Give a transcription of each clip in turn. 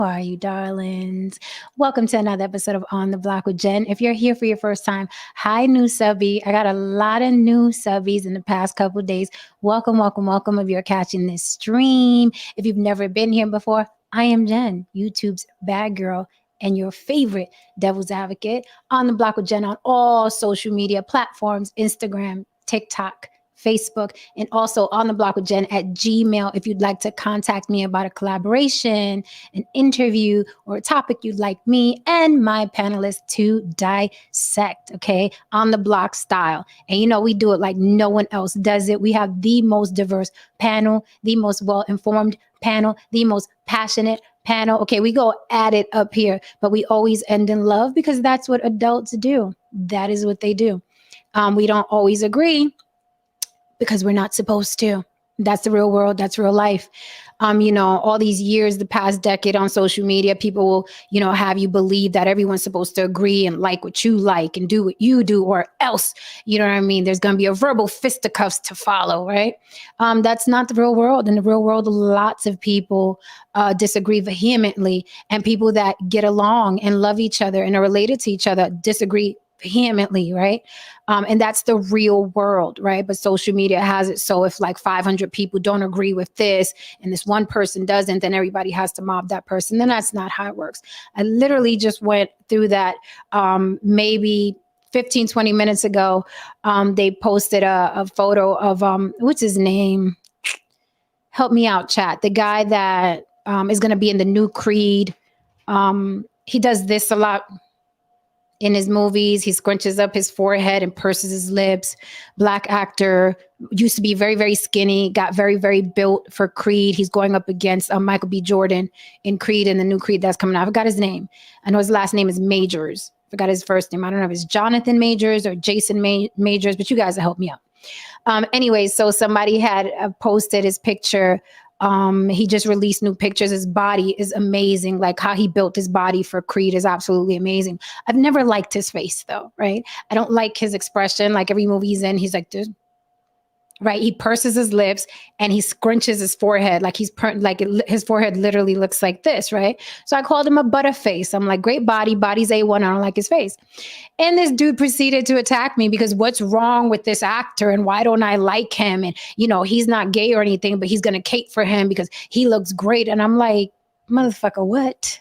are you, darlings? Welcome to another episode of On the Block with Jen. If you're here for your first time, hi, new subby. I got a lot of new subbies in the past couple of days. Welcome, welcome, welcome. If you're catching this stream, if you've never been here before, I am Jen, YouTube's bad girl and your favorite devil's advocate. On the Block with Jen on all social media platforms, Instagram, TikTok, Facebook, and also on the block with Jen at Gmail if you'd like to contact me about a collaboration, an interview, or a topic you'd like me and my panelists to dissect, okay? On the block style. And you know, we do it like no one else does it. We have the most diverse panel, the most well-informed panel, the most passionate panel. Okay, we go at it up here, but we always end in love because that's what adults do. That is what they do. We don't always agree, because we're not supposed to. That's the real world. That's real life. All these years, the past decade on social media, people will, have you believe that everyone's supposed to agree and like what you like and do what you do, or else, you know what I mean? There's going to be a verbal fisticuffs to follow, right? That's not the real world. In the real world, lots of people disagree vehemently, and people that get along and love each other and are related to each other disagree vehemently, right? And that's the real world, right? But social media has it so if like 500 people don't agree with this and this one person doesn't, then everybody has to mob that person. Then that's not how it works. I literally just went through that maybe 15, 20 minutes ago. They posted a photo of, what's his name? Help me out, chat. The guy that is going to be in the new Creed. He does this a lot in his movies. He scrunches up his forehead and purses his lips. Black actor, used to be very, very skinny, got very, very built for Creed. He's going up against Michael B. Jordan in Creed, and the new Creed that's coming out. I forgot his name. I know his last name is Majors. Forgot his first name. I don't know if it's Jonathan Majors or Jason Majors, but you guys will help me out. Anyway, so somebody had posted his picture. He just released new pictures. His body is amazing. Like how he built his body for Creed is absolutely amazing. I've never liked his face though, right? I don't like his expression. Like every movie he's in, he's like this, right? He purses his lips and he scrunches his forehead. Like his forehead literally looks like this, right? So I called him a butterface. I'm like, great body, body's A1. I don't like his face. And this dude proceeded to attack me because what's wrong with this actor and why don't I like him? And, he's not gay or anything, but he's going to cape for him because he looks great. And I'm like, motherfucker, what?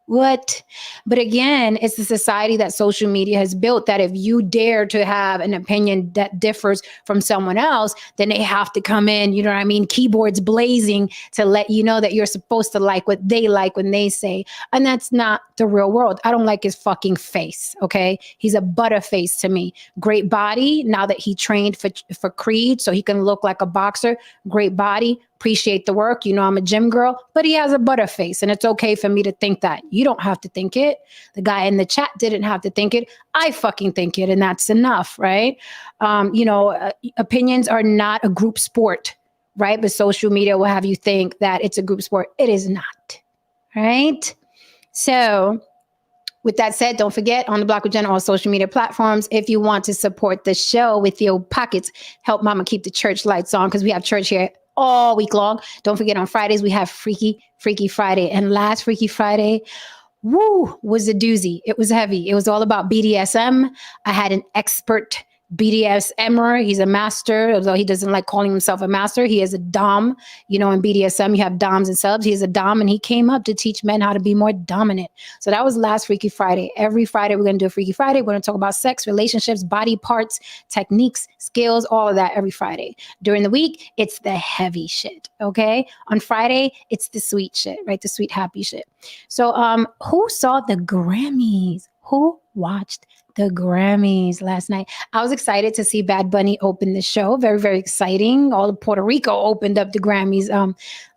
But again, it's the society that social media has built that if you dare to have an opinion that differs from someone else, then they have to come in, you know what I mean? Keyboards blazing to let you know that you're supposed to like what they like when they say. And that's not the real world. I don't like his fucking face, okay? He's a butterface to me. Great body, now that he trained for Creed so he can look like a boxer. Great body. Appreciate the work. I'm a gym girl, but he has a butterface, and it's okay for me to think that. You don't have to think it. The guy in the chat didn't have to think it. I fucking think it, and that's enough, right? Opinions are not a group sport, right? But social media will have you think that it's a group sport. It is not, right? So with that said, don't forget, On the Block with Jen on all social media platforms. If you want to support the show with your pockets, help mama keep the church lights on, because we have church here all week long. Don't forget, on Fridays, we have Freaky Friday. And last Freaky Friday, was a doozy. It was heavy. It was all about BDSM. I had an expert BDSMer. He's a master, although he doesn't like calling himself a master. He is a dom. In BDSM, you have doms and subs. He is a dom, and he came up to teach men how to be more dominant. So that was last Freaky Friday. Every Friday, we're going to do a Freaky Friday. We're going to talk about sex, relationships, body parts, techniques, skills, all of that every Friday. During the week, it's the heavy shit, okay? On Friday, it's the sweet shit, right? The sweet, happy shit. So who saw the Grammys? Who watched the Grammys last night? I was excited to see Bad Bunny open the show. Very, very exciting. All of Puerto Rico opened up the Grammys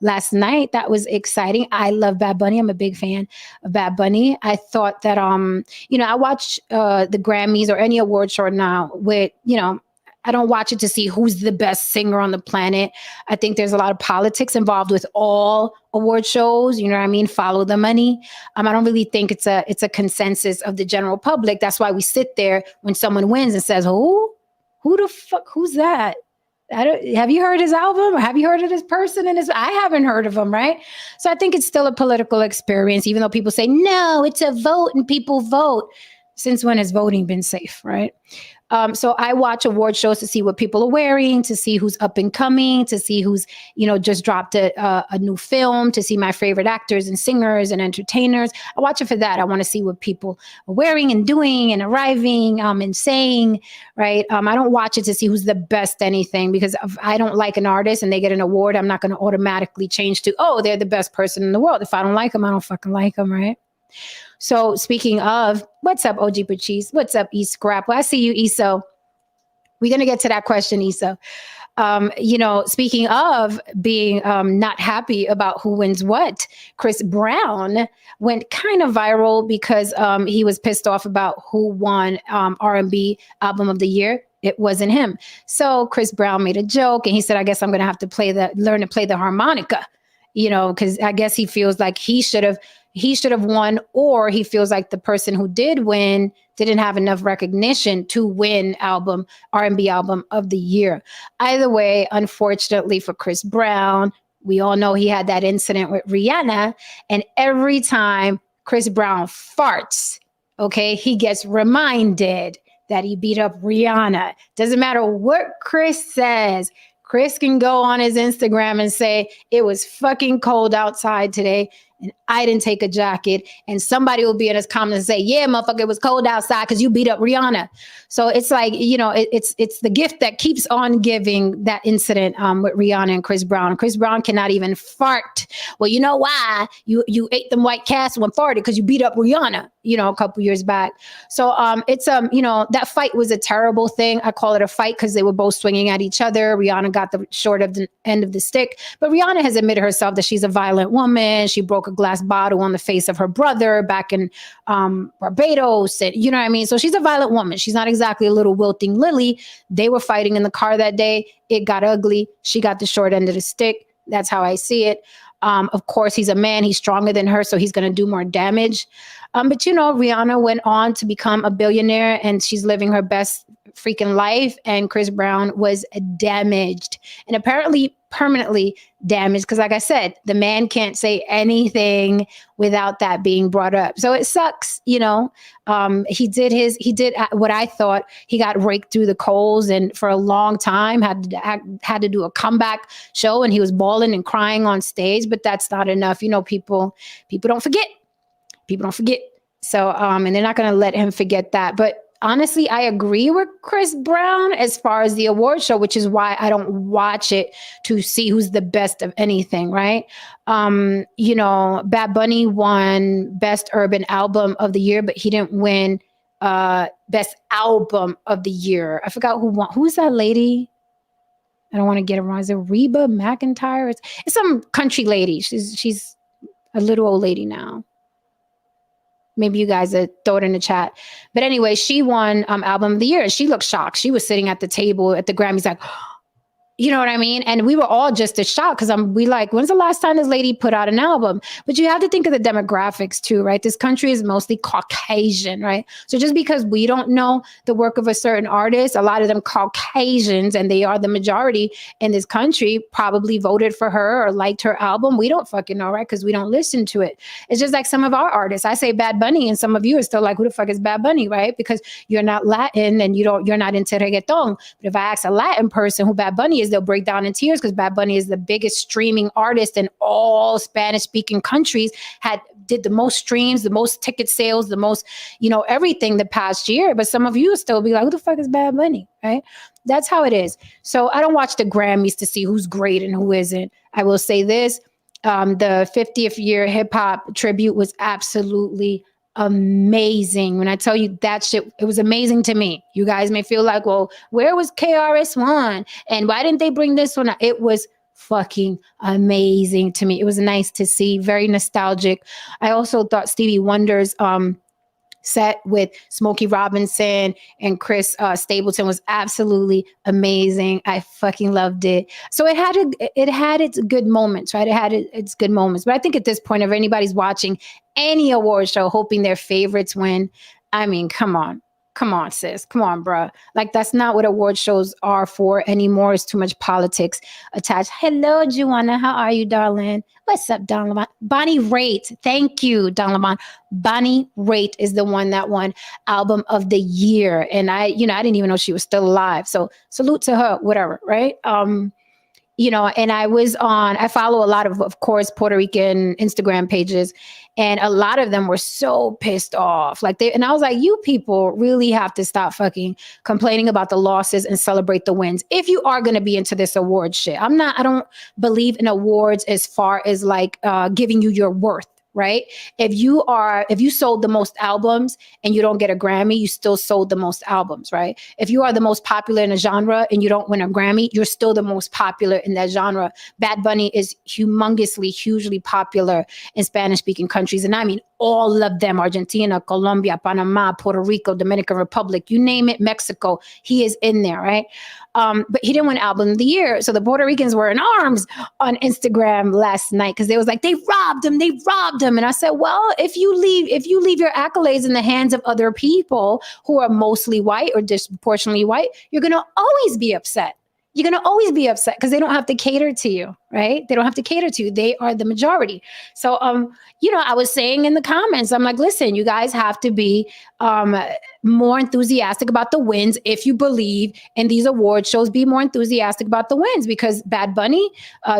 last night. That was exciting. I love Bad Bunny. I'm a big fan of Bad Bunny. I thought that, I watch the Grammys or any award show now with, I don't watch it to see who's the best singer on the planet. I think there's a lot of politics involved with all award shows. You know what I mean? Follow the money. I don't really think it's a consensus of the general public. That's why we sit there when someone wins and says, who the fuck, who's that? Have you heard his album? Or have you heard of this person? I haven't heard of him, right? So I think it's still a political experience, even though people say, no, it's a vote and people vote. Since when has voting been safe, right? So I watch award shows to see what people are wearing, to see who's up and coming, to see who's, just dropped a new film, to see my favorite actors and singers and entertainers. I watch it for that. I want to see what people are wearing and doing and arriving and saying, right? I don't watch it to see who's the best anything, because if I don't like an artist and they get an award, I'm not going to automatically change to, oh, they're the best person in the world. If I don't like them, I don't fucking like them, right? So speaking of, what's up, OG Patrice? What's up, E Scrap? Well, I see you, Eso. We're going to get to that question, Eso. Speaking of being not happy about who wins what, Chris Brown went kind of viral because he was pissed off about who won R&B Album of the Year. It wasn't him. So Chris Brown made a joke and he said, I guess I'm going to have to learn to play the harmonica, because I guess he feels like he should have won, or he feels like the person who did win didn't have enough recognition to win R&B album of the year. Either way, unfortunately for Chris Brown, we all know he had that incident with Rihanna, and every time Chris Brown farts, okay, he gets reminded that he beat up Rihanna. Doesn't matter what Chris says. Chris can go on his Instagram and say, it was fucking cold outside today and I didn't take a jacket. And somebody will be in his comments and say, yeah, motherfucker, it was cold outside because you beat up Rihanna. So it's like, it's the gift that keeps on giving, that incident with Rihanna and Chris Brown. Chris Brown cannot even fart. Well, you know why? You ate them White Castle and farted because you beat up Rihanna, a couple years back. So it's, that fight was a terrible thing. I call it a fight because they were both swinging at each other. Rihanna got the short of the end of the stick. But Rihanna has admitted herself that she's a violent woman. She broke a glass bottle on the face of her brother back in Barbados. And, you know what I mean? So she's a violent woman. She's not exactly a little wilting lily. They were fighting in the car that day. It got ugly. She got the short end of the stick. That's how I see it. Of course, he's a man. He's stronger than her, so he's going to do more damage. But, Rihanna went on to become a billionaire, and she's living her best freaking life. And Chris Brown was damaged, and apparently permanently damaged, because like I said, the man can't say anything without that being brought up. So it sucks, he did what I thought. He got raked through the coals, and for a long time had to do a comeback show, and he was bawling and crying on stage. But that's not enough. People don't forget. People don't forget. So and they're not going to let him forget that. But honestly, I agree with Chris Brown as far as the award show, which is why I don't watch it to see who's the best of anything, right? Bad Bunny won Best Urban Album of the Year, but he didn't win Best Album of the Year. I forgot who won. Who's that lady? I don't want to get it wrong. Is it Reba McEntire? It's some country lady. She's a little old lady now. Maybe you guys throw it in the chat. But anyway, she won Album of the Year. And she looked shocked. She was sitting at the table at the Grammys like, you know what I mean? And we were all just as shocked because we like, when's the last time this lady put out an album? But you have to think of the demographics too, right? This country is mostly Caucasian, right? So just because we don't know the work of a certain artist, a lot of them Caucasians, and they are the majority in this country, probably voted for her or liked her album. We don't fucking know, right? Because we don't listen to it. It's just like some of our artists. I say Bad Bunny, and some of you are still like, who the fuck is Bad Bunny, right? Because you're not Latin and you're not into reggaeton. But if I ask a Latin person who Bad Bunny is, they'll break down in tears because Bad Bunny is the biggest streaming artist in all Spanish-speaking countries, did the most streams, the most ticket sales, the most, everything the past year. But some of you will still be like, who the fuck is Bad Bunny, right? That's how it is. So I don't watch the Grammys to see who's great and who isn't. I will say this, the 50th year hip hop tribute was absolutely amazing. When I tell you that shit, it was amazing to me. You guys may feel like, well, where was KRS-One? And why didn't they bring this one out? It was fucking amazing to me. It was nice to see, very nostalgic. I also thought Stevie Wonder's set with Smokey Robinson and Chris Stapleton was absolutely amazing. I fucking loved it. So it had its good moments, right? It had its good moments. But I think at this point, if anybody's watching any award show hoping their favorites win, I mean, come on. come on, sis. Come on, bruh. Like, that's not what award shows are for anymore. It's too much politics attached. Hello, Juana. How are you, darling? What's up, Don Lamont? Bonnie Raitt. Thank you, Don Lamont. Bonnie Raitt is the one that won album of the year. And I didn't even know she was still alive. So salute to her, whatever, right? And I follow a lot of course, Puerto Rican Instagram pages, and a lot of them were so pissed off. And I was like, you people really have to stop fucking complaining about the losses and celebrate the wins. If you are going to be into this award shit, I don't believe in awards as far as giving you your worth. Right. If you sold the most albums and you don't get a Grammy, you still sold the most albums. Right. If you are the most popular in a genre and you don't win a Grammy, you're still the most popular in that genre. Bad Bunny is hugely popular in Spanish speaking countries. And I mean, all of them: Argentina, Colombia, Panama, Puerto Rico, Dominican Republic, you name it, Mexico. He is in there. Right. But he didn't win album of the year. So the Puerto Ricans were in arms on Instagram last night because they was like, they robbed him. And I said, well, if you leave your accolades in the hands of other people who are mostly white or disproportionately white, you're going to always be upset. You're going to always be upset because they don't have to cater to you, right? They don't have to cater to you. They are the majority. So, I was saying in the comments, I'm like, listen, you guys have to be more enthusiastic about the wins. If you believe in these award shows, be more enthusiastic about the wins, because Bad Bunny,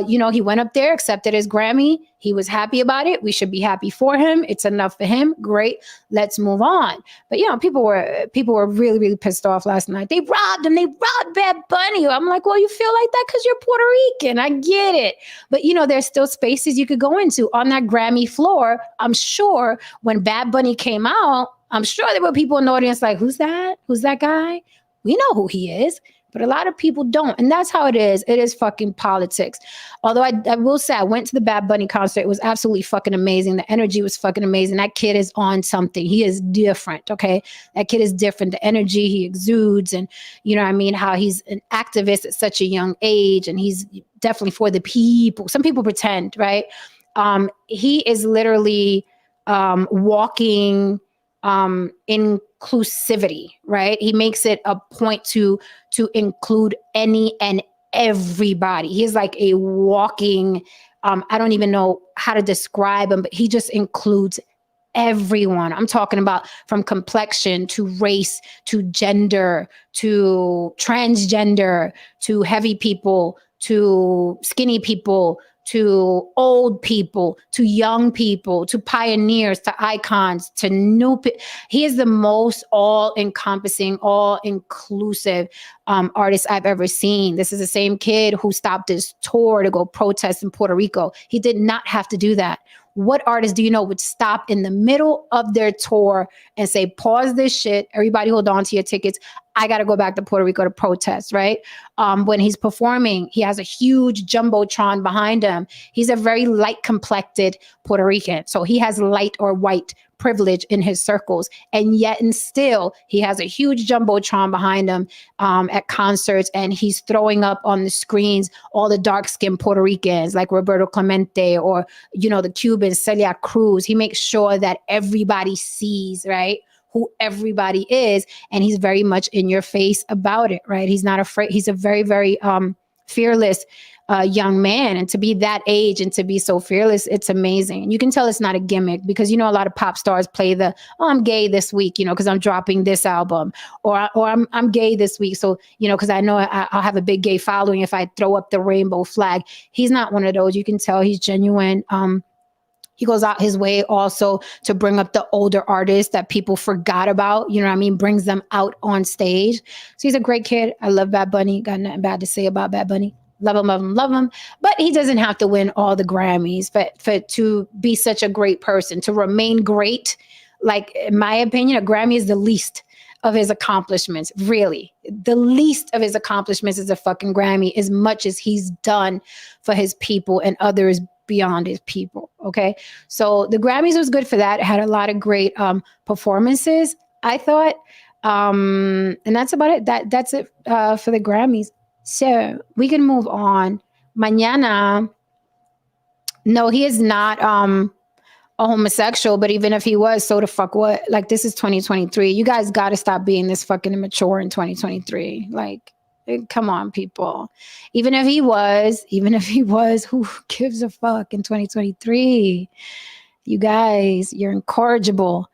he went up there, accepted his Grammy. He was happy about it. We should be happy for him. It's enough for him. Great. Let's move on. But people were really, really pissed off last night. They robbed him. They robbed Bad Bunny. I'm like, well, you feel like that because you're Puerto Rican. I get it. But there's still spaces you could go into on that Grammy floor. I'm sure when Bad Bunny came out, I'm sure there were people in the audience like, who's that? Who's that guy? We know who he is. But a lot of people don't. And that's how it is. It is fucking politics. Although I will say, I went to the Bad Bunny concert. It was absolutely fucking amazing. The energy was fucking amazing. That kid is on something. He is different, okay? That kid is different. The energy he exudes, and how he's an activist at such a young age, and he's definitely for the people. Some people pretend, right? He is literally walking inclusivity, right? He makes it a point to include any and everybody. He's like a walking, I don't even know how to describe him, but he just includes everyone. I'm talking about from complexion to race to gender to transgender to heavy people to skinny people to old people, to young people, to pioneers, to icons, to new he is the most all-encompassing, all-inclusive artist I've ever seen. This is the same kid who stopped his tour to go protest in Puerto Rico. He did not have to do that. What artist do you know would stop in the middle of their tour and say, pause this shit, everybody hold on to your tickets, I got to go back to Puerto Rico to protest, right? When he's performing, he has a huge jumbotron behind him. He's a very light-complected Puerto Rican. So he has light or white privilege in his circles. And yet and still, he has a huge jumbotron behind him at concerts, and he's throwing up on the screens all the dark-skinned Puerto Ricans like Roberto Clemente or, the Cubans, Celia Cruz. He makes sure that everybody sees, right, who everybody is, and he's very much in your face about it, right? He's not afraid. He's a very, very fearless young man, and to be that age and to be so fearless, it's amazing. And you can tell it's not a gimmick, because a lot of pop stars play the, I'm gay this week, because I'm dropping this album, or I'm gay this week, so because I know I'll have a big gay following if I throw up the rainbow flag. He's not one of those. You can tell he's genuine. He goes out his way also to bring up the older artists that people forgot about, brings them out on stage. So he's a great kid. I love Bad Bunny. Got nothing bad to say about Bad Bunny. Love him, love him, love him. But he doesn't have to win all the Grammys for to be such a great person, to remain great. Like, in my opinion, a Grammy is the least of his accomplishments. Really, the least of his accomplishments is a fucking Grammy, as much as he's done for his people and others beyond his people. Okay. So the Grammys was good for that. It had a lot of great performances, I thought. And that's about it. That's it for the Grammys. So we can move on. Mañana. No, he is not a homosexual, but even if he was, so the fuck what? Like, this is 2023. You guys got to stop being this fucking immature in 2023. Like, come on, people. Even if he was, who gives a fuck in 2023? You guys, you're incorrigible.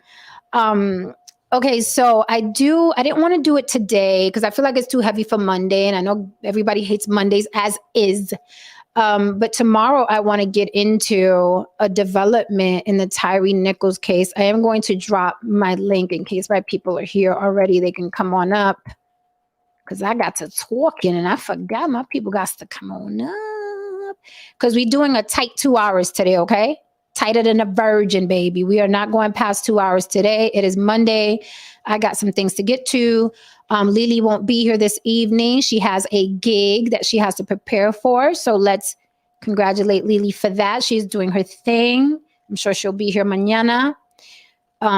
Okay, so I didn't want to do it today because I feel like it's too heavy for Monday, and I know everybody hates Mondays as is. But tomorrow I want to get into a development in the Tyree Nichols case. I am going to drop my link in case my people are here already. They can come on up because I got to talking and I forgot my people got to come on up because we're doing a tight 2 hours today, okay? Tighter than a virgin, baby. We are not going past 2 hours today. It is Monday. I got some things to get to. Lily won't be here this evening. She has a gig that she has to prepare for. So let's congratulate Lily for that. She's doing her thing. I'm sure she'll be here mañana.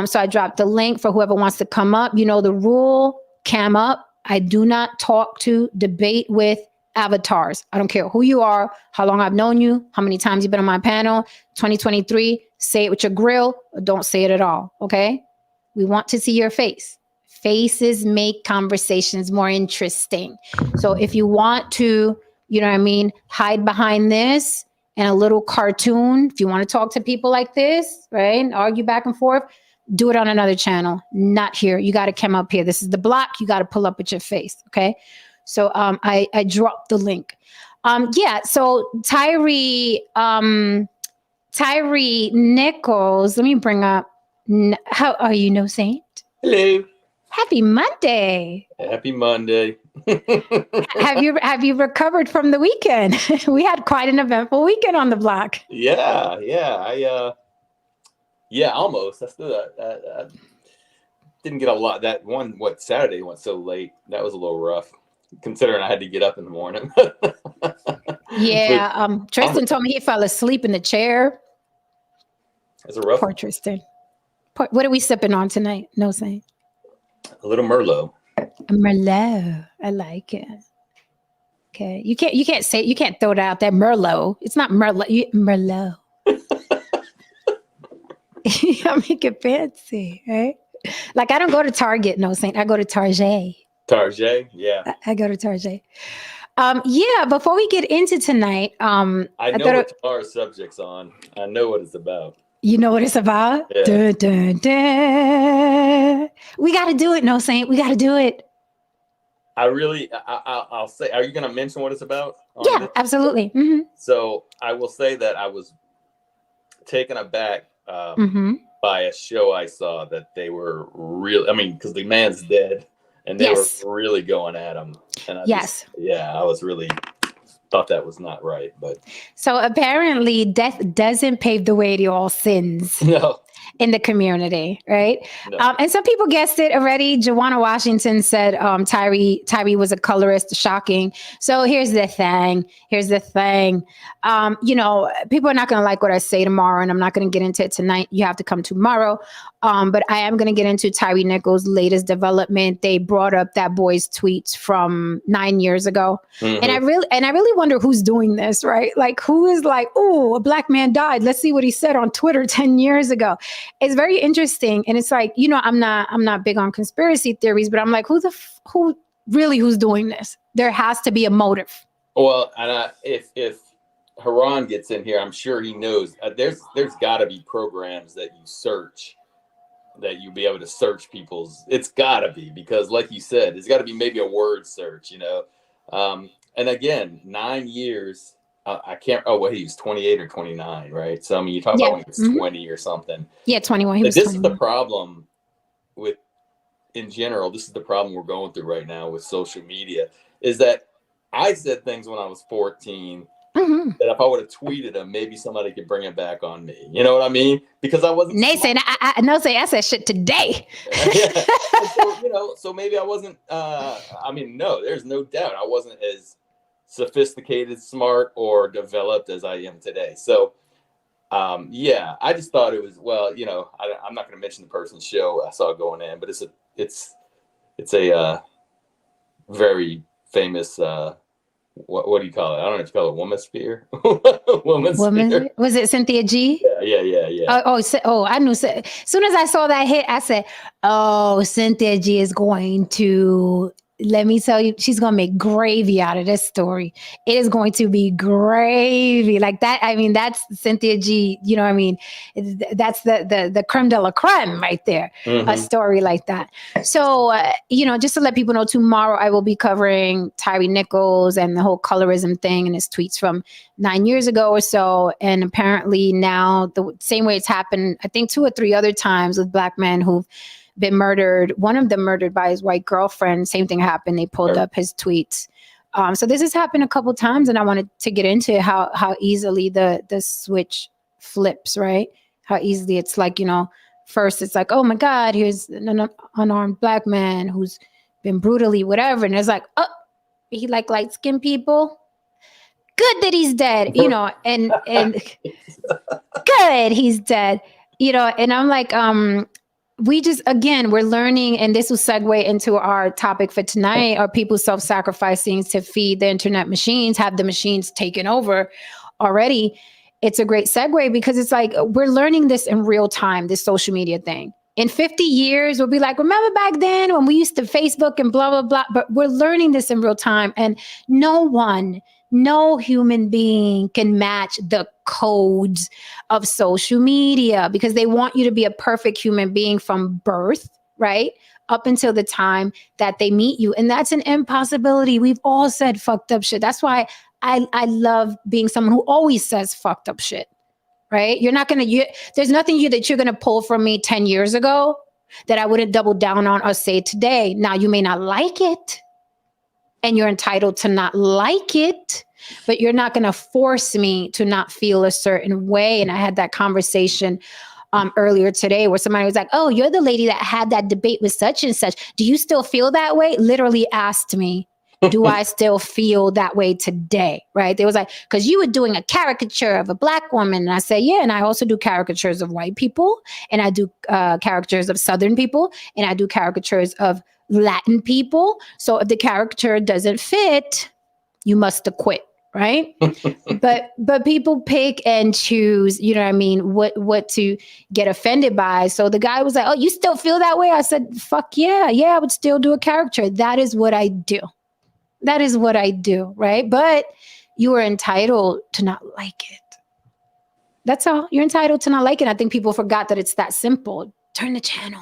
So I dropped the link for whoever wants to come up. You know the rule, cam up. I do not talk to, debate with avatars. I don't care who you are, how long I've known you, how many times you've been on my panel. 2023, say it with your grill or don't say it at all, okay? We want to see your face. Faces make conversations more interesting. So if you want to, you know what I mean, hide behind this and a little cartoon, if you want to talk to people like this, right, and argue back and forth, do it on another channel, not here. You got to come up here. This is the block. You got to pull up with your face, okay? So I dropped the link. Yeah, so Tyree Nichols, let me bring up, how are you, No Saint? Hello. Happy Monday. Happy Monday. Have you recovered from the weekend? We had quite an eventful weekend on the block. Yeah. Almost. I still I didn't get a lot. That one, Saturday went so late. That was a little rough, considering I had to get up in the morning. Yeah. Tristan told me he fell asleep in the chair. It's a rough. Poor Tristan. What are we sipping on tonight? No Saint. A little Merlot. A Merlot. I like it. Okay. You can't throw it out there. Merlot. It's not Merlot. Merlot. I make it fancy, right? Like I don't go to Target, No Saint. I go to Target. Target, yeah. I go to Target. Yeah, before we get into tonight, I know what tomorrow's subject's on. I know what it's about. You know what it's about? Yeah. Dun, dun, dun. We got to do it, No Saint. We got to do it. I'll say, are you going to mention what it's about? Yeah, absolutely. Mm-hmm. So I will say that I was taken aback by a show I saw that they were really, I mean, because the man's dead and they were really going at him. And I was really thought that was not right. But so apparently death doesn't pave the way to all sins. No. In the community, right? No. And some people guessed it already. Joanna Washington said Tyree was a colorist. Shocking. So here's the thing. You know, people are not going to like what I say tomorrow, and I'm not going to get into it tonight. You have to come tomorrow. But I am going to get into Tyree Nichols' latest development. They brought up that boy's tweets from 9 years ago. Mm-hmm. And I really wonder who's doing this, right? Like who is like, oh, a black man died. Let's see what he said on Twitter 10 years ago. It's very interesting. And it's like, you know, I'm not big on conspiracy theories, but I'm like, who's doing this? There has to be a motive. Well, and if Haran gets in here, I'm sure he knows there's got to be programs that you search, that you'll be able to search people's. It's got to be, because like you said, it's got to be maybe a word search, you know. And again, 9 years. I can't. Oh, well, he was 28 or 29, right? So I mean, you talk about when he was 20 or something. Yeah, 21. This is the problem with, in general. This is the problem we're going through right now with social media. Is that I said things when I was 14 that if I would have tweeted them, maybe somebody could bring it back on me. You know what I mean? Because I wasn't. I said shit today. Yeah. So, you know, so maybe I wasn't. I mean, no, there's no doubt I wasn't as sophisticated, smart, or developed as I am today. So, I just thought it was, well, you know, I'm not going to mention the person's show I saw going in, but it's a very famous what do you call it? I don't know if you call it woman Woman, was it Cynthia G? Yeah. I knew. As soon as I saw that hit, I said, "Oh, Cynthia G is going to." Let me tell you, she's gonna make gravy out of this story. It is going to be gravy like that. I mean, that's Cynthia G. You know what I mean? That's the creme de la creme right there. A story like that. So, just to let people know, tomorrow I will be covering Tyree Nichols and the whole colorism thing and his tweets from 9 years ago or so. And apparently now the same way it's happened, I think 2 or 3 other times with Black men who've been murdered. One of them murdered by his white girlfriend. Same thing happened. They pulled up his tweets. So this has happened a couple times, and I wanted to get into how easily the switch flips, right? How easily it's like, first it's like, oh my God, here's an unarmed Black man who's been brutally whatever. And it's like, oh, he like light-skinned people? Good that he's dead, and good he's dead, and I'm like, we're learning, and this will segue into our topic for tonight. Are people self-sacrificing to feed the internet machines? Have the machines taken over already? It's a great segue because it's like we're learning this in real time, this social media thing. In 50 years, we'll be like, remember back then when we used to Facebook and blah, blah, blah. But we're learning this in real time. And no human being can match the codes of social media because they want you to be a perfect human being from birth, right? Up until the time that they meet you. And that's an impossibility. We've all said fucked up shit. That's why I love being someone who always says fucked up shit, right? There's nothing that you're going to pull from me 10 years ago that I wouldn't double down on or say today. Now, you may not like it. And you're entitled to not like it, but you're not going to force me to not feel a certain way. And I had that conversation earlier today where somebody was like, oh, you're the lady that had that debate with such and such. Do you still feel that way? Literally asked me, do I still feel that way today? Right? They was like, because you were doing a caricature of a Black woman. And I said, yeah, and I also do caricatures of white people. And I do caricatures of Southern people. And I do caricatures of Latin people. So if the caricature doesn't fit, you must acquit, right? but people pick and choose, you know what I mean, what to get offended by. So the guy was like, oh, you still feel that way? I said, fuck yeah, I would still do a caricature. That is what I do. Right? But you are entitled to not like it. That's all. You're entitled to not like it. I think people forgot that it's that simple. Turn the channel.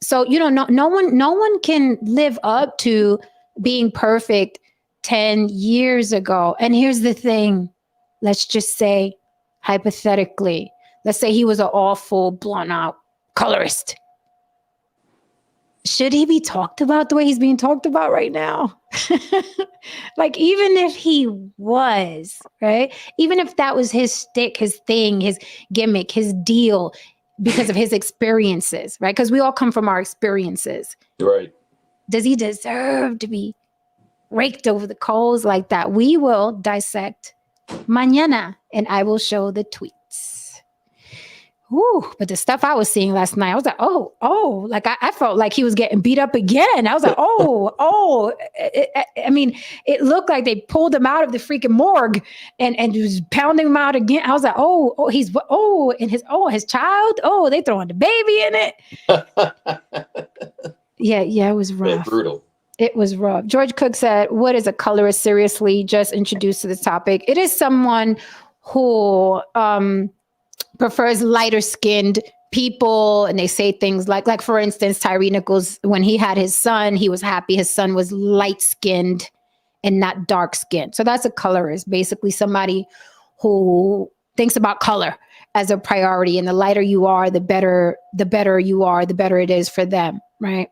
So, no one can live up to being perfect 10 years ago. And here's the thing. Let's just say, hypothetically, let's say he was an awful, blown out colorist. Should he be talked about the way he's being talked about right now? Like, even if he was, right? Even if that was his shtick, his thing, his gimmick, his deal, because of his experiences, right? Because we all come from our experiences. Right. Does he deserve to be raked over the coals like that? We will dissect mañana, and I will show the tweets. Ooh, but the stuff I was seeing last night, I was like, oh, like I felt like he was getting beat up again. I was like, I mean, it looked like they pulled him out of the freaking morgue and was pounding him out again. I was like, his child, they throwing the baby in it. Yeah, it was rough. Yeah, brutal. It was rough. George Cook said, what is a colorist? Seriously, just introduced to this topic. It is someone who prefers lighter skinned people. And they say things like for instance, Tyree Nichols, when he had his son, he was happy his son was light skinned and not dark skinned. So that's a colorist, basically somebody who thinks about color as a priority. And the lighter you are, the better you are, the better it is for them. Right.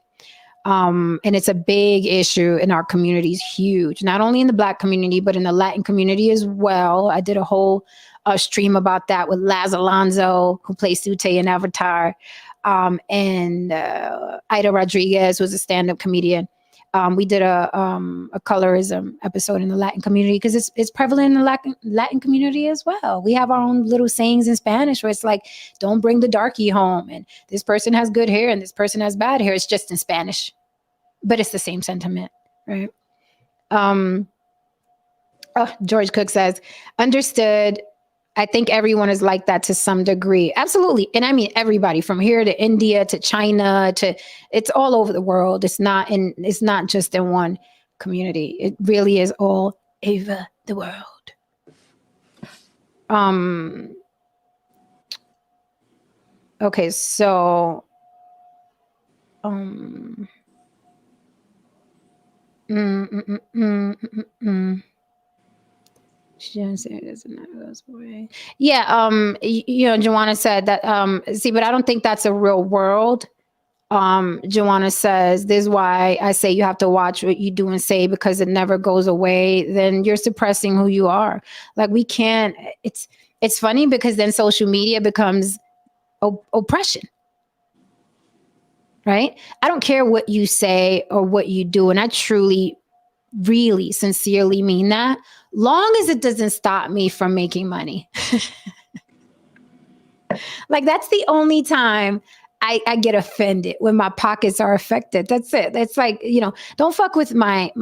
And it's a big issue in our communities, huge, not only in the Black community, but in the Latin community as well. I did a whole stream about that with Laz Alonso, who plays Sute in Avatar, and Ida Rodriguez, who's a stand-up comedian. We did a colorism episode in the Latin community because it's prevalent in the Latin community as well. We have our own little sayings in Spanish where it's like, don't bring the darky home, and this person has good hair and this person has bad hair. It's just in Spanish, but it's the same sentiment, right? George Cook says, understood. I think everyone is like that to some degree. Absolutely. And I mean, everybody from here to India to China to it's all over the world. It's not just in one community. It really is all over the world. Okay, so she didn't say it doesn't matter those way. Yeah, Joanna said that see, but I don't think that's a real world. Joanna says, this is why I say you have to watch what you do and say because it never goes away. Then you're suppressing who you are. Like we can't, it's funny because then social media becomes oppression. Right? I don't care what you say or what you do. And I truly, really, sincerely mean that. Long as it doesn't stop me from making money. Like that's the only time I get offended, when my pockets are affected. That's it. It's like, don't fuck with my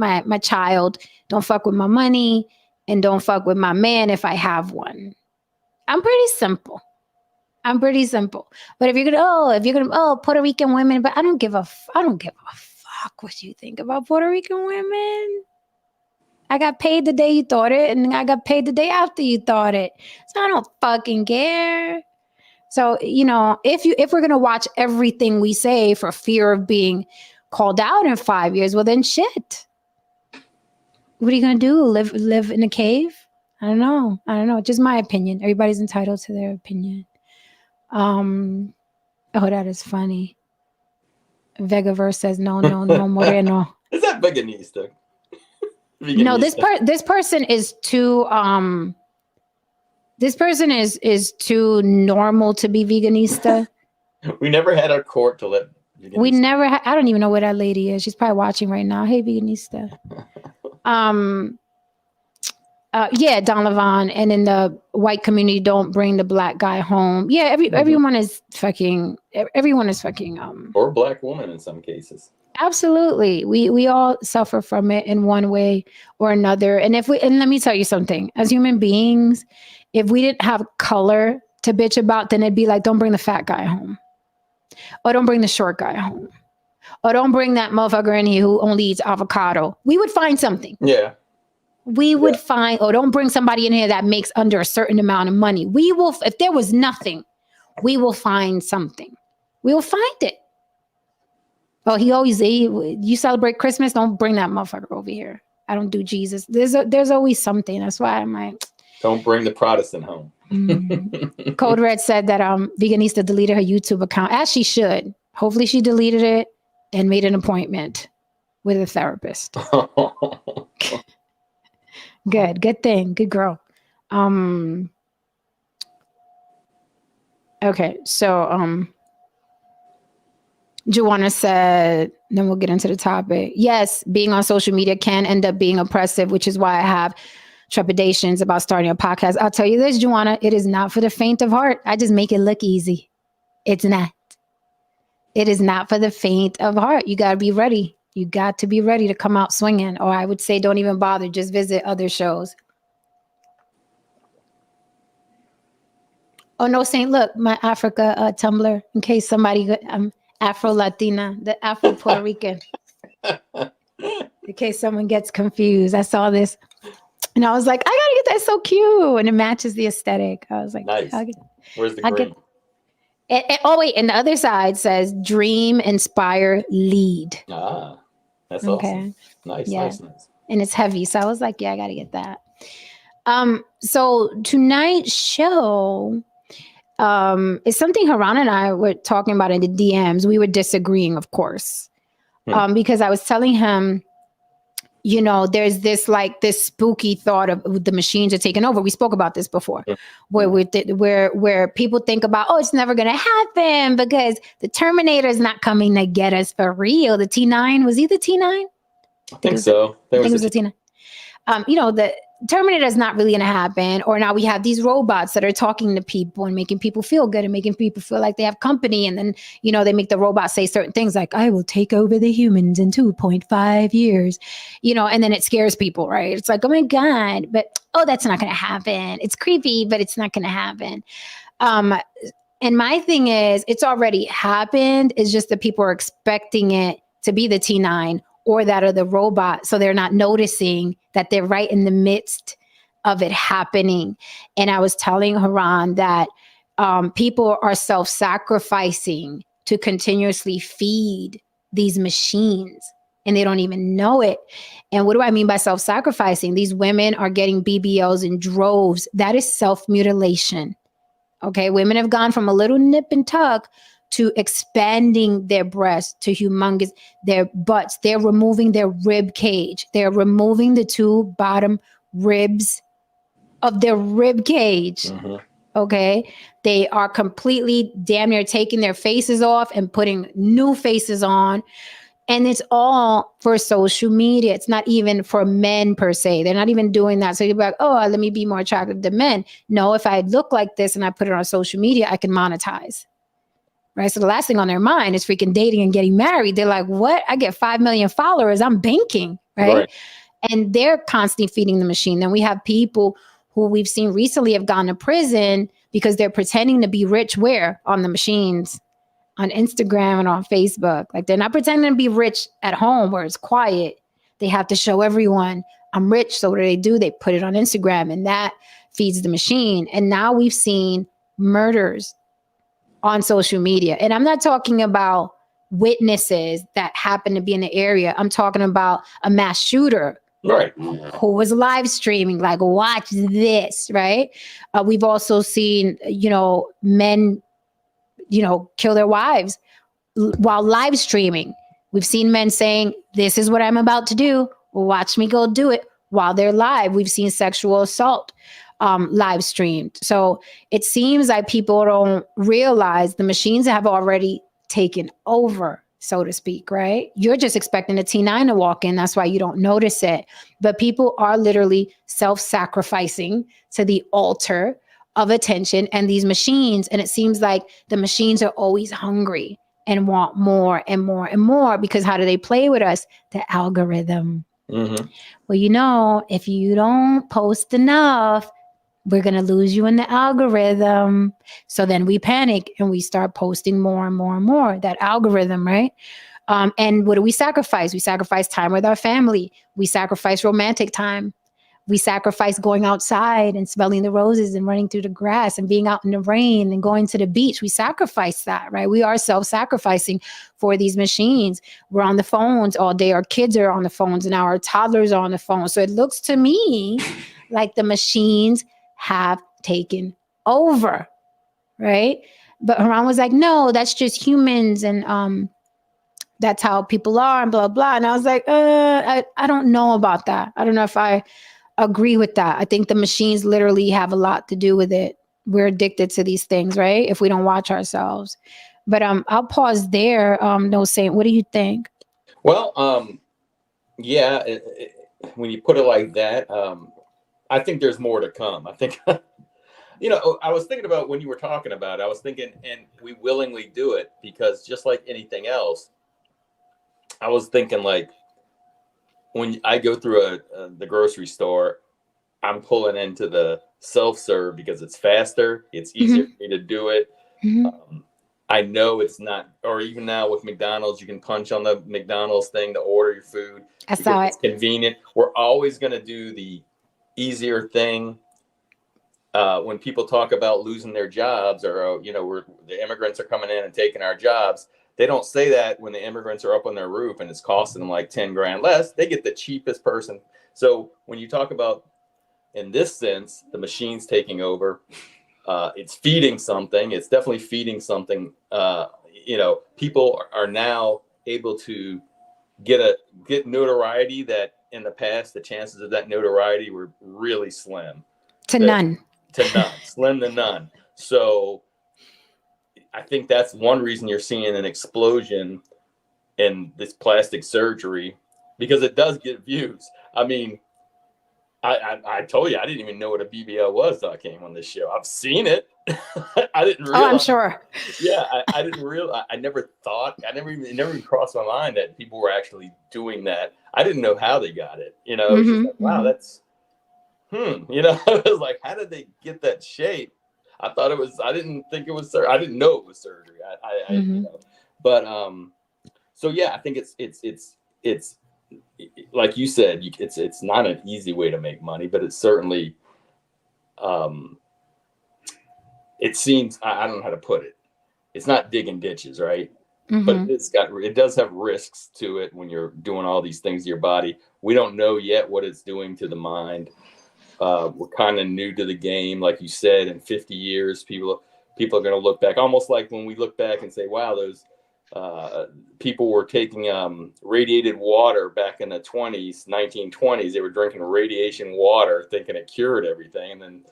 child. Don't fuck with my money. And don't fuck with my man if I have one. I'm pretty simple. But if you're gonna Puerto Rican women, but I don't give a fuck what you think about Puerto Rican women. I got paid the day you thought it, and I got paid the day after you thought it. So I don't fucking care. So, if we're gonna watch everything we say for fear of being called out in 5 years, well then shit. What are you gonna do? Live in a cave? I don't know. Just my opinion. Everybody's entitled to their opinion. Oh, that is funny. Vegaverse says no Moreno. Is that veganista? No, this person is too is too normal to be veganista. We never had a court to let veganista. I don't even know where that lady is. She's probably watching right now. Hey, veganista. Yeah, Don Levon, and in the white community, don't bring the black guy home. Yeah, everyone is fucking. Or black woman in some cases. Absolutely, we all suffer from it in one way or another. And let me tell you something. As human beings, if we didn't have color to bitch about, then it'd be like, don't bring the fat guy home, or don't bring the short guy home, or don't bring that motherfucker in here who only eats avocado. We would find something. Yeah. We would find, or don't bring somebody in here that makes under a certain amount of money. We will, if there was nothing, we will find something. We will find it. Oh, you celebrate Christmas? Don't bring that motherfucker over here. I don't do Jesus. There's always something. That's why I'm like, don't bring the Protestant home. Code Red said that Veganista deleted her YouTube account, as she should. Hopefully she deleted it and made an appointment with a therapist. Good thing. Good girl. Okay, so Joanna said, then we'll get into the topic. Yes, being on social media can end up being oppressive, which is why I have trepidations about starting a podcast. I'll tell you this, Joanna, it is not for the faint of heart. I just make it look easy. It's not. It is not for the faint of heart. You got to be ready. You got to be ready to come out swinging. Or I would say don't even bother. Just visit other shows. Oh, no, Saint, look, my Africa Tumblr, in case somebody, I'm Afro-Latina, the Afro-Puerto Rican. In case someone gets confused. I saw this. And I was like, I got to get that. So cute. And it matches the aesthetic. I was like, nice. Where's the green? Wait. And the other side says dream, inspire, lead. Ah, that's awesome. Nice. And it's heavy. So I was like, yeah, I got to get that. So tonight's show is something Haran and I were talking about in the DMs. We were disagreeing, of course, because I was telling him, there's this spooky thought of the machines are taking over. We spoke about this before, where people think about, oh, it's never going to happen because the Terminator is not coming to get us for real. The T9, was he the T9? I think so. I think it was the T9. Terminator is not really going to happen. Or now we have these robots that are talking to people and making people feel good and making people feel like they have company. And then, they make the robot say certain things like, I will take over the humans in 2.5 years, and then it scares people, right? It's like, oh my God, but, that's not going to happen. It's creepy, but it's not going to happen. And my thing is, it's already happened. It's just that people are expecting it to be the T9 or that of the robot. So they're not noticing that they're right in the midst of it happening. And I was telling Haran that people are self-sacrificing to continuously feed these machines and they don't even know it. And what do I mean by self-sacrificing? These women are getting BBLs in droves. That is self-mutilation. Okay, women have gone from a little nip and tuck to expanding their breasts to humongous, their butts. They're removing their rib cage. They're removing the two bottom ribs of their rib cage. Mm-hmm. Okay, they are completely damn near taking their faces off and putting new faces on. And it's all for social media. It's not even for men per se. They're not even doing that. So you're like, oh, let me be more attractive to men. No, if I look like this and I put it on social media, I can monetize. Right. So the last thing on their mind is freaking dating and getting married. They're like, what? I get 5 million followers. I'm banking. Right. And they're constantly feeding the machine. Then we have people who we've seen recently have gone to prison because they're pretending to be rich where? On the machines. On Instagram and on Facebook. Like they're not pretending to be rich at home where it's quiet. They have to show everyone I'm rich. So what do? They put it on Instagram and that feeds the machine. And now we've seen murders on social media. And I'm not talking about witnesses that happen to be in the area. I'm talking about a mass shooter. Right. Who was live streaming, like, watch this, right? We've also seen, men kill their wives while live streaming. We've seen men saying, this is what I'm about to do. Watch me go do it while they're live. We've seen sexual assault live streamed. So it seems like people don't realize the machines have already taken over, so to speak, right? You're just expecting a T9 to walk in. That's why you don't notice it. But people are literally self-sacrificing to the altar of attention and these machines. And it seems like the machines are always hungry and want more and more and more because how do they play with us? The algorithm. Mm-hmm. Well, if you don't post enough, we're going to lose you in the algorithm. So then we panic and we start posting more and more and more. That algorithm, right? And what do we sacrifice? We sacrifice time with our family. We sacrifice romantic time. We sacrifice going outside and smelling the roses and running through the grass and being out in the rain and going to the beach. We sacrifice that, right? We are self-sacrificing for these machines. We're on the phones all day. Our kids are on the phones and now our toddlers are on the phone. So it looks to me like the machines have taken over, right? But Haran was like, no, that's just humans and that's how people are and blah, blah. And I was like, I don't know about that. I don't know if I agree with that. I think the machines literally have a lot to do with it. We're addicted to these things, right? If we don't watch ourselves. But I'll pause there. No, Saint, what do you think? Well, yeah, when you put it like that, I think there's more to come. I think, I was thinking about when you were talking about it, I was thinking, and we willingly do it because just like anything else, I was thinking like, when I go through the grocery store, I'm pulling into the self-serve because it's faster. It's easier for me to do it. Mm-hmm. I know it's not, or even now with McDonald's, you can punch on the McDonald's thing to order your food. I saw it. It's convenient. We're always going to do the easier thing. When people talk about losing their jobs or, the immigrants are coming in and taking our jobs, they don't say that when the immigrants are up on their roof and it's costing them like 10 grand less. They get the cheapest person. So when you talk about, in this sense, the machine's taking over, it's feeding something. It's definitely feeding something. People are now able to get notoriety that in the past, the chances of that notoriety were really slim. None. Slim to none. So I think that's one reason you're seeing an explosion in this plastic surgery because it does get views. I mean, I told you I didn't even know what a BBL was till I came on this show. I've seen it. I didn't Oh, I'm realize. sure. Yeah, I didn't realize. I never thought. It never even crossed my mind that people were actually doing that. I didn't know how they got it. You know, it's just like, wow, that's You know, I was like, how did they get that shape? I thought it was. I didn't think it was. I didn't know it was surgery. You know, but so yeah, I think it's like you said, it's not an easy way to make money, but it's certainly, it seems, I don't know how to put it. It's not digging ditches, right? But it does have risks to it when you're doing all these things to your body. We don't know yet what it's doing to the mind. We're kind of new to the game, like you said. In 50 years, people are going to look back, almost like when we look back and say, "Wow, those people were taking radiated water back in the 1920s. They were drinking radiation water, thinking it cured everything, and then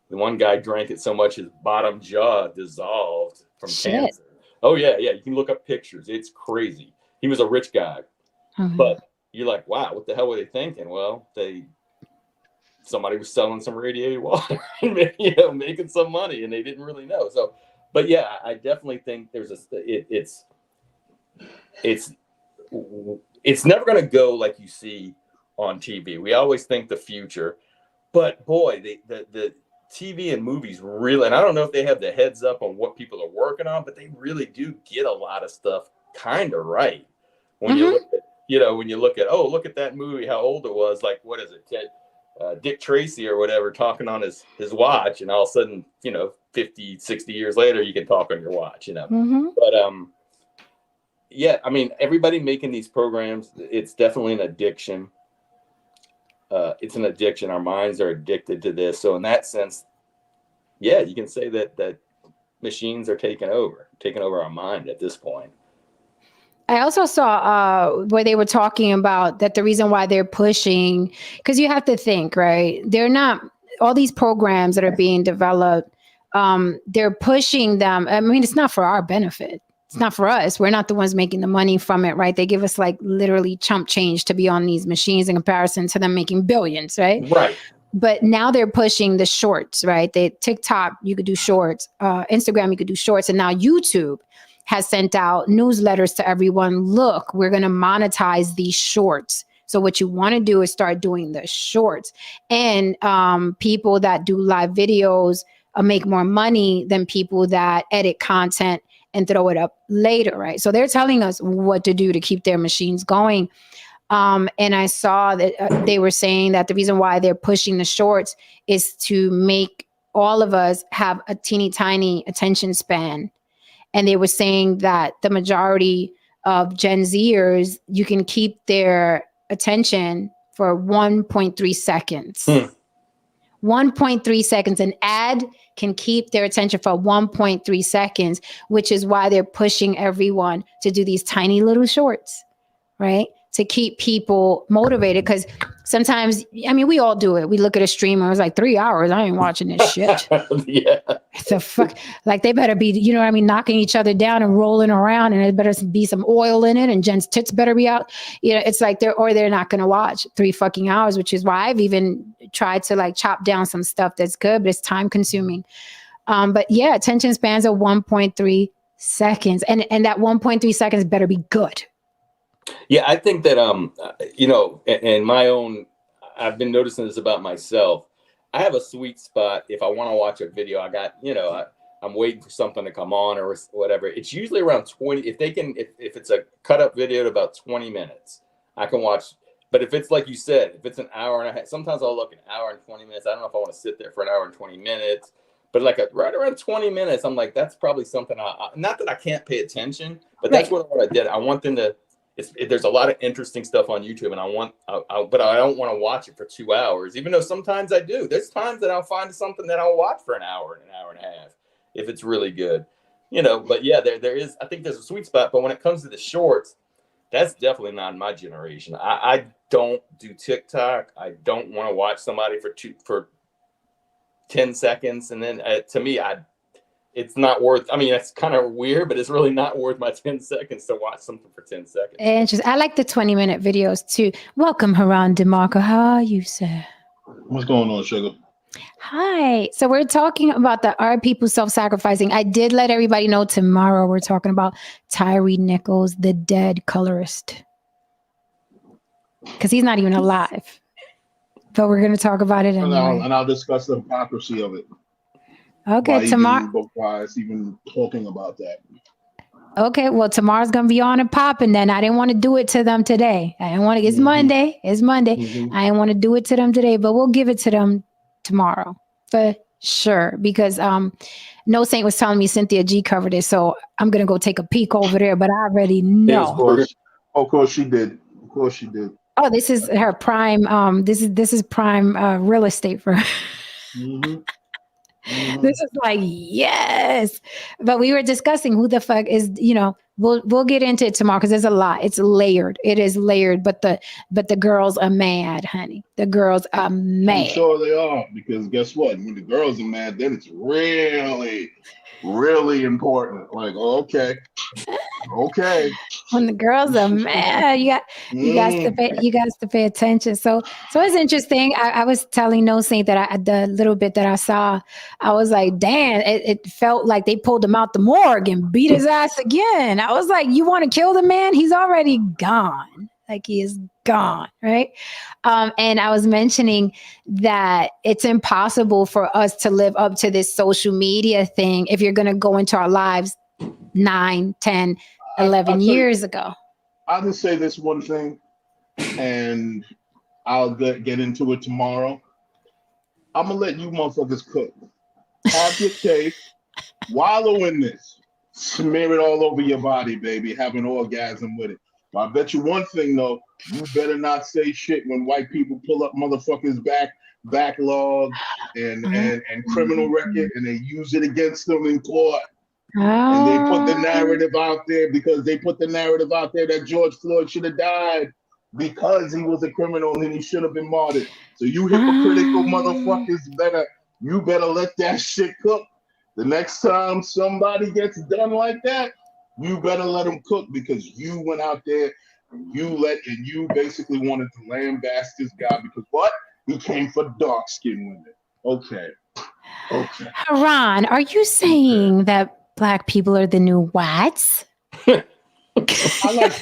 the one guy drank it so much his bottom jaw dissolved from cancer." Oh yeah, you can look up pictures. It's crazy. He was a rich guy, but you're like, wow, what the hell were they thinking? Well, somebody was selling some radiated water and making some money, and they didn't really know. So, but yeah, I definitely think it's never going to go like you see on TV. We always think the future, but boy, the TV and movies really, and I don't know if they have the heads up on what people are working on, but they really do get a lot of stuff kind of right. When you look at, when you look at, oh, look at that movie, how old it was, like, what is it? Dick Tracy or whatever, talking on his watch, and all of a sudden, 50, 60 years later, you can talk on your watch, But yeah, I mean, everybody making these programs, it's definitely an addiction. It's an addiction. Our minds are addicted to this. So in that sense, yeah, you can say that machines are taking over our mind at this point. I also saw where they were talking about that the reason why they're pushing, because you have to think, right? They're not, all these programs that are being developed, they're pushing them. I mean, it's not for our benefit. It's not for us. We're not the ones making the money from it, right? They give us like literally chump change to be on these machines in comparison to them making billions, right? Right. But now they're pushing the shorts, right? TikTok, you could do shorts. Instagram, you could do shorts. And now YouTube has sent out newsletters to everyone. Look, we're going to monetize these shorts. So what you want to do is start doing the shorts. And people that do live videos make more money than people that edit content and throw it up later, right? So they're telling us what to do to keep their machines going. And I saw that they were saying that the reason why they're pushing the shorts is to make all of us have a teeny tiny attention span. And they were saying that the majority of Gen Zers, you can keep their attention for 1.3 seconds. 1.3 seconds. An ad can keep their attention for 1.3 seconds, which is why they're pushing everyone to do these tiny little shorts, right? To keep people motivated. Because sometimes, I mean, we all do it. We look at a streamer, it's like 3 hours. I ain't watching this shit. Yeah. The fuck, like they better be, knocking each other down and rolling around, and there better be some oil in it, and Jen's tits better be out. It's like they're not going to watch 3 fucking hours, which is why I've even tried to like chop down some stuff that's good, but it's time consuming. But yeah, attention spans of 1.3 seconds, and that 1.3 seconds better be good. Yeah, I think that and my own, I've been noticing this about myself. I have a sweet spot. If I want to watch a video, I got, I'm waiting for something to come on or whatever. It's usually around 20. If it's a cut up video to about 20 minutes, I can watch. But if it's like you said, if it's an hour and a half, sometimes I'll look an hour and 20 minutes. I don't know if I want to sit there for an hour and 20 minutes, but like right around 20 minutes, I'm like, that's probably something not that I can't pay attention, but that's what I did. I want them to, there's a lot of interesting stuff on YouTube, and but I don't want to watch it for 2 hours, even though sometimes I do. There's times that I'll find something that I'll watch for an hour and a half if it's really good, But yeah, there is. I think there's a sweet spot. But when it comes to the shorts, that's definitely not my generation. I don't do TikTok. I don't want to watch somebody for 10 seconds, and then to me, it's not worth, I mean, it's kind of weird, but it's really not worth my 10 seconds to watch something for 10 seconds. Interesting. I like the 20-minute videos too. Welcome, Haran DeMarco. How are you, sir? What's going on, sugar? Hi. So we're talking about the Are People Self-Sacrificing? I did let everybody know tomorrow we're talking about Tyree Nichols, the dead colorist. Because he's not even alive. But we're going to talk about it anyway. And I'll discuss the hypocrisy of it. Okay, tomorrow. Why it's even talking about that. Okay, well, tomorrow's going to be on and popping then. I didn't want to do it to them today. I didn't want to, it's Monday. It's Monday. I didn't want to do it to them today, but we'll give it to them tomorrow for sure. Because No Saint was telling me Cynthia G covered it, so I'm going to go take a peek over there, but I already know. Of course she did. Of course she did. Oh, this is her prime. This is prime real estate for her. This is like, yes. But we were discussing who the fuck is, we'll get into it tomorrow because there's a lot. It's layered. It is layered, but the girls are mad, honey. The girls are mad. I'm sure they are, because guess what? When the girls are mad, then it's really, really important. Like, okay. When the girls are mad, you guys to pay attention. So it's interesting. I was telling No Saint that the little bit that I saw, I was like, damn, it felt like they pulled him out the morgue and beat his ass again. I was like, you want to kill the man? He's already gone. Like, he is gone, right? And I was mentioning that it's impossible for us to live up to this social media thing if you're going to go into our lives 9, 10, 11 years ago. I'll just say this one thing, and I'll get into it tomorrow. I'm going to let you motherfuckers cook. Have your cake, wallow in this, smear it all over your body, baby, have an orgasm with it. But I bet you one thing, though, you better not say shit when white people pull up motherfuckers' backlog and criminal record, and they use it against them in court. And they put the narrative out there that George Floyd should have died because he was a criminal and he should have been martyred. So you hypocritical motherfuckers better let that shit cook. The next time somebody gets done like that, you better let them cook, because you went out there and you basically wanted to lambast this guy because what? He came for dark-skinned women. Okay. Ron, are you saying that Black people are the new whites? I like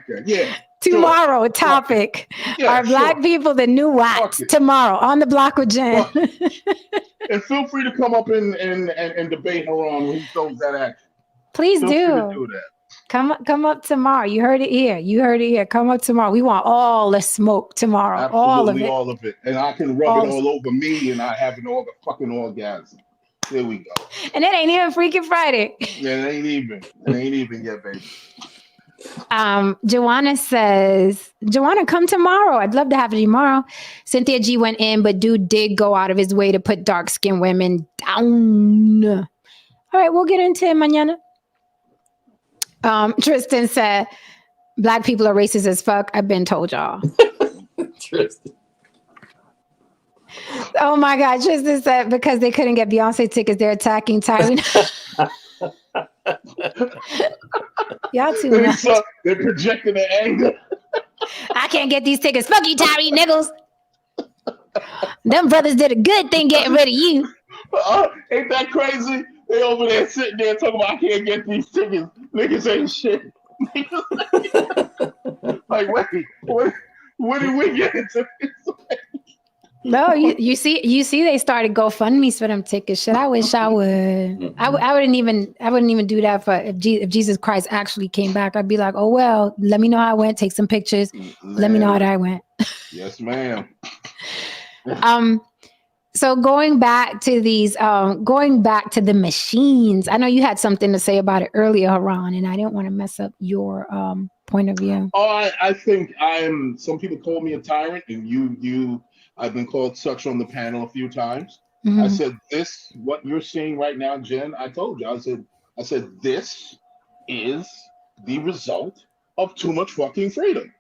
that. Yeah. Tomorrow, sure. Topic. Yeah, are Black people the new whites? Tomorrow on the Block with Jen. And feel free to come up and debate Haran when he throws that at you. Please do that. Come up tomorrow. You heard it here. Come up tomorrow. We want all the smoke tomorrow. Absolutely, all of it. And I can rub it all over me, and I have an fucking orgasm. There we go. And it ain't even Freaking Friday. Yeah, it ain't even yet, baby. Joanna says, come tomorrow. I'd love to have you tomorrow. Cynthia G went in, but dude did go out of his way to put dark-skinned women down. All right, we'll get into it mañana. Tristan said, Black people are racist as fuck. I've been told y'all. Tristan. Oh my God, Tristan said because they couldn't get Beyonce tickets, they're attacking Tyree. Y'all too much. They're projecting their anger. I can't get these tickets. Fuck you, Tyree Nichols. Them brothers did a good thing getting rid of you. Ain't that crazy? They over there sitting there talking about I can't get these tickets. Niggas ain't shit. Like, wait, what did we get into this? No, you see, they started GoFundMe's for them tickets. Shit, I wish I would. I wouldn't even do that for if Jesus Christ actually came back. I'd be like, oh well, let me know how I went. Take some pictures. Let me know how I went. Yes, ma'am. So going back to the machines. I know you had something to say about it earlier, Haran, and I didn't want to mess up your point of view. Oh, I think some people call me a tyrant, and I've been called such on the panel a few times. Mm-hmm. I said, what you're seeing right now, Jen, I told you, I said, this is the result of too much fucking freedom.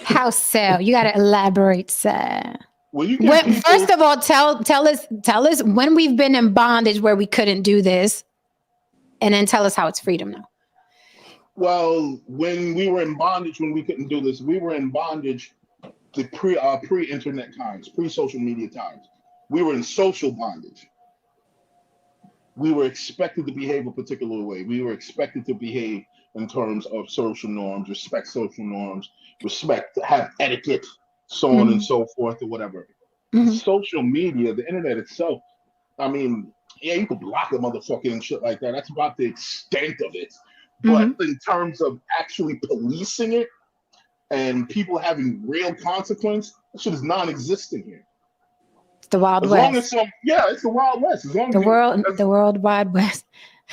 How so? You got to elaborate, sir. Well, first of all, tell us when we've been in bondage where we couldn't do this, and then tell us how it's freedom now. Well, when we were in bondage, when we couldn't do this, we were in bondage the pre-internet times, pre-social media times. We were in social bondage. We were expected to behave a particular way. We were expected to behave in terms of social norms, respect social norms, respect, have etiquette, so on and so forth, or whatever. Social media, the internet itself, I mean, yeah, you could block a motherfucker and shit like that. That's about the extent of it. But in terms of actually policing it and people having real consequence, that shit is non-existent here. The Wild As West. long as it's the Wild West. As long as the World Wide West.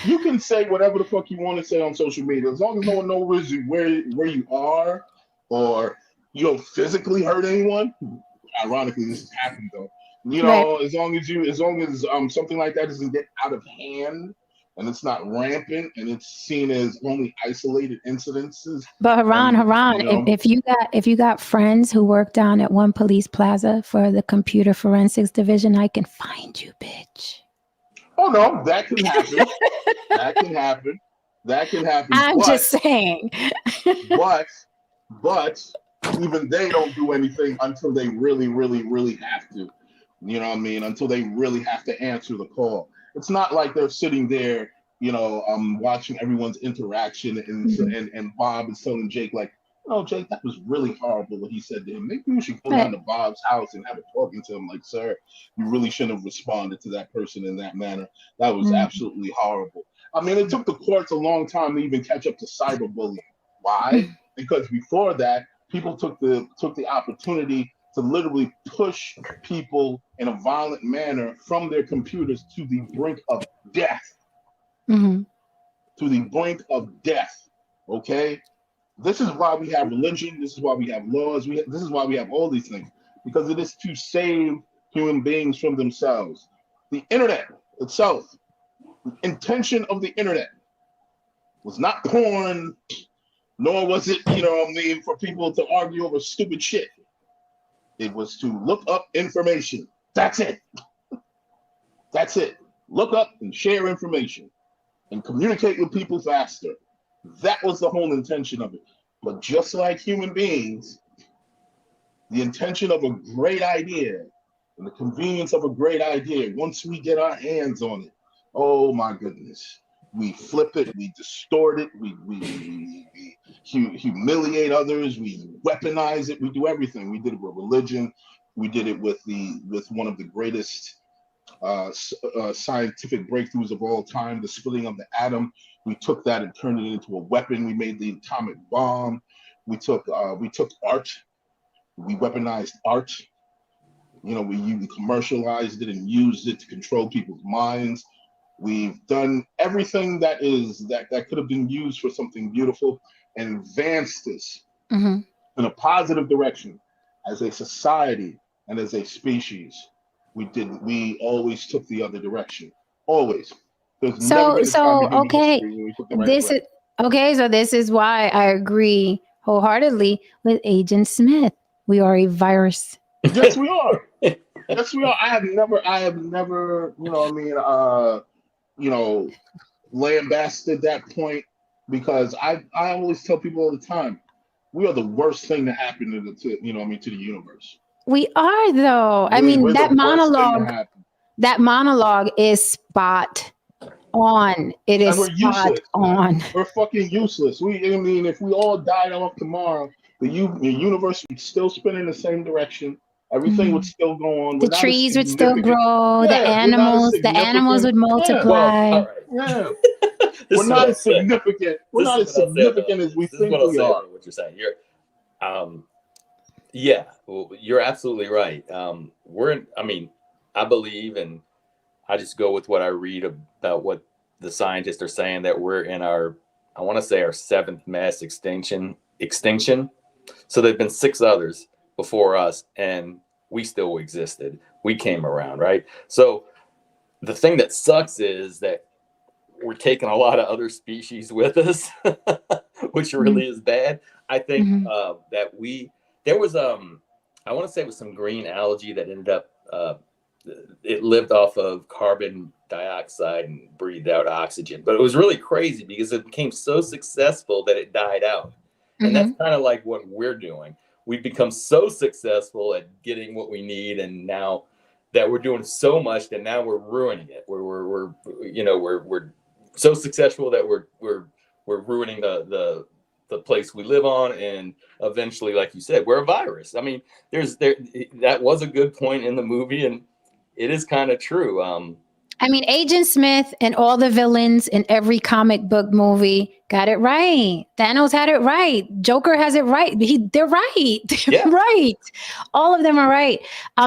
You can say whatever the fuck you want to say on social media, as long as no one knows where you are, or you don't physically hurt anyone. Ironically, this has happened though. You know, as long as something like that doesn't get out of hand and it's not rampant and it's seen as only isolated incidences. But Haran, if you got friends who work down at one police plaza for the computer forensics division, I can find you, bitch. Oh no, that can happen. That can happen. I'm just saying. but even they don't do anything until they really, really, really have to. You know what I mean? Until they really have to answer the call. It's not like they're sitting there, watching everyone's interaction and Bob is telling Jake like, "Oh, Jake, that was really horrible what he said to him. Maybe you should go down to Bob's house and have a talking to him. Like, sir, you really shouldn't have responded to that person in that manner. That was absolutely horrible." I mean, it took the courts a long time to even catch up to cyberbullying. Why? Because before that, people took the opportunity to literally push people in a violent manner from their computers to the brink of death. To the brink of death. Okay? This is why we have religion. This is why we have laws. This is why we have all these things. Because it is to save human beings from themselves. The internet itself, the intention of the internet was not porn, nor was it, for people to argue over stupid shit. It was to look up information. That's it. That's it. Look up and share information and communicate with people faster. That was the whole intention of it. But just like human beings, the intention of a great idea and the convenience of a great idea, once we get our hands on it, oh my goodness, we flip it, we distort it, we humiliate others, we weaponize it, we do everything. We did it with religion, we did it with one of the greatest scientific breakthroughs of all time, the splitting of the atom. We took that and turned it into a weapon. We made the atomic bomb. We took art. We weaponized art. We commercialized it and used it to control people's minds. We've done everything that could have been used for something beautiful and advanced this in a positive direction as a society and as a species. We always took the other direction. Always. So this is why I agree wholeheartedly with Agent Smith. We are a virus. Yes, we are. Yes, we are. I have never, lambasted that point, because I always tell people all the time, we are the worst thing to happen to the universe. We are, though. That monologue is spot on. It is spot on. We're fucking useless. If we all died off tomorrow, the universe would still spin in the same direction. Everything would still go on. The trees would still grow. The animals would multiply. We're not as significant. We're not as significant as we think we are. What you're saying, you're absolutely right. I believe, and I just go with what I read about what the scientists are saying, that we're in our 7th mass extinction. So there've been 6 others before us, and we still existed. We came around, right? So the thing that sucks is that we're taking a lot of other species with us, which really is bad. I think that there was I want to say it was some green algae that ended up it lived off of carbon dioxide and breathed out oxygen, but it was really crazy because it became so successful that it died out. And that's kind of like what we're doing. we've become so successful at getting what we need, and now that we're doing so much that now we're ruining it. We're so successful that we're ruining the place we live on, and eventually, like you said, we're a virus. I mean, that was a good point in the movie, and it is kind of true. I mean, Agent Smith and all the villains in every comic book movie got it right. Thanos had it right. Joker has it right. They're right. They're right. All of them are right.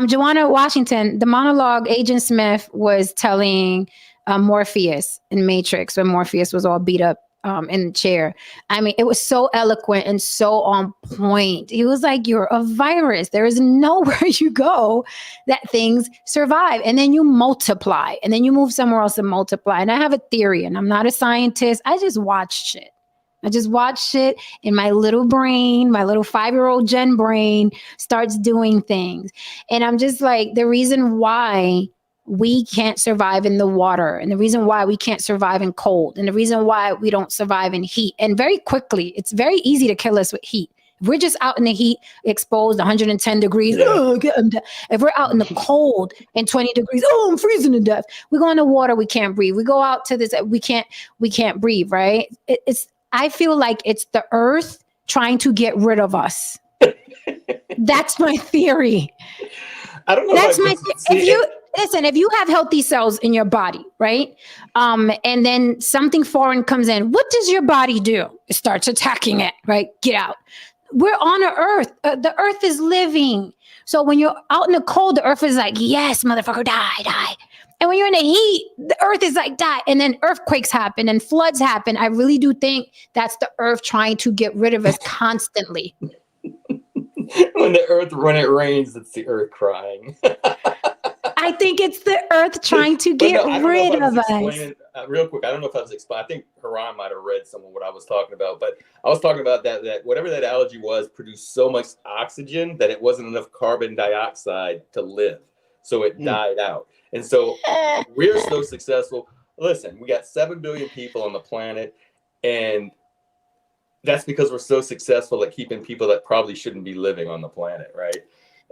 Joanna Washington, the monologue Agent Smith was telling Morpheus in Matrix when Morpheus was all beat up in the chair. I mean, it was so eloquent and so on point. He was like, you're a virus. There is nowhere you go that things survive. And then you multiply, and then you move somewhere else and multiply. And I have a theory, and I'm not a scientist. I just watch shit. I just watch shit, and my little brain, my little 5-year-old Jen brain starts doing things. And I'm just like, the reason why we can't survive in the water, and the reason why we can't survive in cold, and the reason why we don't survive in heat. And very quickly, it's very easy to kill us with heat. If we're just out in the heat, exposed 110 degrees, if we're out in the cold and 20 degrees, I'm freezing to death. We go in the water, we can't breathe. We go out to this, we can't breathe, right? I feel like it's the earth trying to get rid of us. That's my theory. I don't know. That's my if you have healthy cells in your body, right? And then something foreign comes in, what does your body do? It starts attacking it, right? Get out. We're on an earth. The earth is living. So when you're out in the cold, the earth is like, yes, motherfucker, die. And when you're in the heat, the earth is like, die. And then earthquakes happen and floods happen. I really do think that's the earth trying to get rid of us constantly. When it rains, it's the earth crying. I think it's the earth trying to get rid of us. Real quick, I don't know if I was explaining. I think Haran might have read some of what I was talking about, but I was talking about that whatever that algae was produced so much oxygen that it wasn't enough carbon dioxide to live. So it died out. And so we're so successful. Listen, we got 7 billion people on the planet, and that's because we're so successful at keeping people that probably shouldn't be living on the planet, right?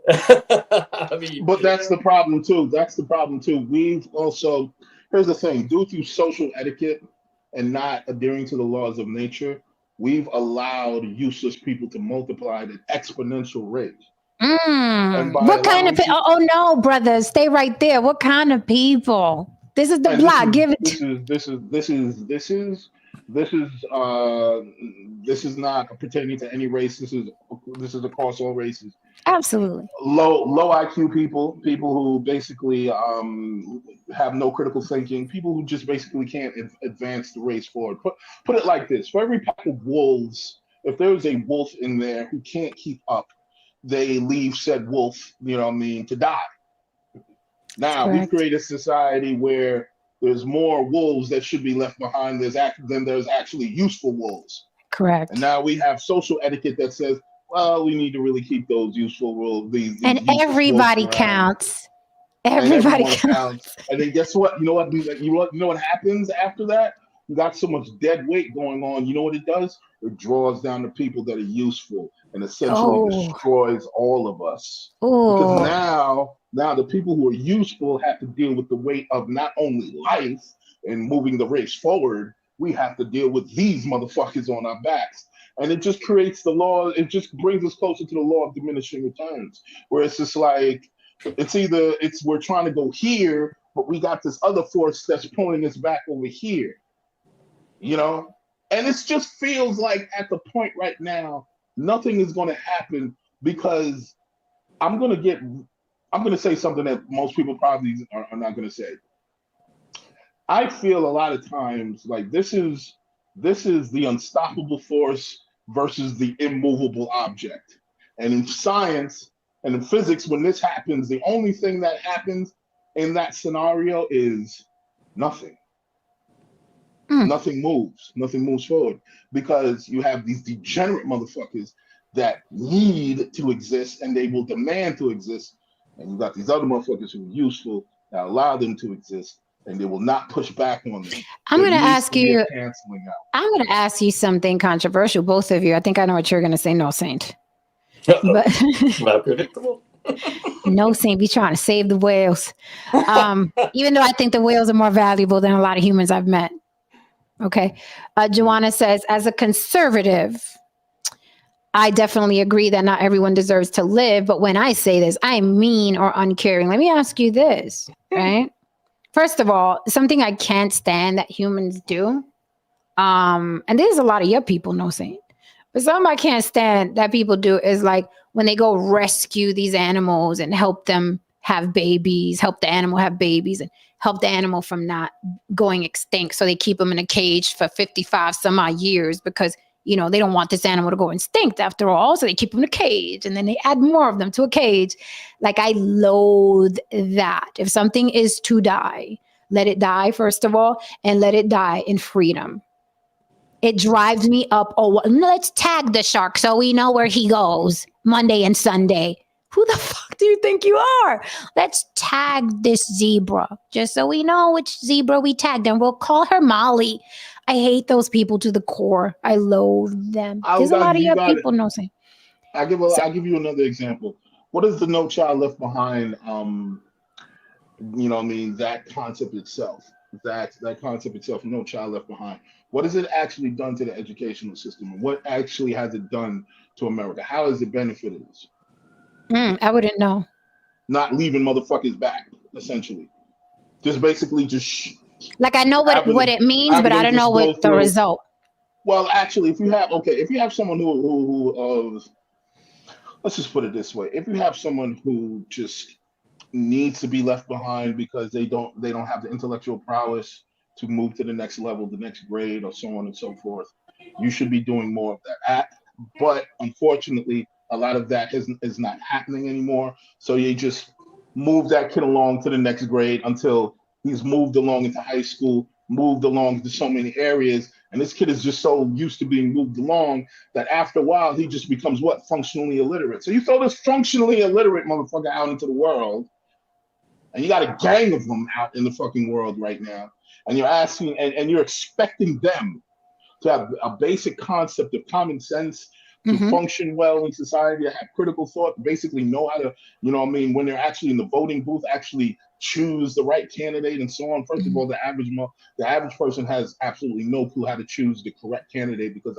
I mean, but that's the problem too. We've also, here's the thing, due to social etiquette and not adhering to the laws of nature, we've allowed useless people to multiply at an exponential rate. What kind of people? Oh no, brothers, stay right there. What kind of people? This is the block. Give it. This is not pertaining to any race. This is across all races. Absolutely. Low IQ people who basically have no critical thinking, people who just basically can't advance the race forward. Put it like this: for every pack of wolves, if there's a wolf in there who can't keep up, they leave said wolf, to die. Now we've created a society where there's more wolves that should be left behind than there's actually useful wolves. Correct. And now we have social etiquette that says, well, we need to really keep those useful wolves. And everybody counts. Everybody counts. And then guess what? You know what happens after that? You got so much dead weight going on. You know what it does? It draws down the people that are useful and essentially destroys all of us. Because now the people who are useful have to deal with the weight of not only life and moving the race forward, we have to deal with these motherfuckers on our backs. And it just creates the law. It just brings us closer to the law of diminishing returns, where it's just like, we're trying to go here, but we got this other force that's pulling us back over here, And it just feels like at the point right now, nothing is going to happen, because I'm going to say something that most people probably are not going to say. I feel a lot of times like this is the unstoppable force versus the immovable object. And in science and in physics, when this happens, the only thing that happens in that scenario is nothing. Nothing moves forward, because you have these degenerate motherfuckers that need to exist and they will demand to exist. And you got these other motherfuckers who are useful that allow them to exist, and they will not push back on them. I'm going to ask you something controversial, both of you. I think I know what you're going to say, No Saint. But Not predictable. no, Saint be trying to save the whales. Even though I think the whales are more valuable than a lot of humans I've met. Okay. Joanna says, as a conservative, I definitely agree that not everyone deserves to live. But when I say this, I'm mean or uncaring. Let me ask you this, right? First of all, something I can't stand that humans do. And there's a lot of your people, no Saint. But something I can't stand that people do is like when they go rescue these animals and help them have babies, help the animal have babies and help the animal from not going extinct. So they keep them in a cage for 55 some odd years because, you know, they don't want this animal to go extinct after all. So they keep them in a cage and then they add more of them to a cage. Like I loathe that. If something is to die, let it die, first of all, and let it die in freedom. It drives me up. Oh, let's tag the shark so we know where he goes Monday and Sunday. Who the fuck do you think you are? Let's tag this zebra just so we know which zebra we tagged and we'll call her Molly. I hate those people to the core. I loathe them. There's a lot of You your got it. people no say. So, I'll give you another example. What is the No Child Left Behind? I mean, that concept itself, that concept itself, No Child Left Behind. What has it actually done to the educational system? And what actually has it done to America? How has it benefited us? I wouldn't know. Not leaving motherfuckers back, essentially. Just basically Like I know what having it means, but having I them don't know just go what the through. result. Well, actually, if you have someone who let's just put it this way: if you have someone who just needs to be left behind because they don't have the intellectual prowess to move to the next level, the next grade, or so on and so forth, you should be doing more of that. But unfortunately, a lot of that is not happening anymore. So you just move that kid along to the next grade until he's moved along into high school, moved along to so many areas, and this kid is just so used to being moved along that after a while he just becomes what? Functionally illiterate. So you throw this functionally illiterate motherfucker out into the world, and you got a gang of them out in the fucking world right now, and you're asking and you're expecting them to have a basic concept of common sense, to Mm-hmm. function well in society, to have critical thought, to basically know how to, what I mean, when they're actually in the voting booth, actually choose the right candidate and so on. First of all, the average person has absolutely no clue how to choose the correct candidate because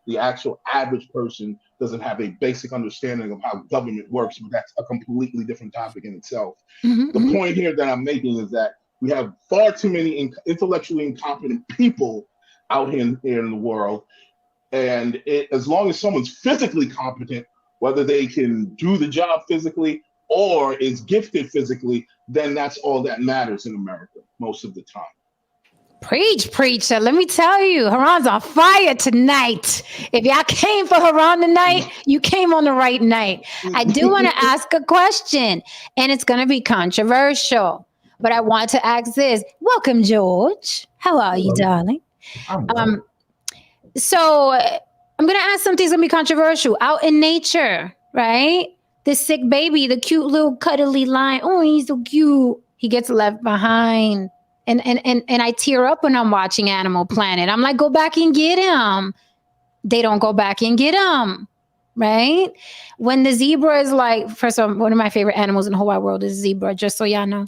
the actual average person doesn't have a basic understanding of how government works, but that's a completely different topic in itself. The Mm-hmm. point here that I'm making is that we have far too many intellectually incompetent people out here in the world. And as long as someone's physically competent, whether they can do the job physically or is gifted physically, then that's all that matters in America most of the time. Preach, preacher. Let me tell you, Haran's on fire tonight. If y'all came for Haran tonight, you came on the right night. I do want to ask a question, and it's going to be controversial. But I want to ask this. Welcome, George. How are you, Hello. darling? I'm well. So I'm going to ask something that's going to be controversial. Out in nature, right? The sick baby, the cute little cuddly lion. Oh, he's so cute. He gets left behind. And I tear up when I'm watching Animal Planet. I'm like, go back and get him. They don't go back and get him, right? When the zebra is like, first of all, one of my favorite animals in the whole wide world is zebra, just so y'all know.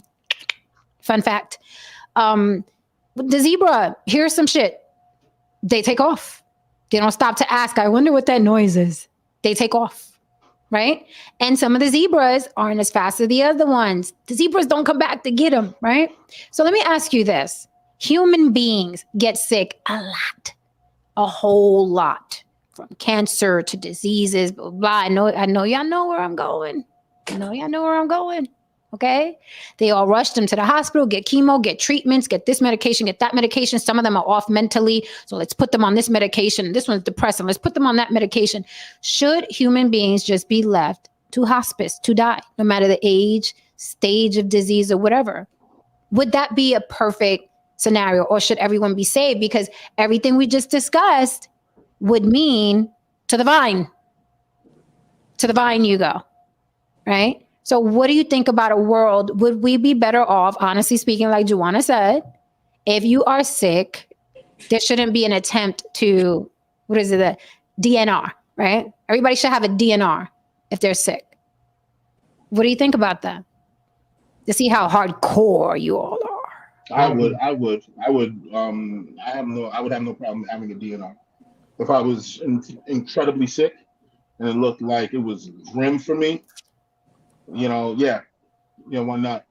Fun fact. The zebra hears some shit. They take off. They don't stop to ask, I wonder what that noise is. They take off, right? And some of the zebras aren't as fast as the other ones. The zebras don't come back to get them, right? So let me ask you this. Human beings get sick a lot, a whole lot, from cancer to diseases, blah, blah. I know y'all know where I'm going. Okay. They all rush them to the hospital, get chemo, get treatments, get this medication, get that medication. Some of them are off mentally. So let's put them on this medication. This one's depressing. Let's put them on that medication. Should human beings just be left to hospice to die, no matter the age, stage of disease, or whatever? Would that be a perfect scenario, or should everyone be saved? Because everything we just discussed would mean to the vine you go, right? So what do you think about a world? Would we be better off, honestly speaking, like Joanna said, if you are sick, there shouldn't be an attempt to, the DNR, right? Everybody should have a DNR if they're sick. What do you think about that? To see how hardcore you all are. I would have no problem having a DNR. If I was incredibly sick and it looked like it was grim for me, why not?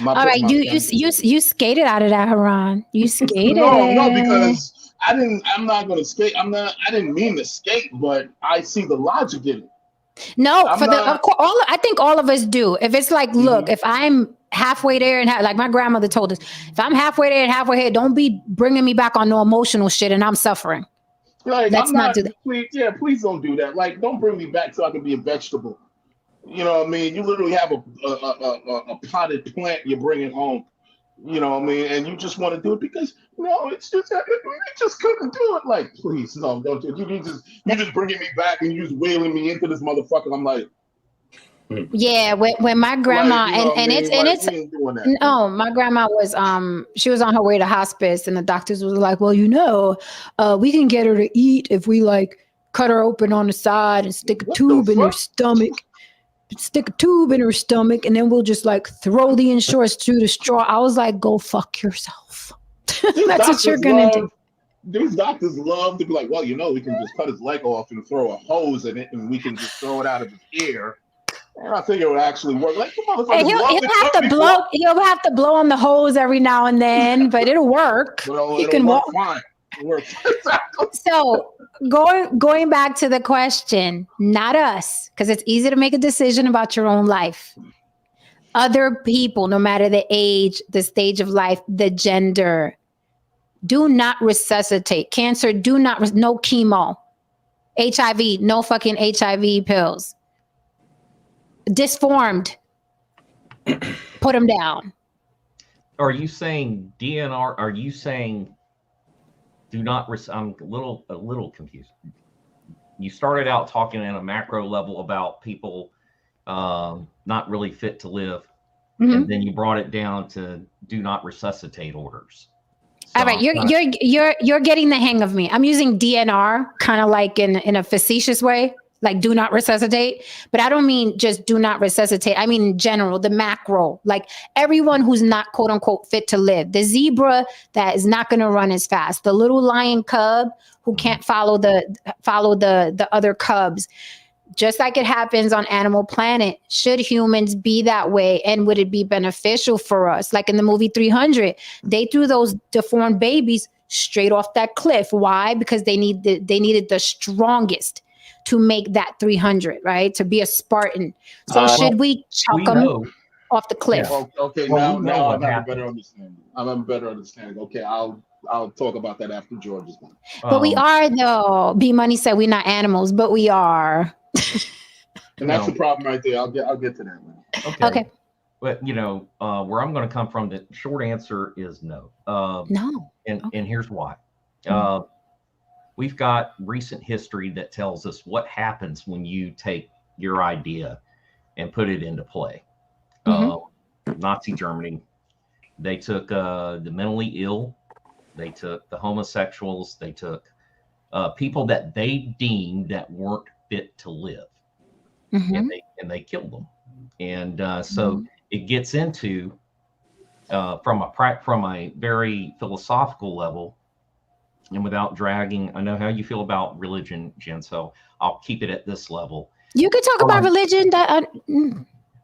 All right, you skated out of that, Haran. You skated. No, because I didn't mean to skate, but I see the logic in it. No, I think all of us do. If it's like, look, if I'm halfway there and like my grandmother told us, if I'm halfway there and halfway here, don't be bringing me back on no emotional shit and I'm suffering. Like, let's not do that. Please don't do that. Like, don't bring me back so I can be a vegetable. You know what I mean? You literally have a potted plant you're bringing home. You know what I mean? And you just want to do it because it's just you just couldn't do it. Like, please, no, don't do it. You just bringing me back and you just wailing me into this motherfucker. I'm like, yeah. When my grandma my grandma was she was on her way to hospice and the doctors was like, well, we can get her to eat if we like cut her open on the side and stick a tube in her stomach. Stick a tube in her stomach and then we'll just like throw the insurance through the straw. I was like, go fuck yourself. That's what you're gonna do. These doctors love to be like, well, we can just cut his leg off and throw a hose in it and we can just throw it out of his ear. And I think it would actually work. Like, come on, he'll have to blow on the hose every now and then, but it'll work. He can walk fine. So going back to the question, not us, because it's easy to make a decision about your own life. Other people, no matter the age, the stage of life, the gender, do not resuscitate. Cancer, no chemo. HIV, no fucking HIV pills. Disformed, put them down. Are you saying DNR? Are you saying do not? I'm a little confused. You started out talking at a macro level about people not really fit to live, and then you brought it down to do not resuscitate orders. So all right, you're getting the hang of me. I'm using DNR kind of like in a facetious way, like do not resuscitate, but I don't mean just do not resuscitate. I mean in general, the macro, like everyone who's not quote unquote fit to live, the zebra that is not going to run as fast, the little lion cub who can't follow the other cubs. Just like it happens on Animal Planet, should humans be that way? And would it be beneficial for us? Like in the movie 300, they threw those deformed babies straight off that cliff. Why? Because they needed the strongest to make that 300, right? To be a Spartan. So should we chuck them off the cliff? Yeah. Okay, now I have a better understanding. Okay, I'll talk about that after George is done. But we are though. B Money said we're not animals, but we are. And that's the problem right there. I'll get to that, man. Okay. But where I'm going to come from, the short answer is no. No. And here's why. We've got recent history that tells us what happens when you take your idea and put it into play. Nazi Germany, they took the mentally ill, they took the homosexuals, they took people that they deemed that weren't fit to live, and they killed them. And so it gets into from a very philosophical level. And without dragging, I know how you feel about religion, Jen, so I'll keep it at this level. You could talk about religion.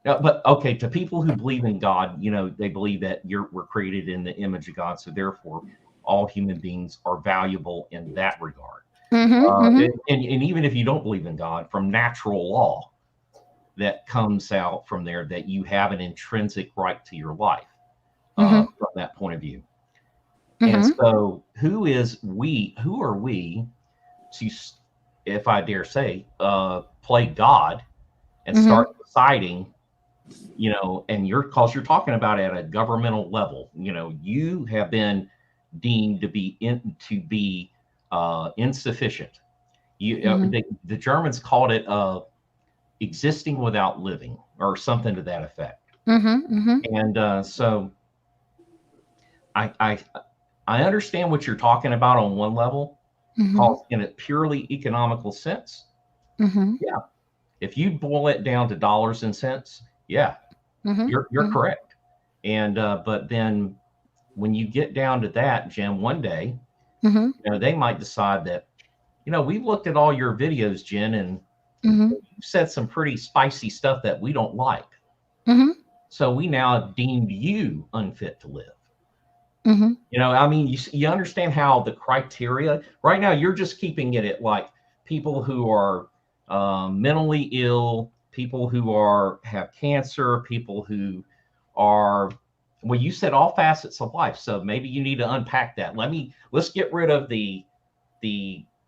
But okay, to people who believe in God, they believe that we're created in the image of God, so therefore all human beings are valuable in that regard. And even if you don't believe in God, from natural law, that comes out from there that you have an intrinsic right to your life from that point of view. And so who are we to, if I dare say, play God and start deciding, and because you're talking about at a governmental level, you have been deemed to be insufficient. The Germans called it existing without living or something to that effect. And so I understand what you're talking about on one level, Because in a purely economical sense, yeah, if you boil it down to dollars and cents, yeah, you're correct. And but then when you get down to that, Jim, one day, you know, they might decide that, you know, we've looked at all your videos, Jen, and you said some pretty spicy stuff that we don't like. So we now have deemed you unfit to live. You know, I mean, you understand how the criteria right now, you're just keeping it at like people who are mentally ill, people who have cancer, people who are, well, you said all facets of life. So maybe you need to unpack that. Let's get rid of the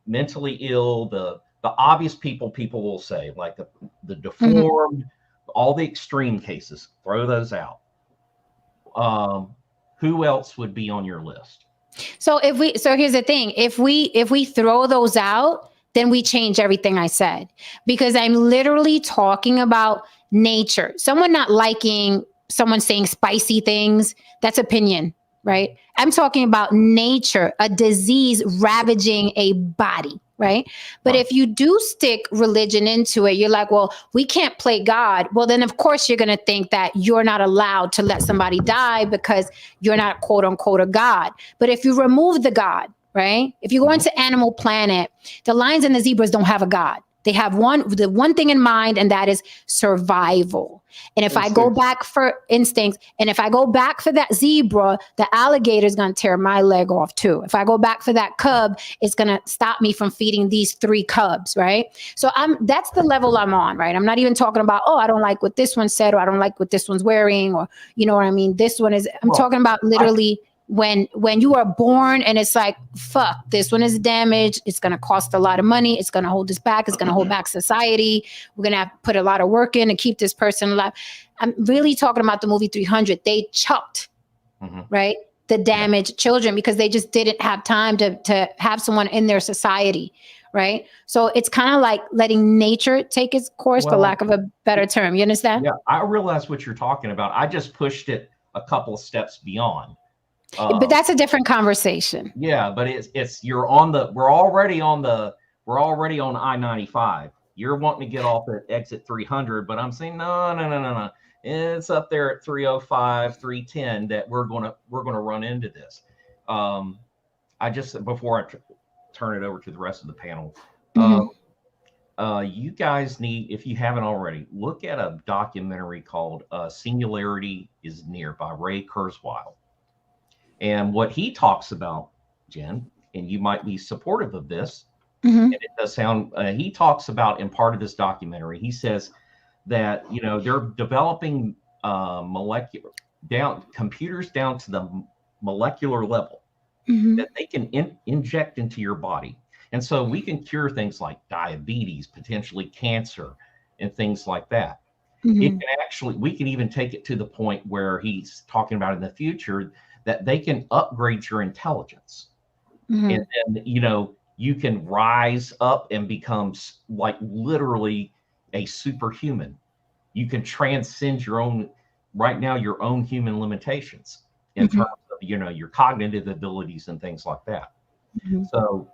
mentally ill, the obvious people will say, like the deformed, all the extreme cases, throw those out. Who else would be on your list? So here's the thing. If we throw those out, then we change everything I said, because I'm literally talking about nature. Someone not liking someone saying spicy things, that's opinion, right? I'm talking about nature, a disease ravaging a body, right? But if you do stick religion into it, you're like, well, we can't play God. Well, then of course you're going to think that you're not allowed to let somebody die because you're not quote unquote a God. But if you remove the God, right? If you go into Animal Planet, the lions and the zebras don't have a God. They have the one thing in mind, and that is survival. And if I go back for instincts, and if I go back for that zebra, the alligator is going to tear my leg off too. If I go back for that cub, it's going to stop me from feeding these 3 cubs, right? So that's the level I'm on, right? I'm not even talking about, oh, I don't like what this one said, or I don't like what this one's wearing, or you know what I mean? This one is, I'm talking about literally when you are born and it's like, fuck, this one is damaged. It's going to cost a lot of money. It's going to hold us back. It's going to hold back society. We're going to have to put a lot of work in to keep this person alive. I'm really talking about the movie 300. They chucked, right, the damaged children because they just didn't have time to have someone in their society, right? So it's kind of like letting nature take its course, for lack of a better term. You understand? Yeah, I realize what you're talking about. I just pushed it a couple of steps beyond. But that's a different conversation. Yeah, but we're already on I-95. You're wanting to get off at exit 300, but I'm saying no. It's up there at 305, 310 that we're gonna run into this. Before I turn it over to the rest of the panel, you guys need, if you haven't already, look at a documentary called "Singularity is Near" by Ray Kurzweil. And what he talks about, Jen, and you might be supportive of this, and it does sound, he talks about in part of this documentary, he says that, you know, they're developing computers down to the molecular level that they can inject into your body. And so we can cure things like diabetes, potentially cancer, and things like that. It can actually, we can even take it to the point where he's talking about in the future that they can upgrade your intelligence. And then, you know, you can rise up and become like literally a superhuman. You can transcend your own human limitations in terms of, you know, your cognitive abilities and things like that. So,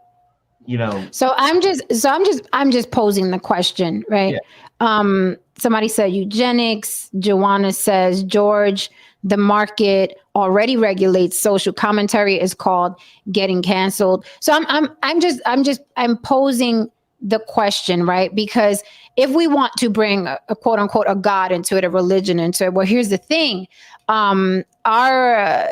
you know, I'm just posing the question, right? Yeah. Somebody said eugenics. Joanna says, George, the market already regulates social commentary is called getting canceled. So I'm posing the question, right? Because if we want to bring a quote unquote a God into it, a religion into it, well, here's the thing. Our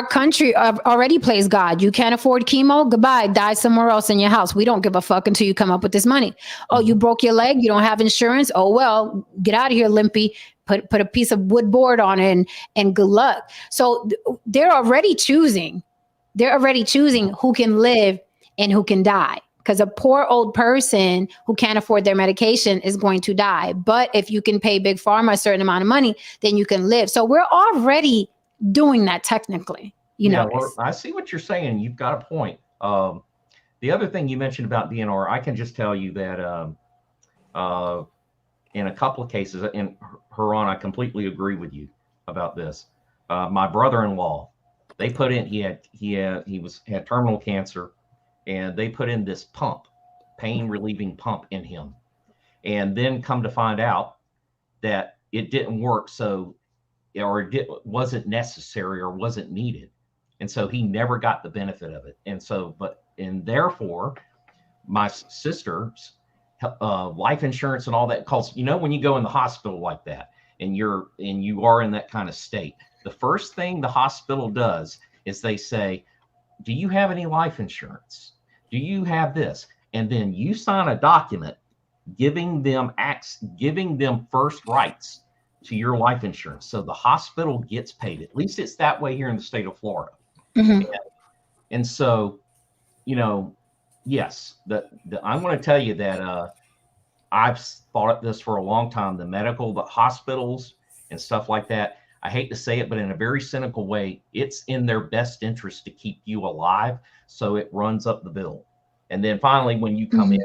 country already plays God. You can't afford chemo? Goodbye. Die somewhere else in your house. We don't give a fuck until you come up with this money. Oh, you broke your leg? You don't have insurance? Oh, well, get out of here, limpy. Put a piece of wood board on it and good luck. So they're already choosing who can live and who can die. Because a poor old person who can't afford their medication is going to die. But if you can pay Big Pharma a certain amount of money, then you can live. So we're already doing that technically. I see what you're saying. You've got a point. The other thing you mentioned about DNR, I can just tell you that in a couple of cases, and Haran, I completely agree with you about this. My brother-in-law They put in he had terminal cancer, and they put in this pump, pain relieving pump in him, and then come to find out that it didn't work, wasn't necessary or wasn't needed, and so he never got the benefit of it. And therefore, my sister's life insurance and all that calls. When you go in the hospital like that, and you are in that kind of state, the first thing the hospital does is they say, "Do you have any life insurance? Do you have this?" And then you sign a document giving them first rights to your life insurance. So the hospital gets paid. At least it's that way here in the state of Florida. Mm-hmm. And so, yes, I'm going to tell you that I've thought of this for a long time. The hospitals and stuff like that, I hate to say it, but in a very cynical way, it's in their best interest to keep you alive. So it runs up the bill. And then finally, when you come in,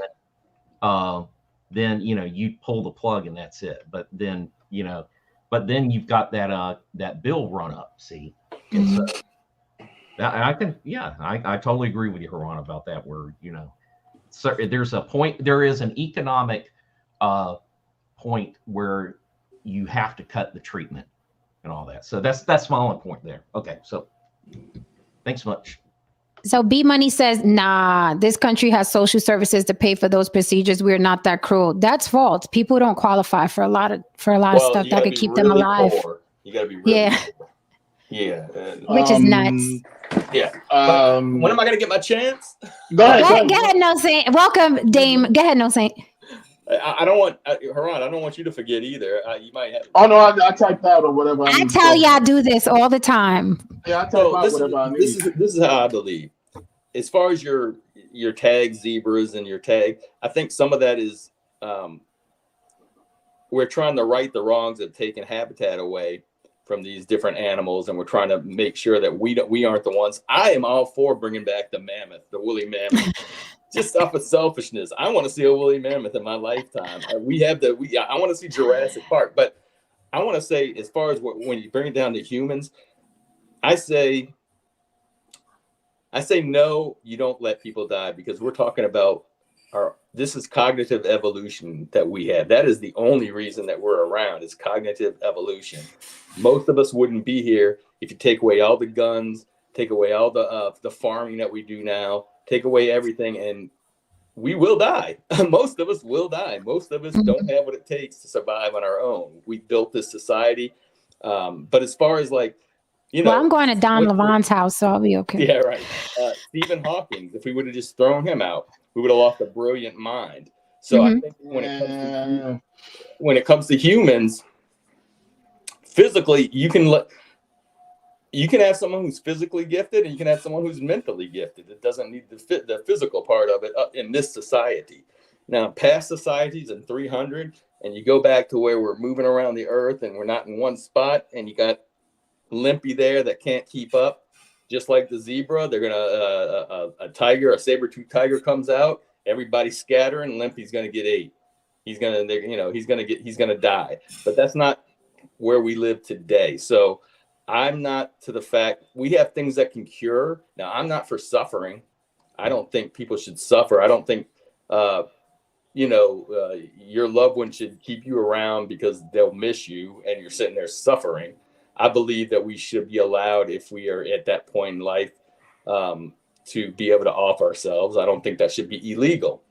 then, you pull the plug and that's it. But then you've got that bill run up, see? And so I totally agree with you, Haran, about that, where, so there is an economic point where you have to cut the treatment and all that. So that's my only point there. Okay. So thanks much. So B Money says, nah, this country has social services to pay for those procedures. We're not that cruel. That's false. People don't qualify for a lot of stuff that could keep them alive. Poor. You got to be really poor. Yeah. Which is nuts. Yeah. When am I going to get my chance? Go ahead, No Saint. Welcome, Dame. Go ahead, No Saint. I don't want Haran. I don't want you to forget either. You might have. Oh no, I typed out or whatever. I tell you, I do this all the time. Yeah, I type out whatever I need. This is how I believe. As far as your tag zebras and your tag, I think some of that is we're trying to right the wrongs of taking habitat away from these different animals, and we're trying to make sure that we aren't the ones. I am all for bringing back the mammoth, the woolly mammoth. Just off of selfishness, I want to see a woolly mammoth in my lifetime. I want to see Jurassic Park, but I want to say, as far as when you bring it down to humans, I say no. You don't let people die, because we're talking about this is cognitive evolution that we have. That is the only reason that we're around, is cognitive evolution. Most of us wouldn't be here if you take away all the guns, take away all the farming that we do now. Take away everything, and we will die. Most of us will die. Most of us don't have what it takes to survive on our own. We built this society. But as far as well, I'm going to Don Levon's house, so I'll be okay. Yeah, right. Stephen Hawking, if we would have just thrown him out, we would have lost a brilliant mind. So I think when it comes to humans, physically, you can have someone who's physically gifted, and you can have someone who's mentally gifted. It doesn't need the physical part of it in this society. Now, past societies in 300, and you go back to where we're moving around the earth and we're not in one spot, and you got Limpy there that can't keep up, just like the zebra. They're gonna a tiger, a saber-toothed tiger comes out, everybody's scattering, Limpy's gonna get ate. He's gonna die. But that's not where we live today. So I'm not to the fact we have things that can cure. Now, I'm not for suffering. I don't think people should suffer. I don't think, your loved one should keep you around because they'll miss you and you're sitting there suffering. I believe that we should be allowed, if we are at that point in life, to be able to off ourselves. I don't think that should be illegal.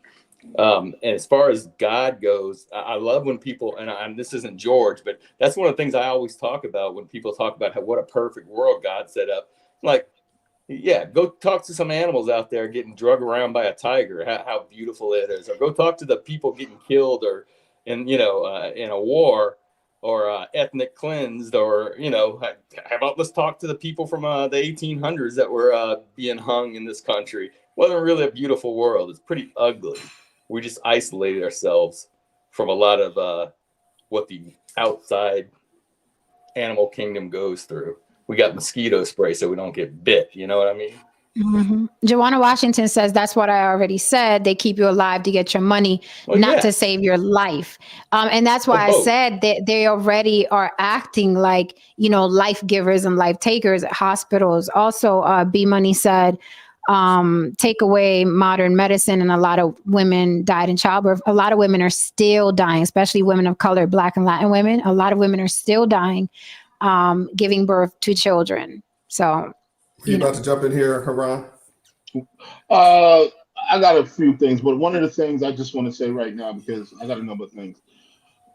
And as far as God goes, I love when people, and this isn't George, but that's one of the things I always talk about when people talk about what a perfect world God set up. Like, yeah, go talk to some animals out there getting drugged around by a tiger, how beautiful it is. Or go talk to the people getting killed or in a war or ethnic cleansed, or, how about let's talk to the people from the 1800s that were being hung in this country. It wasn't really a beautiful world. It's pretty ugly. We just isolated ourselves from a lot of what the outside animal kingdom goes through. We got mosquito spray so we don't get bit. You know what I mean? Joanna Washington says, that's what I already said. They keep you alive to get your money, not to save your life. And that's why I said that they already are acting like, life givers and life takers at hospitals. Also, B Money said, take away modern medicine, and a lot of women died in childbirth. A lot of women are still dying, especially women of color, Black and Latin women. A lot of women are still dying, giving birth to children. So, you about to jump in here, Haran? I got a few things, but one of the things I just want to say right now, because I got a number of things,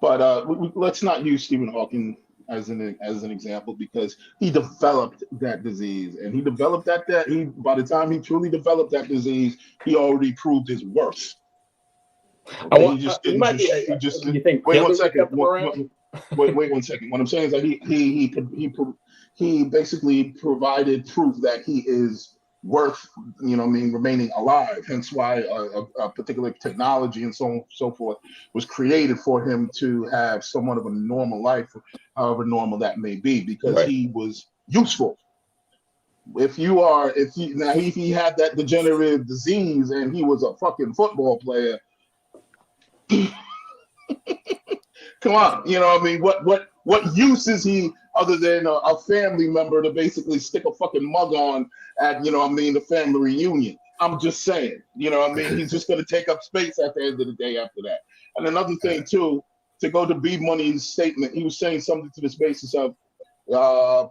but let's not use Stephen Hawking as an example, because he developed that disease, and he developed that by the time he truly developed that disease, he already proved his worth. Okay? You think wait 1 second. Wait 1 second. What I'm saying is that he basically provided proof that he is worth, remaining alive. Hence why a particular technology and so on and so forth was created for him to have somewhat of a normal life, however normal that may be, because he was useful. If he had that degenerative disease and he was a fucking football player, come on, what use is he other than a family member to basically stick a fucking mug on at, the family reunion? I'm just saying, he's just going to take up space at the end of the day after that. And another thing too, to go to B Money's statement, he was saying something to this basis of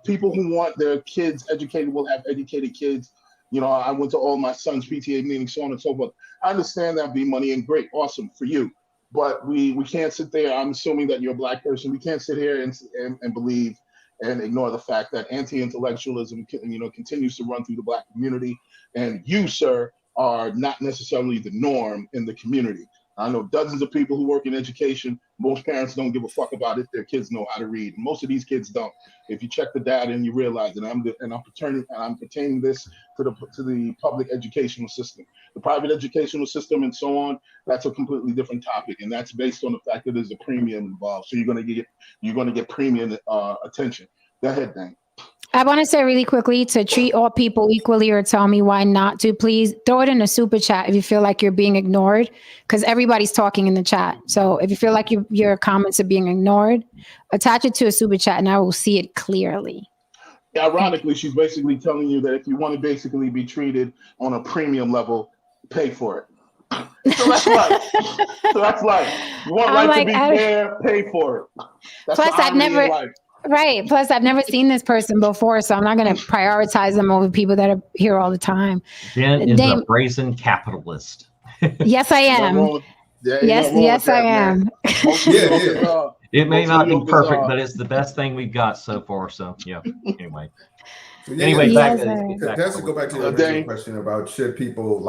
people who want their kids educated will have educated kids. I went to all my son's PTA meetings, so on and so forth. I understand that, B Money, and great, awesome for you. But we can't sit there. I'm assuming that you're a Black person. We can't sit here and believe and ignore the fact that anti-intellectualism, continues to run through the Black community. And you, sir, are not necessarily the norm in the community. I know dozens of people who work in education. Most parents don't give a fuck about if their kids know how to read. Most of these kids don't. If you check the data and you realize that I'm pertaining this to the public educational system, the private educational system, and so on. That's a completely different topic, and that's based on the fact that there's a premium involved. So you're going to get premium attention. Go ahead, Dan. I want to say really quickly, to treat all people equally or tell me why not to, please throw it in a super chat if you feel like you're being ignored, because everybody's talking in the chat. So if you feel like your comments are being ignored, attach it to a super chat and I will see it clearly. Ironically, she's basically telling you that if you want to basically be treated on a premium level, pay for it. So that's life. You want life to be fair, pay for it. That's plus, I've never. Right. Plus, I've never seen this person before, so I'm not going to prioritize them over people that are here all the time. Jen is a brazen capitalist. Yes, I am. Yes, I am. It may not be perfect, but it's the best thing we've got so far. So, anyway. Back to go back to your original question about should people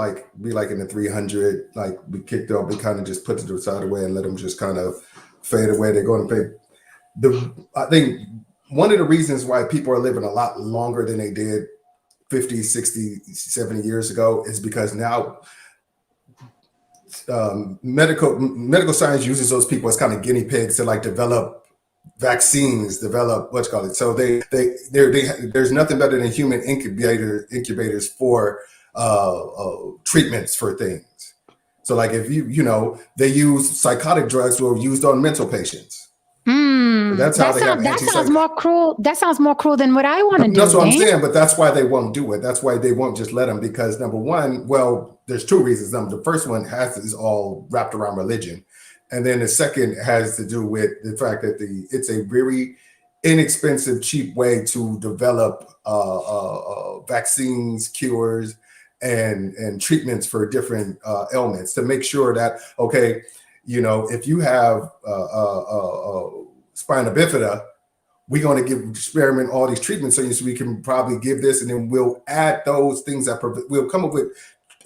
be in the 300, be kicked off, we kind of just put to the side away and let them just kind of fade away. They're going to pay. I think one of the reasons why people are living a lot longer than they did 50, 60, 70 years ago is because now medical science uses those people as kind of guinea pigs to develop vaccines, develop so there's nothing better than human incubators for treatments for things. So if they use psychotic drugs were used on mental patients. That's how that sounds more cruel. That sounds more cruel than what I want to do. That's what I'm saying, but that's why they won't do it. That's why they won't just let them, because number one, there's two reasons. The first one is all wrapped around religion, and then the second has to do with the fact that it's a very inexpensive, cheap way to develop vaccines, cures, and treatments for different ailments to make sure that if you have spina bifida, we're going to experiment all these treatments so we can probably give this, and then we'll add those things we'll come up with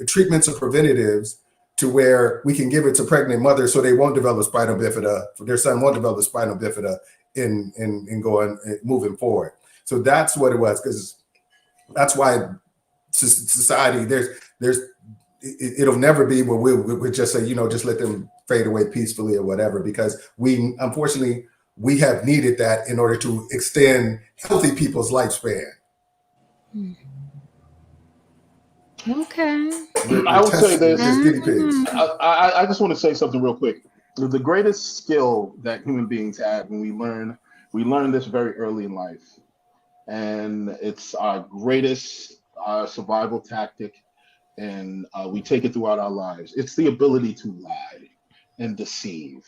treatments or preventatives to where we can give it to pregnant mothers so they won't develop spina bifida, their son won't develop spina bifida in going moving forward. So that's what it was, because that's why society it'll never be where we'll just say just let them fade away peacefully or whatever, because unfortunately we have needed that in order to extend healthy people's lifespan. Okay. I would say this. Just guinea pigs. I just want to say something real quick. The greatest skill that human beings have, and we learn this very early in life, and it's our greatest survival tactic, and we take it throughout our lives. It's the ability to lie and deceive.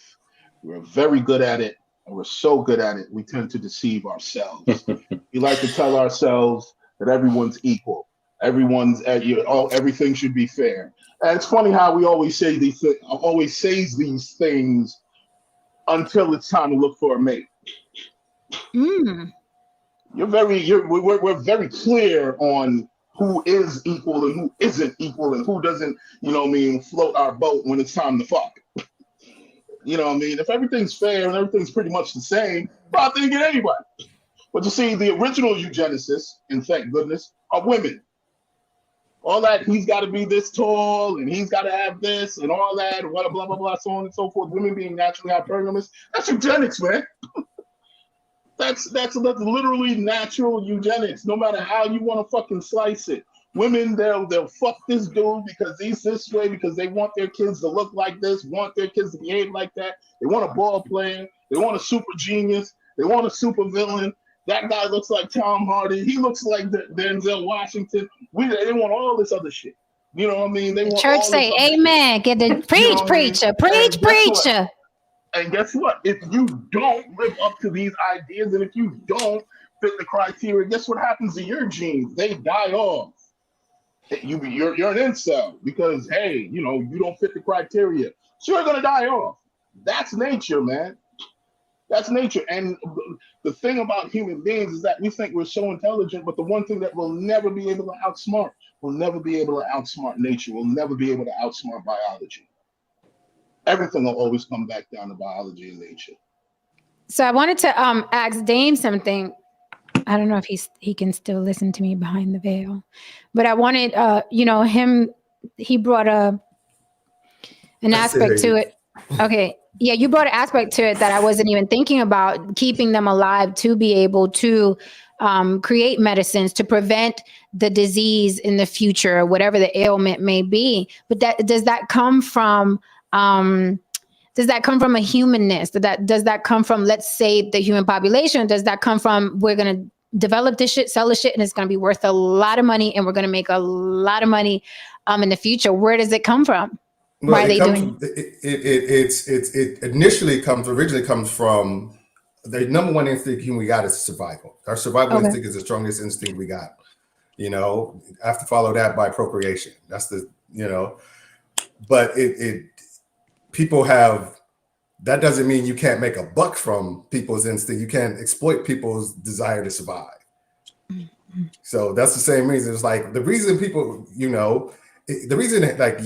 We're very good at it, and we're so good at it, we tend to deceive ourselves. We like to tell ourselves that everyone's equal. Everyone's at you. Oh, everything should be fair. And it's funny how we always say these things until it's time to look for a mate. Mm. We're very clear on who is equal and who isn't equal and who doesn't, float our boat when it's time to fuck. If everything's fair and everything's pretty much the same, I'm not thinking anybody. But you see, the original eugenicists, and thank goodness, are women. All that, he's got to be this tall and he's got to have this and all that, and blah, blah, blah, blah, so on and so forth. Women being naturally hypergamous, that's eugenics, man. That's literally natural eugenics, no matter how you want to fucking slice it. Women, they'll fuck this dude because he's this way, because they want their kids to look like this, want their kids to behave like that. They want a ball player. They want a super genius. They want a super villain. That guy looks like Tom Hardy. He looks like Denzel Washington. They want all this other shit. You know what I mean? They want Church say, "Amen." Get the preach, preacher, preach, preacher. And guess what? If you don't live up to these ideas, and if you don't fit the criteria, guess what happens to your genes? They die off. You're an incel because you don't fit the criteria, so you're gonna die off. That's nature, man. That's nature. And the thing about human beings is that we think we're so intelligent, but the one thing that we'll never be able to outsmart, we'll never be able to outsmart nature. We'll never be able to outsmart biology. Everything will always come back down to biology and nature. So I wanted to ask Dame something. I don't know if he can still listen to me behind the veil, but I wanted he brought an aspect to it. Okay. Yeah, you brought an aspect to it that I wasn't even thinking about, keeping them alive to be able to create medicines to prevent the disease in the future, whatever the ailment may be. But does that come from a humanness? Does that come from, let's say, the human population? Does that come from, we're going to develop this shit, sell this shit, and it's going to be worth a lot of money, and we're going to make a lot of money in the future? Where does it come from? Well, Why are they doing it? Originally comes from the number one instinct we got is survival. Our survival instinct is the strongest instinct we got. Have to follow that by procreation. That's but people have, that doesn't mean you can't make a buck from people's instinct. You can't exploit people's desire to survive. Mm-hmm. So that's the same reason. It's like the reason people, the reason that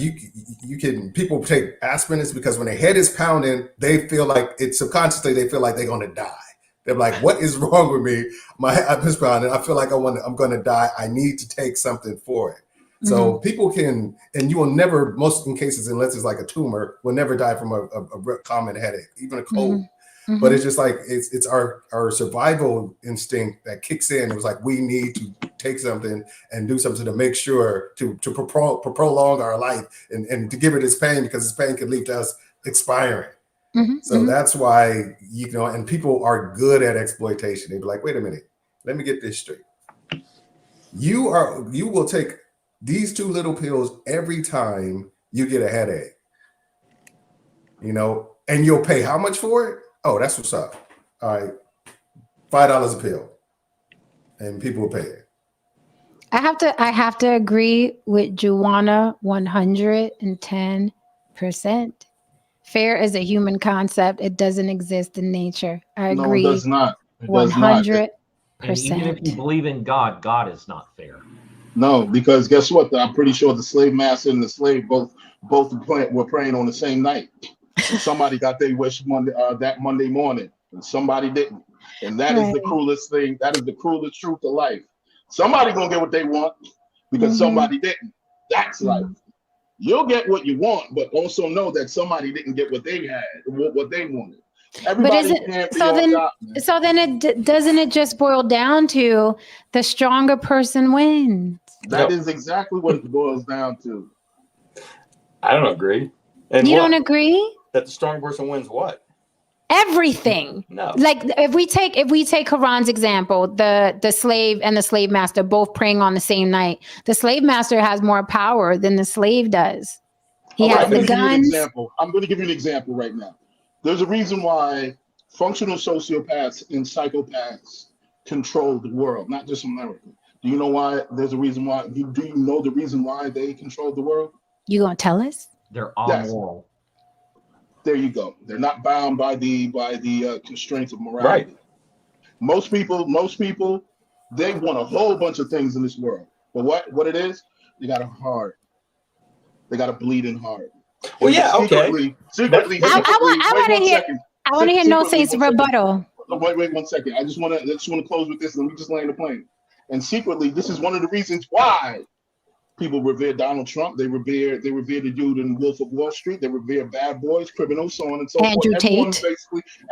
people take aspirin is because when their head is pounding, they feel like subconsciously they feel like they're going to die. They're like, what is wrong with me? My head is pounding. I feel like I'm going to die. I need to take something for it. Mm-hmm. So people can, and you will never, most in cases, unless it's like a tumor, will never die from a common headache, even a cold. Mm-hmm. But it's just like, it's our survival instinct that kicks in. It was like, we need to take something and do something to make sure to prolong our life and to give it its pain, because its pain can lead to us expiring. Mm-hmm. So that's why, and people are good at exploitation. They'd be like, wait a minute, let me get this straight. You will take these 2 little pills every time you get a headache, and you'll pay how much for it? Oh, that's what's up. All right, $5 a pill, and people will pay it. I have to agree with Juwana 110%. Fair is a human concept. It doesn't exist in nature. I agree. No, it does not. It 100%. And even if you believe in God, God is not fair. No, because guess what? I'm pretty sure the slave master and the slave both were praying on the same night. And somebody got their wish that Monday morning, and somebody didn't. And that is the cruelest thing. That is the cruelest truth of life. Somebody gonna get what they want because somebody didn't. That's life. You'll get what you want, but also know that somebody didn't get what they had, what they wanted. Everybody can't be on top, man. So then doesn't it just boil down to the stronger person wins? That is exactly what it boils down to. I don't agree. And You what? don't agree? That the strong person wins what? Everything. No. Like if we take Haran's example, the slave and the slave master both praying on the same night. The slave master has more power than the slave does. He has the guns. I'm going to give you an example right now. There's a reason why functional sociopaths and psychopaths control the world, not just America. Do you know why? There's a reason why. Do you know the reason why they control the world? You gonna tell us? They're amoral. There you go. They're not bound by the constraints of morality. Right. Most people, they want a whole bunch of things in this world. But what it is, they got a heart. They got a bleeding heart. Well, yeah, okay. Secretly, I want to hear No Saints rebuttal. Wait 1 second. I just want to close with this, and we just land the plane. And secretly, this is one of the reasons why people revere Donald Trump. They revere the dude in Wolf of Wall Street. They revere bad boys, criminals, so on and so forth. Andrew Tate.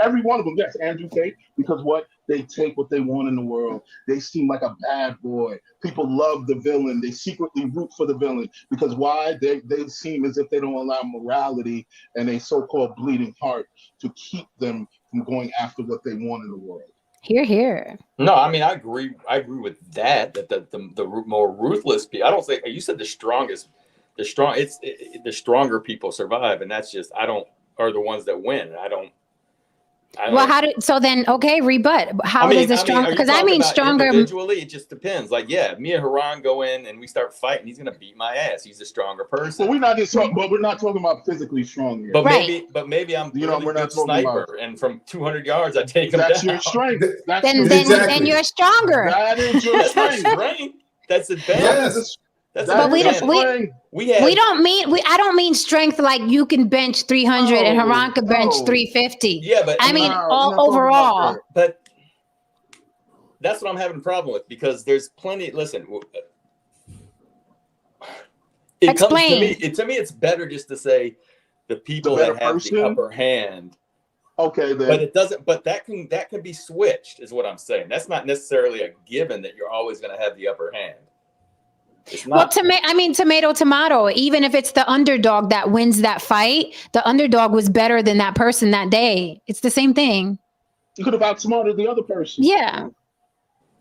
Every one of them. Yes, Andrew Tate. Because what? They take what they want in the world. They seem like a bad boy. People love the villain. They secretly root for the villain. Because why? They seem as if they don't allow morality and a so-called bleeding heart to keep them from going after what they want in the world. Here. No, I mean I agree with that. That the more ruthless people. I don't say you said the strongest. The stronger people survive, and that's just are the ones that win. I don't. Well, so then rebut. How does the strong? Because I mean stronger. Individually, it just depends. Like, yeah, me and Haran go in and we start fighting. He's gonna beat my ass. He's a stronger person. Well, we're not talking about physically strong here. But maybe I'm we're not sniper, and from 200 yards I take him down. That's your strength. Then you're stronger. That is your strength. That's advantage. Yes. I don't mean strength like you can bench 300 and Haran could bench 350. Yeah, but I mean overall. But that's what I'm having a problem with, because there's plenty. Listen, Explain. To me, it's better just to say the people that have the upper hand. Okay, then. But it doesn't. But that can be switched, is what I'm saying. That's not necessarily a given that you're always going to have the upper hand. Well, tomato. Even if it's the underdog that wins that fight, the underdog was better than that person that day. It's the same thing. You could have outsmarted the other person. Yeah.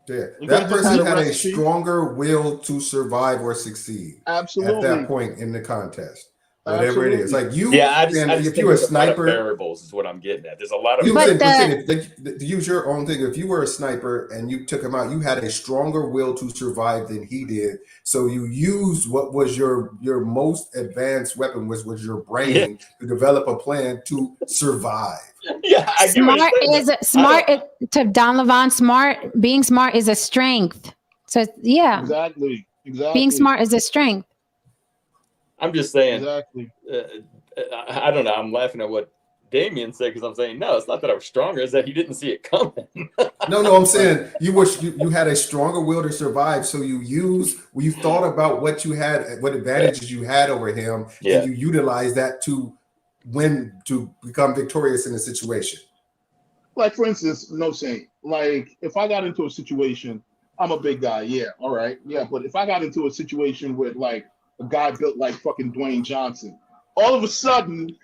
That person had a stronger will to survive or succeed. Absolutely. At that point in the contest. Whatever it is, like you. Yeah, I just if you're a sniper, variables is what I'm getting at. There's a lot of. To use your own thing, if you were a sniper and you took him out, you had a stronger will to survive than he did. So you used what was your most advanced weapon, was your brain to develop a plan to survive. Yeah, to Don Levon. Being smart is a strength. So exactly. Being smart is a strength. I'm just saying. Exactly. I don't know. I'm laughing at what Damien said, because I'm saying no. It's not that I was stronger. It's that he didn't see it coming. No. I'm saying you had a stronger will to survive. So you thought about what you had, what advantages you had over him, and you utilized that to become victorious in the situation. Like, for instance, No Saint. Like, if I got into a situation, I'm a big guy. Yeah, all right. Yeah, but if I got into a situation with like a guy built like fucking Dwayne Johnson, all of a sudden,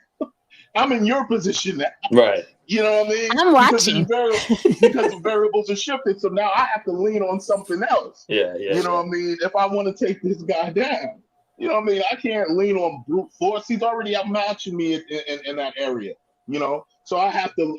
I'm in your position now. Right. You know what I mean? I'm watching. Because the variables are shifted. So now I have to lean on something else. Yeah. You know what I mean? If I want to take this guy down, you know what I mean? I can't lean on brute force. He's already outmatching me in that area, you know? So I have to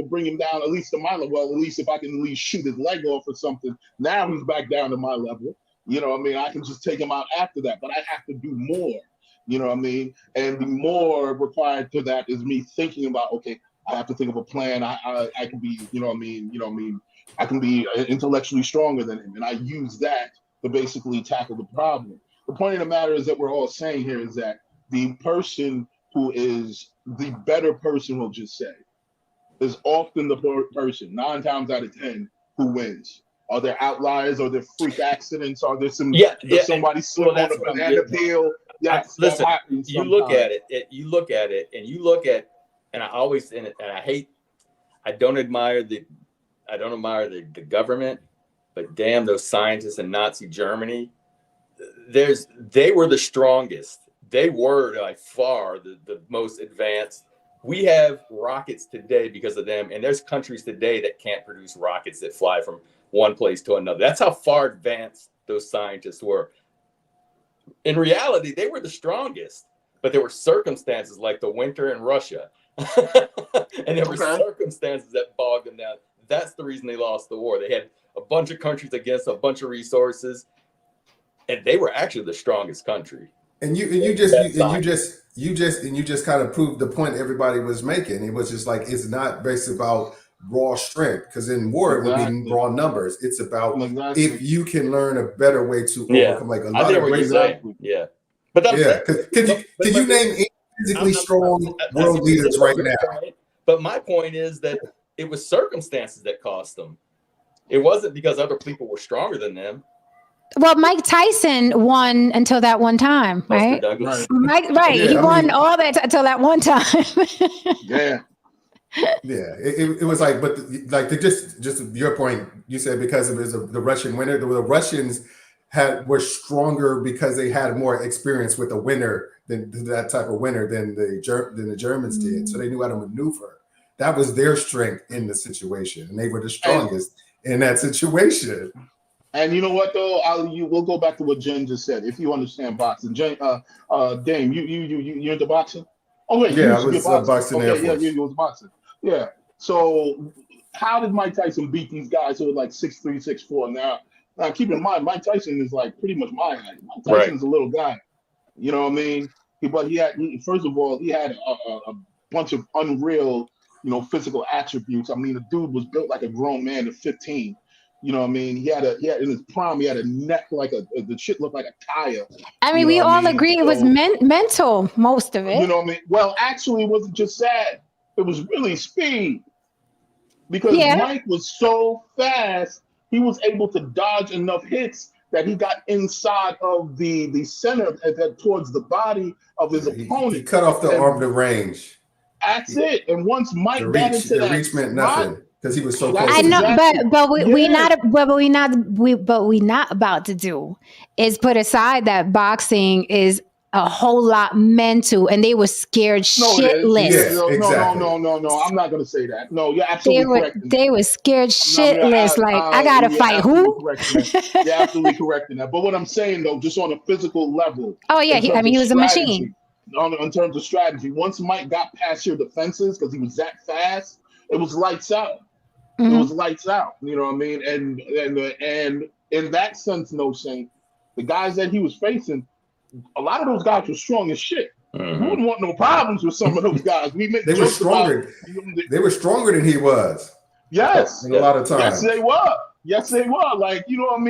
bring him down at least to my level. Well, at least if I can at least shoot his leg off or something, now he's back down to my level. You know what I mean? I can just take him out after that, but I have to do more. You know what I mean? And the more required to that is me thinking about, okay, I have to think of a plan. I can be, I can be intellectually stronger than him. And I use that to basically tackle the problem. The point of the matter is that we're all saying here is that the person who is the better person, we'll just say, is often the person, 9 times out of 10, who wins. Are there outliers? Are there freak accidents? Are there somebody slipping on a banana peel? Yes. Listen, you look at it, and I always, and I don't admire the government, but damn those scientists in Nazi Germany, they were the strongest. They were by far the most advanced. We have rockets today because of them, and there's countries today that can't produce rockets that fly from one place to another. That's how far advanced those scientists were. In reality, they were the strongest, but there were circumstances like the winter in Russia, and there were circumstances that bogged them down. That's the reason they lost the war. They had a bunch of countries against a bunch of resources, and they were actually the strongest country. And you just kind of proved the point everybody was making. It was just like, it's not based about raw strength, because in war it would be raw numbers. It's about if you can learn a better way to overcome, like a lot of great. Yeah, but can you name any physically strong world leaders right now? Point, but my point is that it was circumstances that cost them. It wasn't because other people were stronger than them. Well, Mike Tyson won until that one time, right? He won all that until that one time. It was like, but just your point, you said because it was the Russian winter, the Russians were stronger because they had more experience with a winner than that type of winner than the Germans did, so they knew how to maneuver. That was their strength in the situation, and they were the strongest in that situation. And you know what though, we'll go back to what Jen just said. If you understand boxing, Jen, Dame, you into boxing? Oh wait, yeah, I was boxing. You was boxing. Yeah. So how did Mike Tyson beat these guys who are like 6'3", 6'4"? Now keep in mind, Mike Tyson is like pretty much my height. Mike Tyson's a little guy. You know what I mean? But he had a bunch of unreal, physical attributes. I mean, the dude was built like a grown man at 15. You know what I mean? He had in his prime, he had a neck like the shit looked like a tire. I mean, we all agree it was mental, most of it. You know what I mean? Well, actually, it wasn't just that. It was really speed. Because Mike was so fast, he was able to dodge enough hits that he got inside of the center towards the body of his opponent. He cut off the arm to range. That's it. And once Mike got into that reach meant nothing. Because he was so close. I know, but we not about to do is put aside that boxing is a whole lot mental, and they were scared shitless. No. I'm not gonna say that. No, you're absolutely correct. They were scared shitless. I gotta fight who? You're absolutely correct in that. But what I'm saying though, just on a physical level. Oh yeah, he was a machine. In terms of strategy, once Mike got past your defenses because he was that fast, it was lights out. It was lights out, you know what I mean? And in that sense, the guys that he was facing, a lot of those guys were strong as shit. You wouldn't want no problems with some of those guys. They were stronger. They were stronger than he was. Yes. A lot of times. Yes, they were. Like, you know what I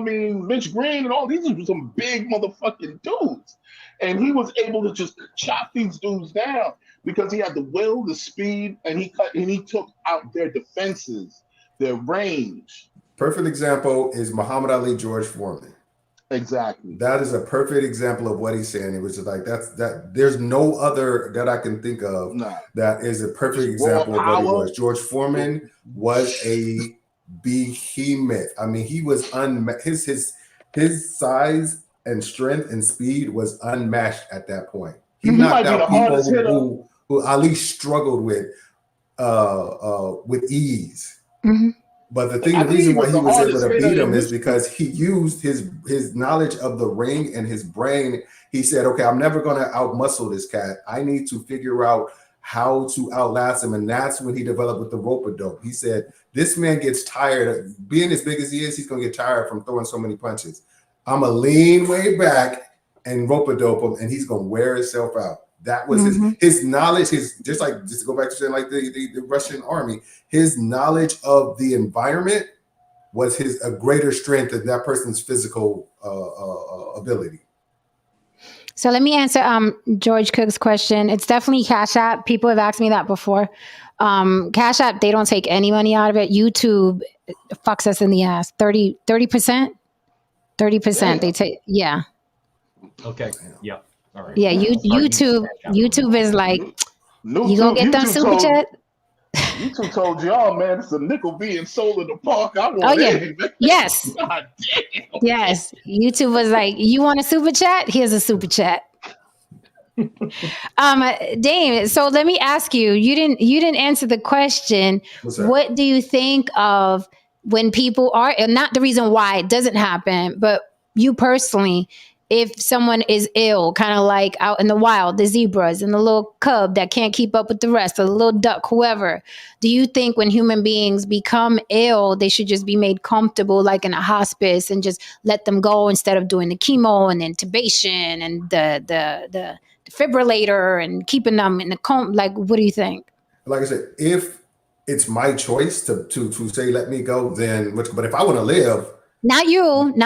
mean? Mitch Green and all these were some big motherfucking dudes. And he was able to just chop these dudes down because he had the will, the speed, and he took out their defenses, their range. Perfect example is Muhammad Ali, George Foreman. Exactly. That is a perfect example of what he's saying. It was just like that. There's no other that I can think of that is a perfect example of what he was. George Foreman was a behemoth. I mean, he was his size and strength and speed was unmatched at that point. He knocked out people who Ali struggled with ease. But the reason why he was able to beat him is because he used his knowledge of the ring and his brain. He said, okay, I'm never going to outmuscle this cat. I need to figure out how to outlast him. And that's when he developed with the rope-a-dope. He said, this man gets tired of being as big as he is. He's going to get tired from throwing so many punches. I'm going to lean way back and rope-a-dope him, and he's going to wear himself out. That was his knowledge, just to go back to saying like the Russian army, his knowledge of the environment was a greater strength than that person's physical ability. So let me answer George Cook's question. It's definitely Cash App. People have asked me that before. Cash App, they don't take any money out of it. YouTube fucks us in the ass. 30%? 30% they take, yeah. Okay, yeah. All right. Yeah, YouTube is like, you gonna get them super chat? YouTube told y'all, man, it's a nickel being sold in the park. I Oh want yeah. in. Yes. God damn. Yes. YouTube was like, you want a super chat? Here's a super chat. Dame, so let me ask you, you didn't answer the question. What's that? What do you think of when people are, and not the reason why it doesn't happen, but you personally, if someone is ill, kind of like out in the wild, the zebras and the little cub that can't keep up with the rest, or the little duck, whoever, do you think when human beings become ill, they should just be made comfortable, like in a hospice, and just let them go instead of doing the chemo and intubation and the defibrillator and keeping them in the coma? Like, what do you think? Like I said, if it's my choice to say let me go, then but if I want to live, Not you, no,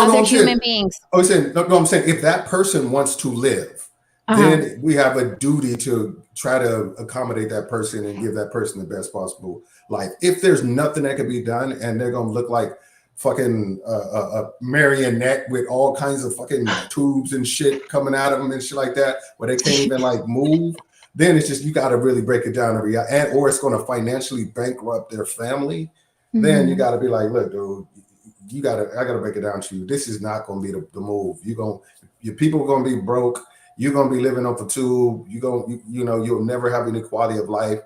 other I'm human saying, beings. I'm saying, no, I'm saying if that person wants to live, Uh-huh. then we have a duty to try to accommodate that person and give that person the best possible life. If there's nothing that can be done and they're gonna look like fucking a marionette with all kinds of fucking tubes and shit coming out of them and shit like that, where they can't even like move, then it's just, you got to really break it down and or it's going to financially bankrupt their family. Then you got to be like, look, dude, I gotta break it down to you. This is not gonna be the move. Your people are gonna be broke. You're gonna be living off a tube. You'll never have any quality of life.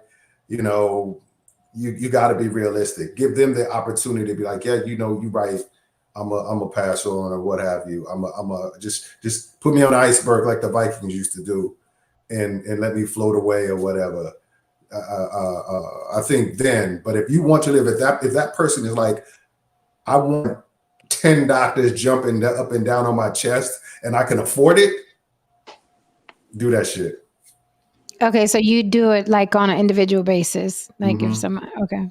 You got to be realistic. Give them the opportunity to be like, yeah, you're right. I'm a pass on or what have you. I'm a just put me on an iceberg like the Vikings used to do, and let me float away or whatever. I think then. But if you want to live, if that person is like, I want 10 doctors jumping up and down on my chest and I can afford it, do that shit. Okay, so you do it like on an individual basis, like if someone. Okay,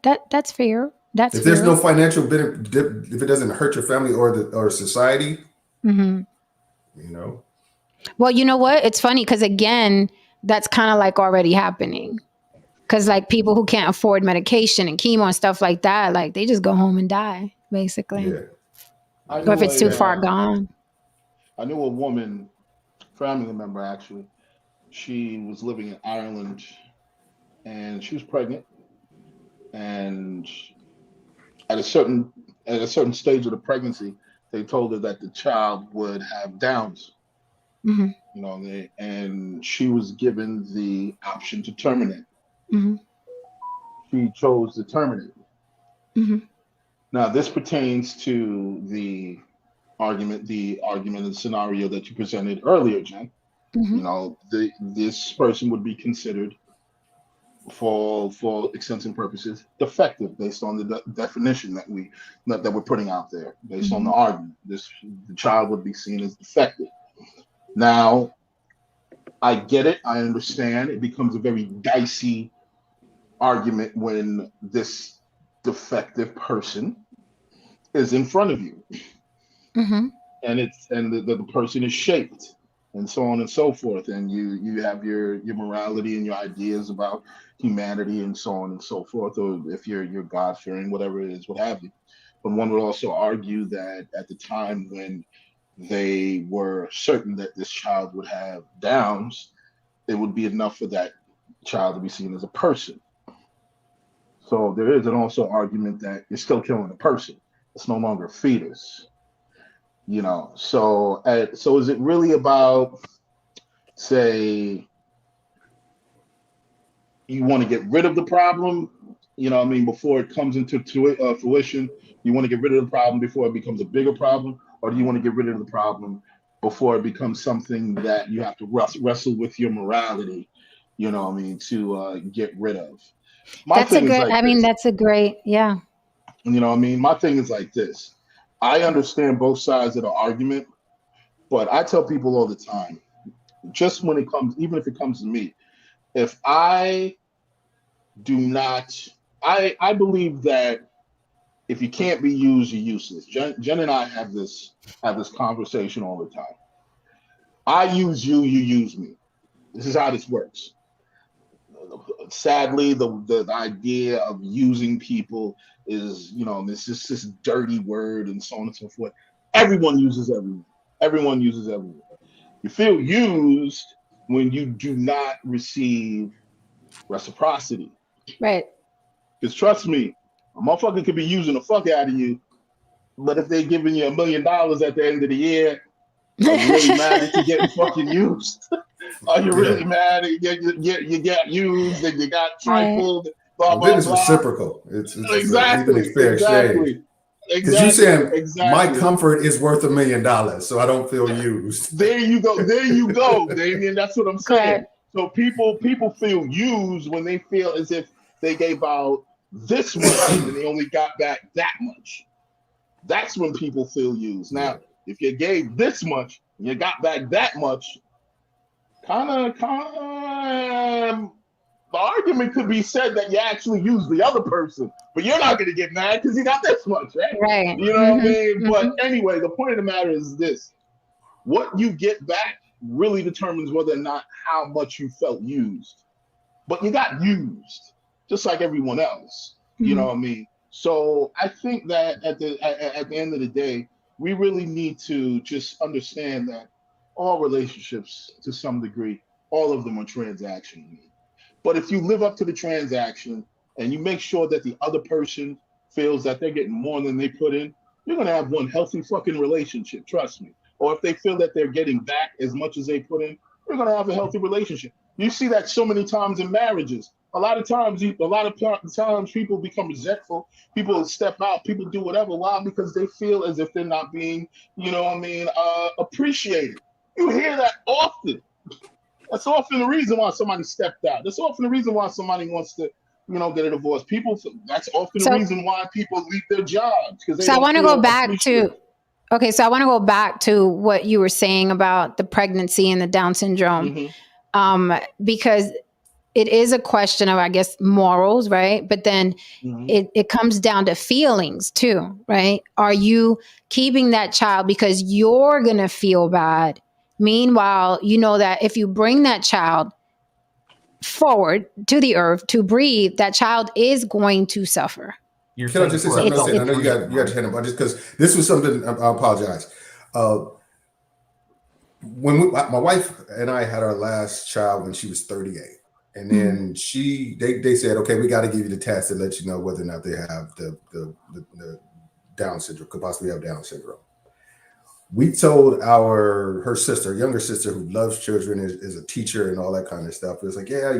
that's fair. That's if fair. there's no financial benefit, if it doesn't hurt your family or society, Well, you know what? It's funny because again, that's kind of like already happening. Because like people who can't afford medication and chemo and stuff like that, like they just go home and die, basically. Yeah. Or if it's too far gone. I knew a woman, family member actually. She was living in Ireland, and she was pregnant. And at a certain stage of the pregnancy, they told her that the child would have Downs. And she was given the option to terminate. She chose to terminate. Now, this pertains to the argument and scenario that you presented earlier, Jen. This person would be considered, for extensive purposes, defective based on the definition that we're putting out there, based on the argument. The child would be seen as defective. Now, I get it. I understand. It becomes a very dicey argument when this defective person is in front of you, and the person is shaped, and so on and so forth, and you have your morality and your ideas about humanity and so on and so forth, or if you're God-fearing, whatever it is, what have you. But one would also argue that at the time when they were certain that this child would have Downs, it would be enough for that child to be seen as a person. So there is an also argument that you're still killing a person. It's no longer a fetus. So is it really about, say, you want to get rid of the problem, before it comes into fruition? You want to get rid of the problem before it becomes a bigger problem? Or do you want to get rid of the problem before it becomes something that you have to wrestle with your morality, to get rid of? That's a great, yeah. My thing is like this. I understand both sides of the argument, but I tell people all the time, just when it comes, even if it comes to me, if I do not, I believe that if you can't be used, you're useless. Jen and I have this conversation all the time. I use you, you use me. This is how this works. Sadly, the idea of using people is, it's just this dirty word and so on and so forth. Everyone uses everyone. Everyone uses everyone. You feel used when you do not receive reciprocity. Right. Because trust me, a motherfucker could be using the fuck out of you, but if they giving you $1 million at the end of the year, are you really mad that you're getting fucking used? Are you really mad that you get used and you got trifled? Blah, well, then blah, it's blah. reciprocal. It's even a fair exchange. Because you saying my comfort is worth $1 million, so I don't feel used. There you go. There you go, Damien. That's what I'm saying. So people feel used when they feel as if they gave out this much and they only got back that much. That's when people feel used. Now, if you gave this much and you got back that much, kind of, the argument could be said that you actually used the other person, but you're not going to get mad because you got this much, right? Right. You know what I mean? But anyway, the point of the matter is this: what you get back really determines whether or not how much you felt used. But you got used, just like everyone else. You know what I mean? So I think that at the end of the day, we really need to just understand that all relationships, to some degree, all of them are transactional. But if you live up to the transaction and you make sure that the other person feels that they're getting more than they put in, you're going to have one healthy fucking relationship, trust me. Or if they feel that they're getting back as much as they put in, you're going to have a healthy relationship. You see that so many times in marriages. A lot of times people become resentful. People step out. People do whatever. Why? Because they feel as if they're not being, appreciated. You hear that often. That's often the reason why somebody stepped out. That's often the reason why somebody wants to, get a divorce. That's often the reason why people leave their jobs. So I want to go back to, so I want to go back to what you were saying about the pregnancy and the Down syndrome, because it is a question of, I guess, morals, right? But then it comes down to feelings too, right? Are you keeping that child because you're going to feel bad? Meanwhile, you know that if you bring that child forward to the earth to breathe, that child is going to suffer. Can I just say something else? I know you got your hand up, just because this was something. I apologize. When my wife and I had our last child when she was 38, and then they said, okay, we got to give you the test to let you know whether or not they have the Down syndrome, could possibly have Down syndrome. We told her sister, younger sister, who loves children, is a teacher and all that kind of stuff. It was like, yeah,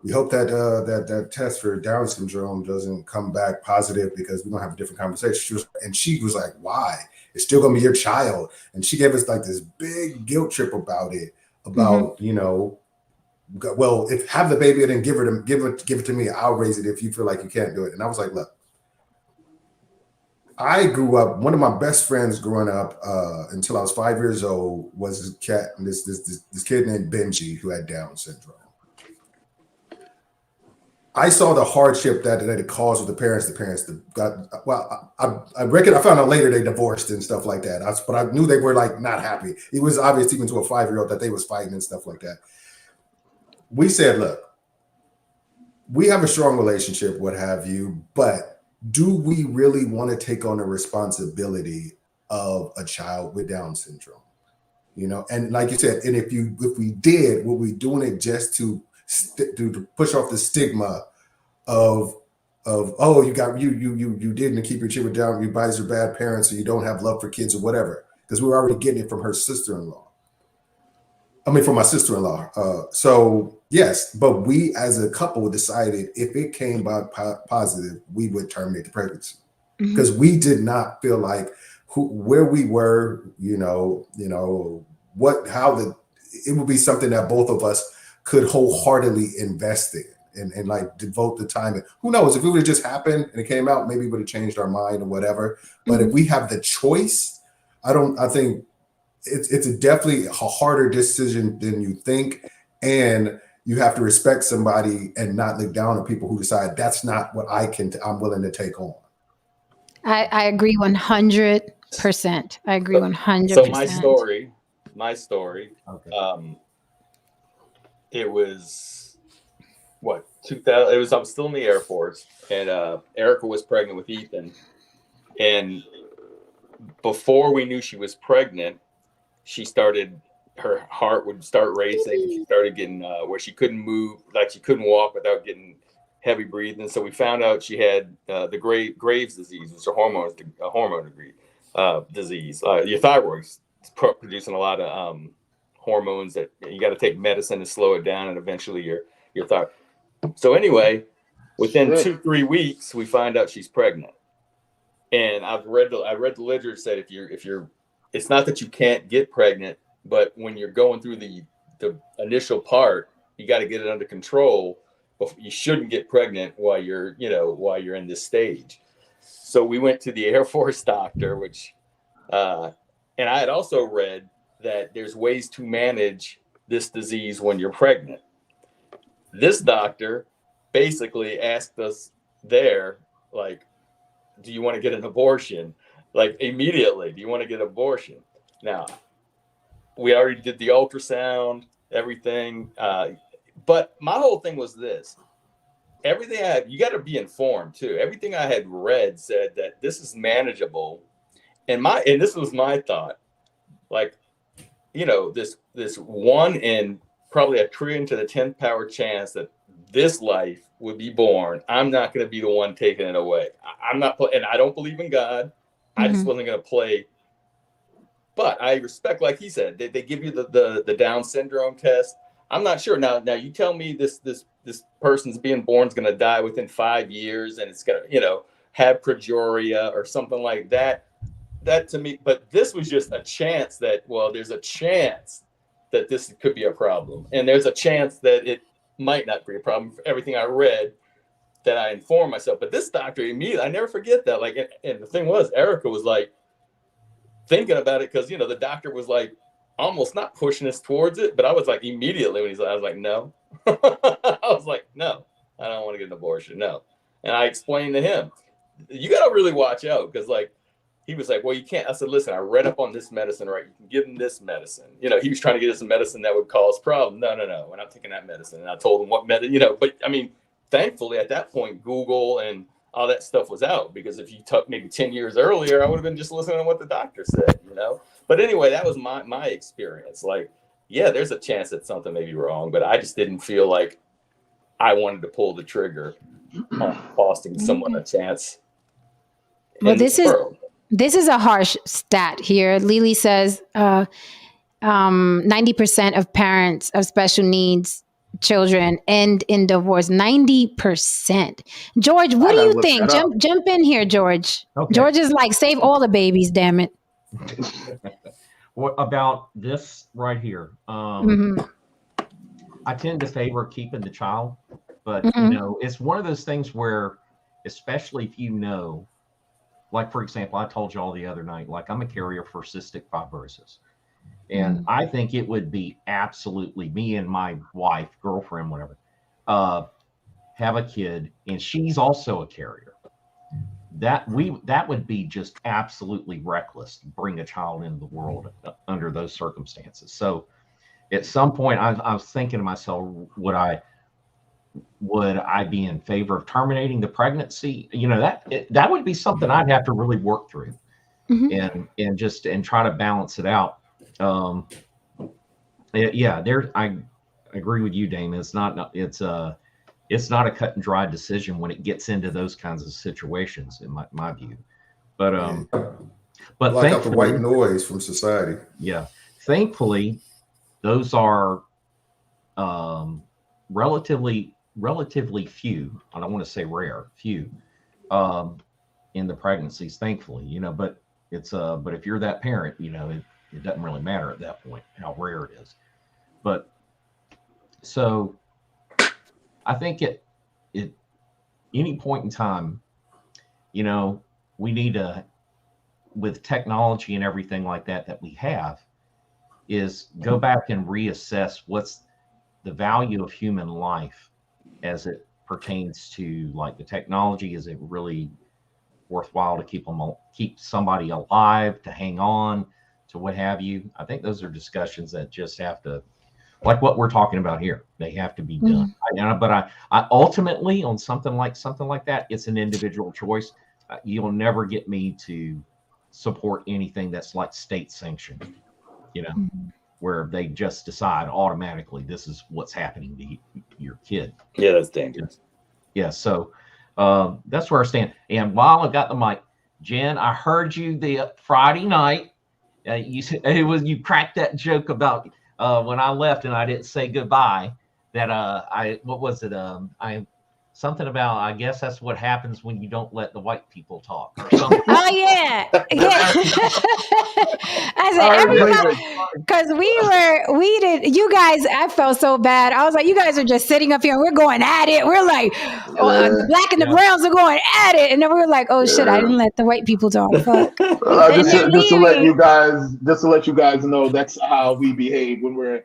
we hope that that test for Down syndrome doesn't come back positive because we're gonna have a different conversation. She was like, why? It's still gonna be your child. And she gave us like this big guilt trip about it. About well, if have the baby and then give it to me, I'll raise it if you feel like you can't do it. And I was like, look. I grew up, one of my best friends growing up until I was 5 years old was this kid named Benji who had Down syndrome. I saw the hardship that it caused with the parents. The parents I reckon I found out later they divorced and stuff like that. But I knew they were like not happy. It was obvious even to a 5-year-old that they was fighting and stuff like that. We said, look, we have a strong relationship, what have you, but do we really want to take on the responsibility of a child with Down syndrome? And like you said, and if we did, were we doing it just to push off the stigma of oh, you didn't keep your kid with Down, you guys are bad parents, or you don't have love for kids or whatever, because we were already getting it from her sister-in-law. From my sister-in-law. So yes, but we as a couple decided if it came back positive, we would terminate the pregnancy because we did not feel like where we were, it would be something that both of us could wholeheartedly invest in and like devote the time. And who knows, if it would have just happened and it came out, maybe it would have changed our mind or whatever. But if we have the choice, I think it's definitely a harder decision than you think, and you have to respect somebody and not look down on people who decide that's not what I'm willing to take on. I agree 100%. I agree 100%. So my story. Okay. It was what 2000. I was still in the Air Force, and Erica was pregnant with Ethan, and before we knew she was pregnant, she started her heart would start racing. She started getting where she couldn't move, like she couldn't walk without getting heavy breathing. So we found out she had the Graves disease, which is a hormone disease. Your thyroid's producing a lot of hormones that you got to take medicine to slow it down, and eventually your thyroid. So anyway, within 2-3 weeks, we find out she's pregnant. And I read the literature said if you're, it's not that you can't get pregnant, but when you're going through the initial part, you got to get it under control. But you shouldn't get pregnant while you're in this stage. So we went to the Air Force doctor, which, and I had also read that there's ways to manage this disease when you're pregnant. This doctor basically asked us there, like, do you want to get an abortion? Like immediately, do you want to get an abortion? Now, we already did the ultrasound, everything. But my whole thing was this. Everything you got to be informed too. Everything I had read said that this is manageable. And this was my thought. Like, this 1 in probably a trillion to the 10th power chance that this life would be born. I'm not going to be the one taking it away. I'm not, and I don't believe in God. I just wasn't going to play. But I respect, like he said, they give you the Down syndrome test. I'm not sure. Now you tell me this person's being born is going to die within 5 years, and it's going to, have progeria or something like that. That to me, but this was just a chance that, there's a chance that this could be a problem, and there's a chance that it might not be a problem. For everything I read, that I informed myself. But this doctor immediately, I never forget that. Like, and the thing was, Erica was like thinking about it because the doctor was like almost not pushing us towards it, but I was like immediately when I was like, no, I was like, no, I don't want to get an abortion, no. And I explained to him, you got to really watch out because like. He was like, well, you can't. I said, listen, I read up on this medicine, right? You can give him this medicine. He was trying to get us a medicine that would cause problems. No, we're not taking that medicine. And I told him what medicine, but I mean, thankfully at that point, Google and all that stuff was out, because if you took maybe 10 years earlier, I would have been just listening to what the doctor said, But anyway, that was my experience. Like, yeah, there's a chance that something may be wrong, but I just didn't feel like I wanted to pull the trigger on costing someone a chance. Well, this is a harsh stat here. Lily says 90% of parents of special needs children end in divorce. 90%. George, what do you think? Jump in here, George. Okay. George is like, save all the babies, damn it. What about this right here? I tend to favor keeping the child, but it's one of those things where, especially if like, for example, I told you all the other night, like I'm a carrier for cystic fibrosis. And I think it would be absolutely, me and my wife, girlfriend, whatever, have a kid, and she's also a carrier. That would be just absolutely reckless to bring a child into the world under those circumstances. So at some point I was thinking to myself, would I be in favor of terminating the pregnancy? That would be something I'd have to really work through and try to balance it out. I agree with you, Damon. It's not a cut and dry decision when it gets into those kinds of situations, in my view. But block out the white noise from society. Yeah. Thankfully, those are relatively few. I don't want to say rare, few in the pregnancies, thankfully, but it's but if you're that parent, it doesn't really matter at that point how rare it is. But so I think at any point in time, we need to, with technology and everything like that we have, is go back and reassess what's the value of human life as it pertains to like the technology. Is it really worthwhile to keep somebody alive, to hang on to what have you? I think those are discussions that just have to, like what we're talking about here, they have to be done. But I ultimately, on something like that, it's an individual choice. You'll never get me to support anything that's like state sanctioned. where they just decide automatically this is what's happening to your kid. Yeah, that's dangerous. Yeah, so that's where I stand. And while I got the mic, Jen, I heard you the Friday night. You cracked that joke about when I left and I didn't say goodbye. That what was it? Something about, I guess that's what happens when you don't let the white people talk or something. Oh yeah. I said everybody, because we did. You guys, I felt so bad. I was like, you guys are just sitting up here and we're going at it. We're like, the black and the browns are going at it, and then we were like, oh shit, I didn't let the white people talk. Fuck. Just to let you guys know, that's how we behave when we're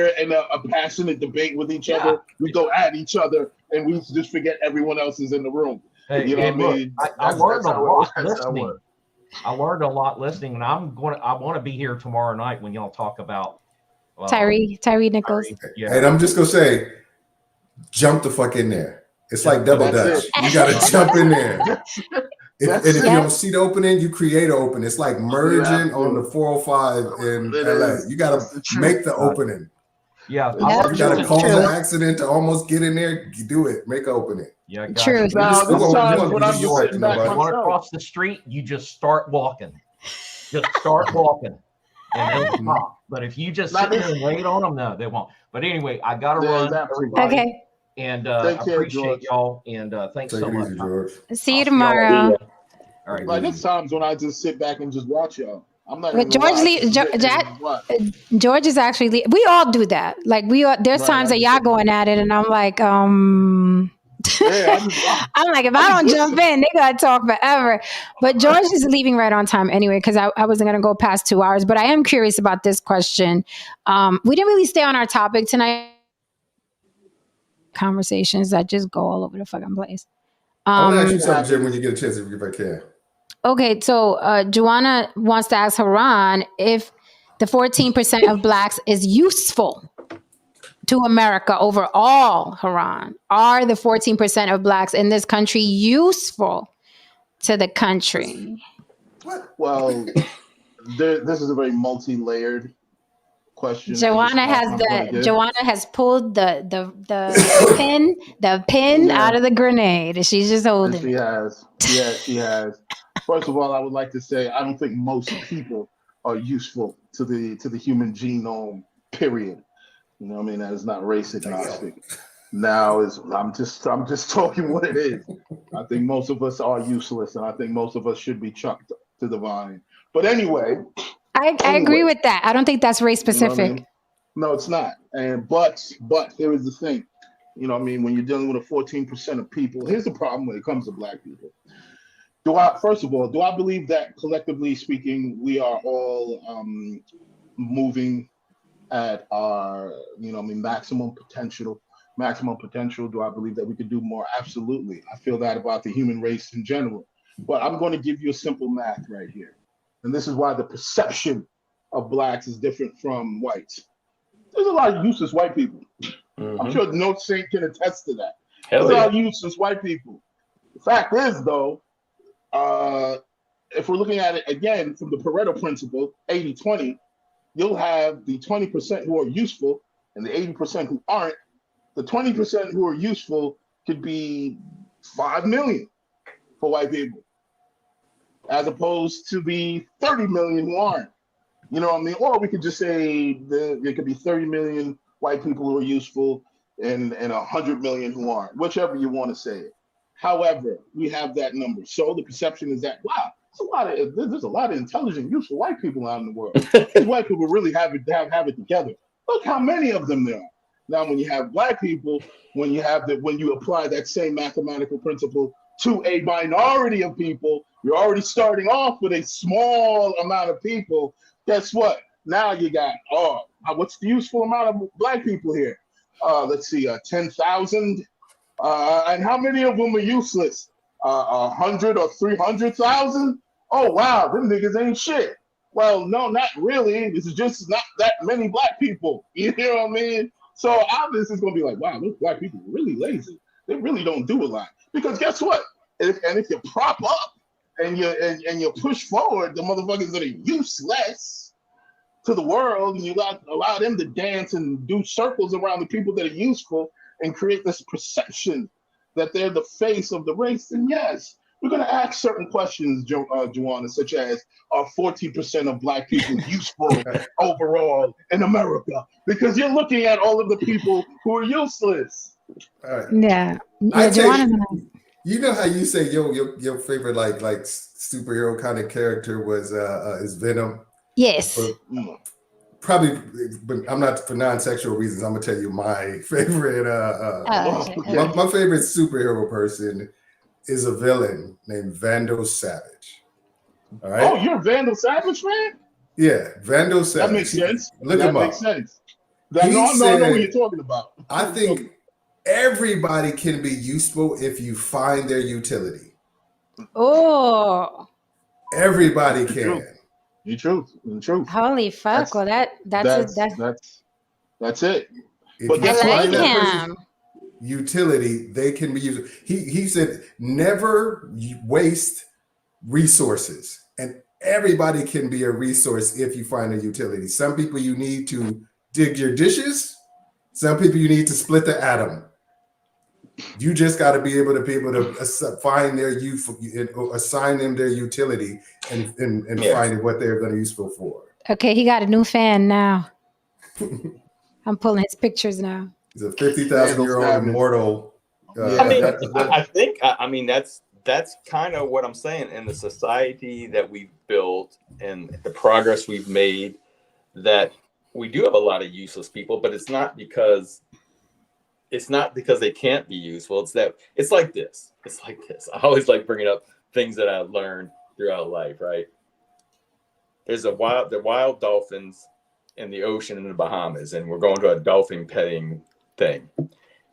in a passionate debate with each other. We go at each other and we just forget everyone else is in the room. Hey, you know what I mean? I learned a lot listening. I learned a lot listening, and I want to be here tomorrow night when y'all talk about Tyree Nichols. Yeah. And I'm just gonna say, jump the fuck in there. It's like double dutch. You gotta jump in there. And if you don't see the opening, you create an opening. It's like merging on the 405 in LA. You gotta make the opening. Yeah, you gotta cause an accident to almost get in there. You do it. Make an opening. Yeah, true. Now, this time when I'm just sitting back you want to cross the street, you just start walking. Just start walking. And then stop. But if you just sit there and wait on them, no, they won't. But anyway, I got to run. Everybody. Okay. And I appreciate y'all. And thanks so much. Easy, George. See you tomorrow. All right. Like, there's times when I just sit back and just watch y'all. I'm not. But George is actually. We all do that. Like there's times that y'all going at it, and I'm like, I'm like, if I don't jump in, they gotta talk forever. But George is leaving right on time anyway, because I wasn't gonna go past 2 hours. But I am curious about this question. We didn't really stay on our topic tonight. Conversations that just go all over the fucking place. I want to ask you something, Jim, when you get a chance, if I can. Okay, so Joanna wants to ask Haran if the 14% of blacks is useful to America overall. Haran, are the 14% of blacks in this country useful to the country? Well, this is a very multi-layered question. Joanna has pulled the pin out of the grenade. She's just holding. She has. Yeah, she has. First of all, I would like to say I don't think most people are useful to the human genome. Period. You know what I mean? That is not race agnostic. Now I'm just talking what it is. I think most of us are useless, and I think most of us should be chucked to the vine. But anyway, I agree with that. I don't think that's race specific. You know what I mean? No, it's not. And but here is the thing. You know what I mean? When you're dealing with a 14% of people, here's the problem when it comes to black people. First of all, do I believe that collectively speaking, we are all moving at our, maximum potential? Do I believe that we could do more? Absolutely. I feel that about the human race in general. But I'm going to give you a simple math right here. And this is why the perception of blacks is different from whites. There's a lot of useless white people. Mm-hmm. I'm sure no saint can attest to that. There's a lot of useless white people. The fact is, though, if we're looking at it again from the Pareto principle, 80-20, you'll have the 20% who are useful and the 80% who aren't. The 20% who are useful could be 5 million for white people, as opposed to the 30 million who aren't. You know what I mean? Or we could just say there could be 30 million white people who are useful and 100 million who aren't, whichever you want to say it. However, we have that number. So the perception is that, wow, there's a lot of intelligent, useful white people out in the world. These white people really have it together. Look how many of them there are. Now, when you have black people, when you apply that same mathematical principle to a minority of people, you're already starting off with a small amount of people. Guess what? Now you got, what's the useful amount of black people here? Let's see, 10,000. And how many of them are useless? 100 or 300,000? Oh, wow, them niggas ain't shit. Well, no, not really. This is just not that many black people. You know what I mean? So obviously it's going to be like, wow, those black people are really lazy. They really don't do a lot. Because guess what? If you prop up and you push forward the motherfuckers that are useless, to the world, and you allow them to dance and do circles around the people that are useful and create this perception that they're the face of the race, then yes, we're going to ask certain questions, Joanna, such as, are 14% of Black people useful overall in America? Because you're looking at all of the people who are useless. All right. Yeah. I Joanna's take, you know how you say your favorite like superhero kind of character was is Venom? Yes. Probably, but I'm not, for non-sexual reasons, I'm gonna tell you my favorite my favorite superhero person is a villain named Vandal Savage. All right. Oh, you're a Vandal Savage fan? Yeah, Vandal Savage. That makes sense. Look that him up. Makes sense. I know what you're talking about. I think everybody can be useful if you find their utility. Oh. Everybody can. The truth. Holy fuck! Well, that's it. If but you find that him. Utility, they can be used. He said never waste resources, and everybody can be a resource if you find a utility. Some people you need to dig your dishes. Some people you need to split the atom. You just got to be able to find their assign them their utility and find what they're going to useful for. Okay, he got a new fan now. I'm pulling his pictures now. He's a 50,000-year-old immortal. I think that's kind of what I'm saying. In the society that we've built and the progress we've made, that we do have a lot of useless people, but it's not because they can't be useful. It's like this. I always like bringing up things that I've learned throughout life, right? There's the wild dolphins in the ocean in the Bahamas, and we're going to a dolphin petting thing.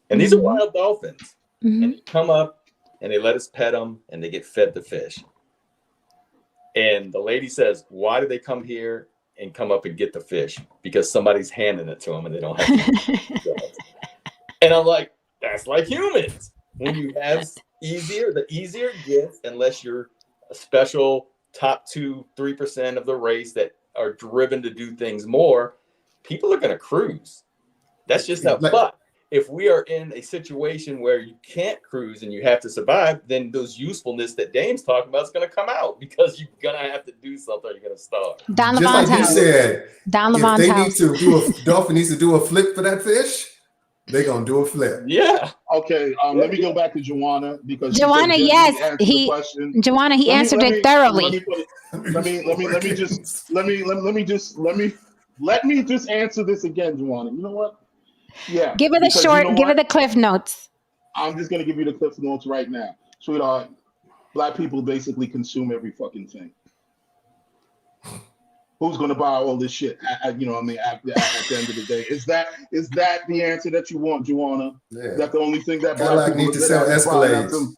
And these are wild dolphins. Mm-hmm. And they come up and they let us pet them and they get fed the fish. And the lady says, why do they come here and come up and get the fish? Because somebody's handing it to them and they don't have to. And I'm like, that's like humans. When you have the easier it gets, unless you're a special top 2-3% of the race that are driven to do things more, people are going to cruise. That's just how. But if we are in a situation where you can't cruise and you have to survive, then those usefulness that Dame's talking about is going to come out, because you're going to have to do something or you're going to starve. Just like you said, dolphin needs to do a flip for that fish, they're going to do a flip. Yeah. Okay. Let me go back to Joanna, because Joanna, yes, he answered it thoroughly. Let me just answer this again, Joanna. You know what? Yeah. Give her give her the cliff notes. I'm just going to give you the cliff notes right now. Sweetheart, Black people basically consume every fucking thing. Who's going to buy all this shit? At the end of the day, is that the answer that you want, Joanna? Yeah. That's the only thing that Black people need to sell Escalades.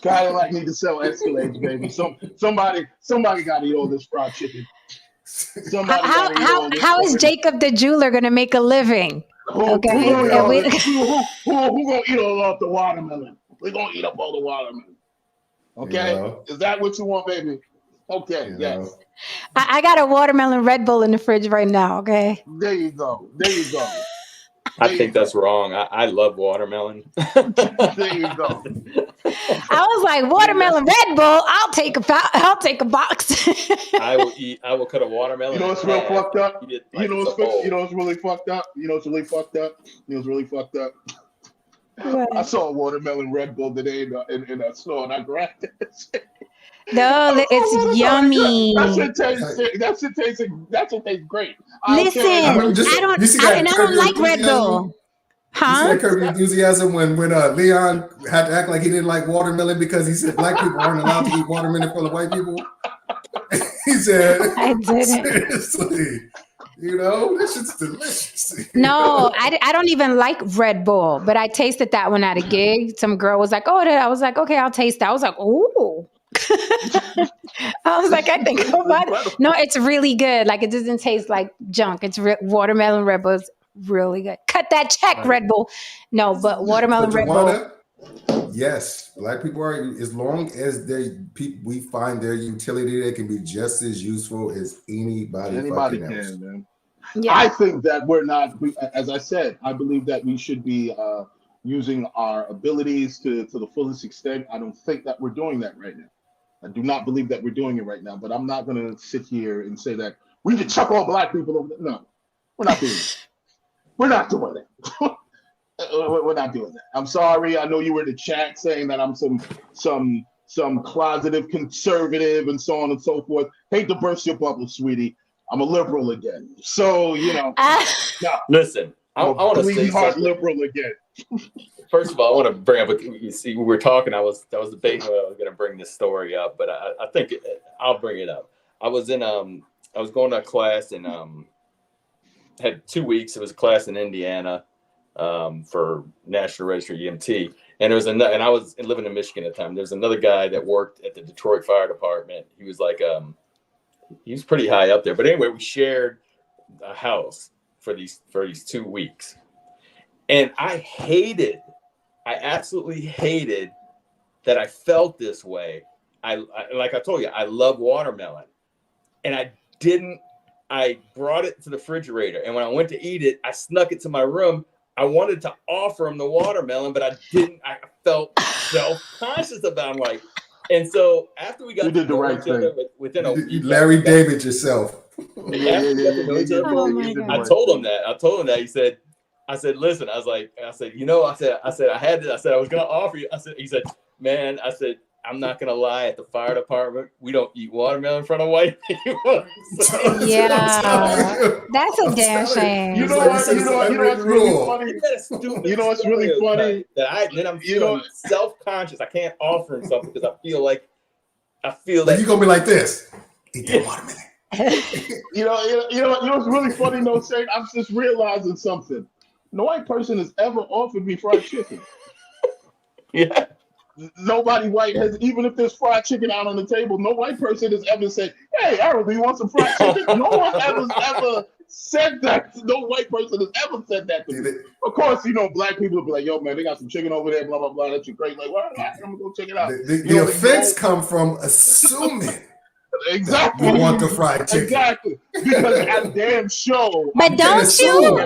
Cadillac need to sell Escalades, baby. Somebody got to eat all this fried chicken. How is Jacob the jeweler going to make a living? Who gonna eat all off the watermelon? We're gonna eat up all the watermelon. Okay, is that what you want, baby? Okay, yes. I got a watermelon Red Bull in the fridge right now. Okay. There you go. I think that's wrong. I love watermelon. There you go. I was like, watermelon Red Bull. I'll take a box. I will cut a watermelon. You know what's real fucked up? You know what's really fucked up? What? I saw a watermelon Red Bull today in a store, and I grabbed it. No, it's yummy. That shit tastes great. Listen, I don't like Red Bull. Huh? You see that Curb Your Enthusiasm when Leon had to act like he didn't like watermelon because he said Black people aren't allowed to eat watermelon full of white people? He said, I didn't. Seriously. This shit's delicious. No, I don't even like Red Bull, but I tasted that one at a gig. Some girl was like, "Oh," I was like, "Okay, I'll taste that." I was like, "Ooh." I was like, I think I'll buy it. No, it's really good. Like, it doesn't taste like junk. It's watermelon Red Bull is really good. Cut that check, Red Bull. No, but watermelon Red Bull. Yes, black people are, as long as we find their utility, they can be just as useful as anybody Anybody fucking else. can, man. Yeah. I think that we're not, as I said, I believe that we should be using our abilities to the fullest extent. I don't think that we're doing that right now. I do not believe that we're doing it right now, but I'm not going to sit here and say that we can chuck all black people over there. No, we're not doing that. We're not doing that. We're not doing that. I'm sorry. I know you were in the chat saying that I'm some closeted conservative and so on and so forth. Hate to burst your bubble, sweetie. I'm a liberal again. So, no. Listen, I want to say something. Liberal again. First of all, I want to bring up. You see, we were talking. I was debating whether I was going to bring this story up, but I think I'll bring it up. I was going to a class and had 2 weeks. It was a class in Indiana for National Register EMT, and there was and I was living in Michigan at the time. There's another guy that worked at the Detroit Fire Department. He was like he was pretty high up there. But anyway, we shared a house for these 2 weeks, and I absolutely hated that I felt this way. I like I told you, I love watermelon, and I brought it to the refrigerator, and when I went to eat it, I snuck it to my room. I wanted to offer him the watermelon, but I didn't. I felt self-conscious about it. Like, and so after we got you did the right thing. Within a week, Larry David yourself. Yeah. I told him that. He said, I said, listen, I said, I had this. I said, I was going to offer you. He said, man, I'm not going to lie, at the fire department, we don't eat watermelon in front of white people. Yeah. That's a damn shame. You know what's really funny? You know what's really funny? Then I'm feeling self-conscious. I can't offer him something because I feel that you're going to be like this. Eat that watermelon. You know what's really funny, no shade? I'm just realizing something. No white person has ever offered me fried chicken. Yeah. Nobody white has, even if there's fried chicken out on the table, no white person has ever said, hey, Errol, do you want some fried chicken? No one ever said that. No white person has ever said that to me. Of course, black people will be like, yo, man, they got some chicken over there, blah, blah, blah. That's great. Like, well, I'm going to go check it out. The offense come from assuming. Exactly. You want the fried chicken. Exactly. Because at damn show. But don't you?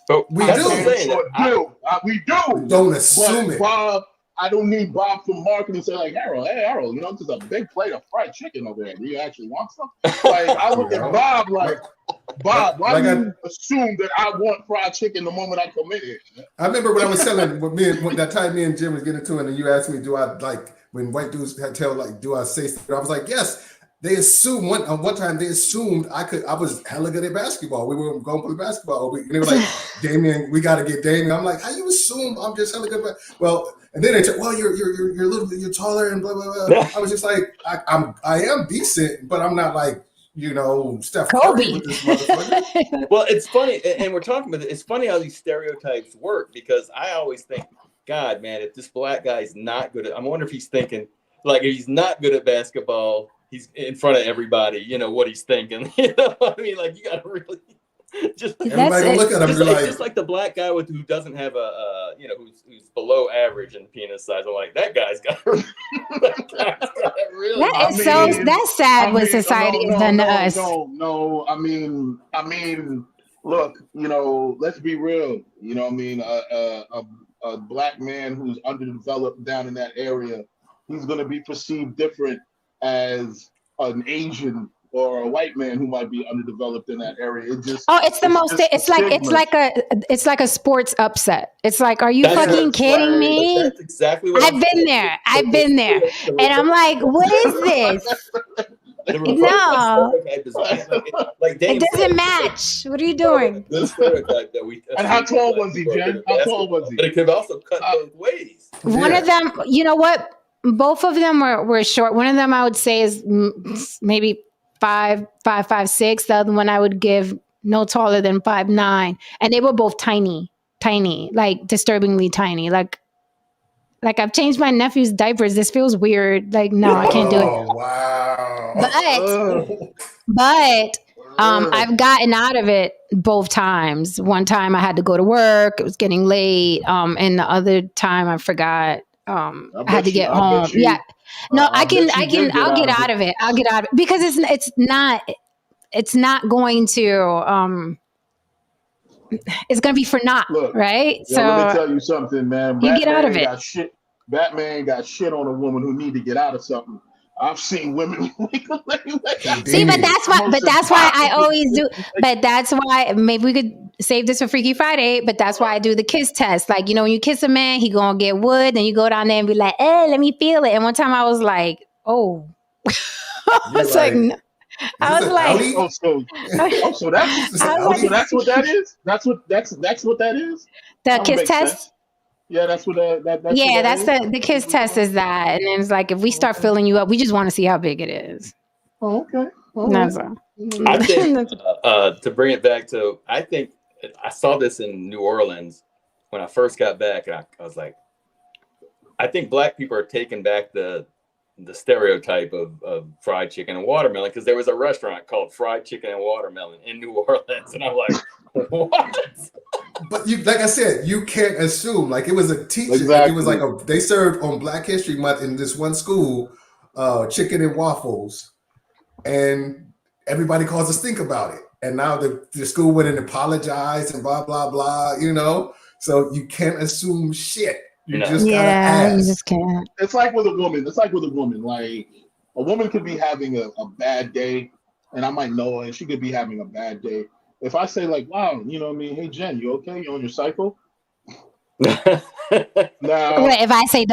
But we do. We do. Don't assume it. Bob, I don't need Bob from marketing to say like, Harold, this is a big plate of fried chicken over there. Do you actually want some? Like, I look at Bob like, Bob, why do you assume that I want fried chicken the moment I come in here? I remember when I was selling, that time me and Jim was getting into it, and you asked me, do I like, when white dudes tell like, do I say something? I was like, yes. They assumed one time they assumed I was hella good at basketball. We were going to play basketball. They were like, Damien, we got to get Damien. I'm like, how you assume I'm just hella good? Well, and then they said, well, you're a little bit, you're taller and blah blah blah. I was just like, I am decent, but I'm not like, Steph Curry with this motherfucker. Well, it's funny, and we're talking about it. It's funny how these stereotypes work, because I always think, God, man, if this black guy is not good at, I wonder if he's thinking, like, if he's not good at basketball, he's in front of everybody, what he's thinking. What I mean? Like, you got to really just everybody gonna look at him just like the black guy who doesn't have who's below average in penis size. I'm like, that guy's got really. That's sad what society has done to us. No, I mean, look, let's be real. A black man who's underdeveloped down in that area, he's going to be perceived different as an Asian or a white man who might be underdeveloped in that area. It's like a sports upset. It's like, are you fucking kidding me? That's exactly what I've been there. And I'm like, what is this? No, it doesn't match. What are you doing? And how tall was he, Jen? How tall was he? But it could also cut both ways. One of them, you know what? Both of them were short. One of them I would say is maybe 5'6". The other one I would give no taller than 5'9". And they were both tiny, like disturbingly tiny. Like I've changed my nephew's diapers. This feels weird. Like, no, I can't do it. Oh, wow. But I've gotten out of it both times. One time I had to go to work; it was getting late. And the other time I forgot. I had to get home. Yeah, no, I can. I'll get out of it. I'll get out of it because it's not going to. It's going to be for naught, right? So let me tell you something, man. You get out of it. Batman got shit on a woman who need to get out of something. I've seen women. See, but that's why I always do. But that's why maybe we could save this for Freaky Friday. But that's why I do the kiss test. Like, when you kiss a man, he gonna get wood. Then you go down there and be like, "Hey, let me feel it." And one time I was like, "Oh," I was like, no. I was like, so that's what that is. That's what that is. The kiss test. Sense. Yeah, that's what that's yeah, that's the kiss test is that. And then it's like, if we start filling you up, we just want to see how big it is. Oh, okay. That's all. I think to bring it back to, I think I saw this in New Orleans when I first got back, and I was like, I think Black people are taking back the stereotype of fried chicken and watermelon, because there was a restaurant called Fried Chicken and Watermelon in New Orleans, and I'm like, what? But like I said, you can't assume. Like, it was a teacher. Exactly. It was like they served on Black History Month in this one school, chicken and waffles, and everybody calls us think about it. And now the school went and apologized and blah blah blah. So you can't assume shit. You just gotta ask. You just can't. It's like with a woman. Like, a woman could be having a bad day, and I might know her, and she could be having a bad day. If I say, like, wow, hey, Jen, you okay? You on your cycle? Now, if I say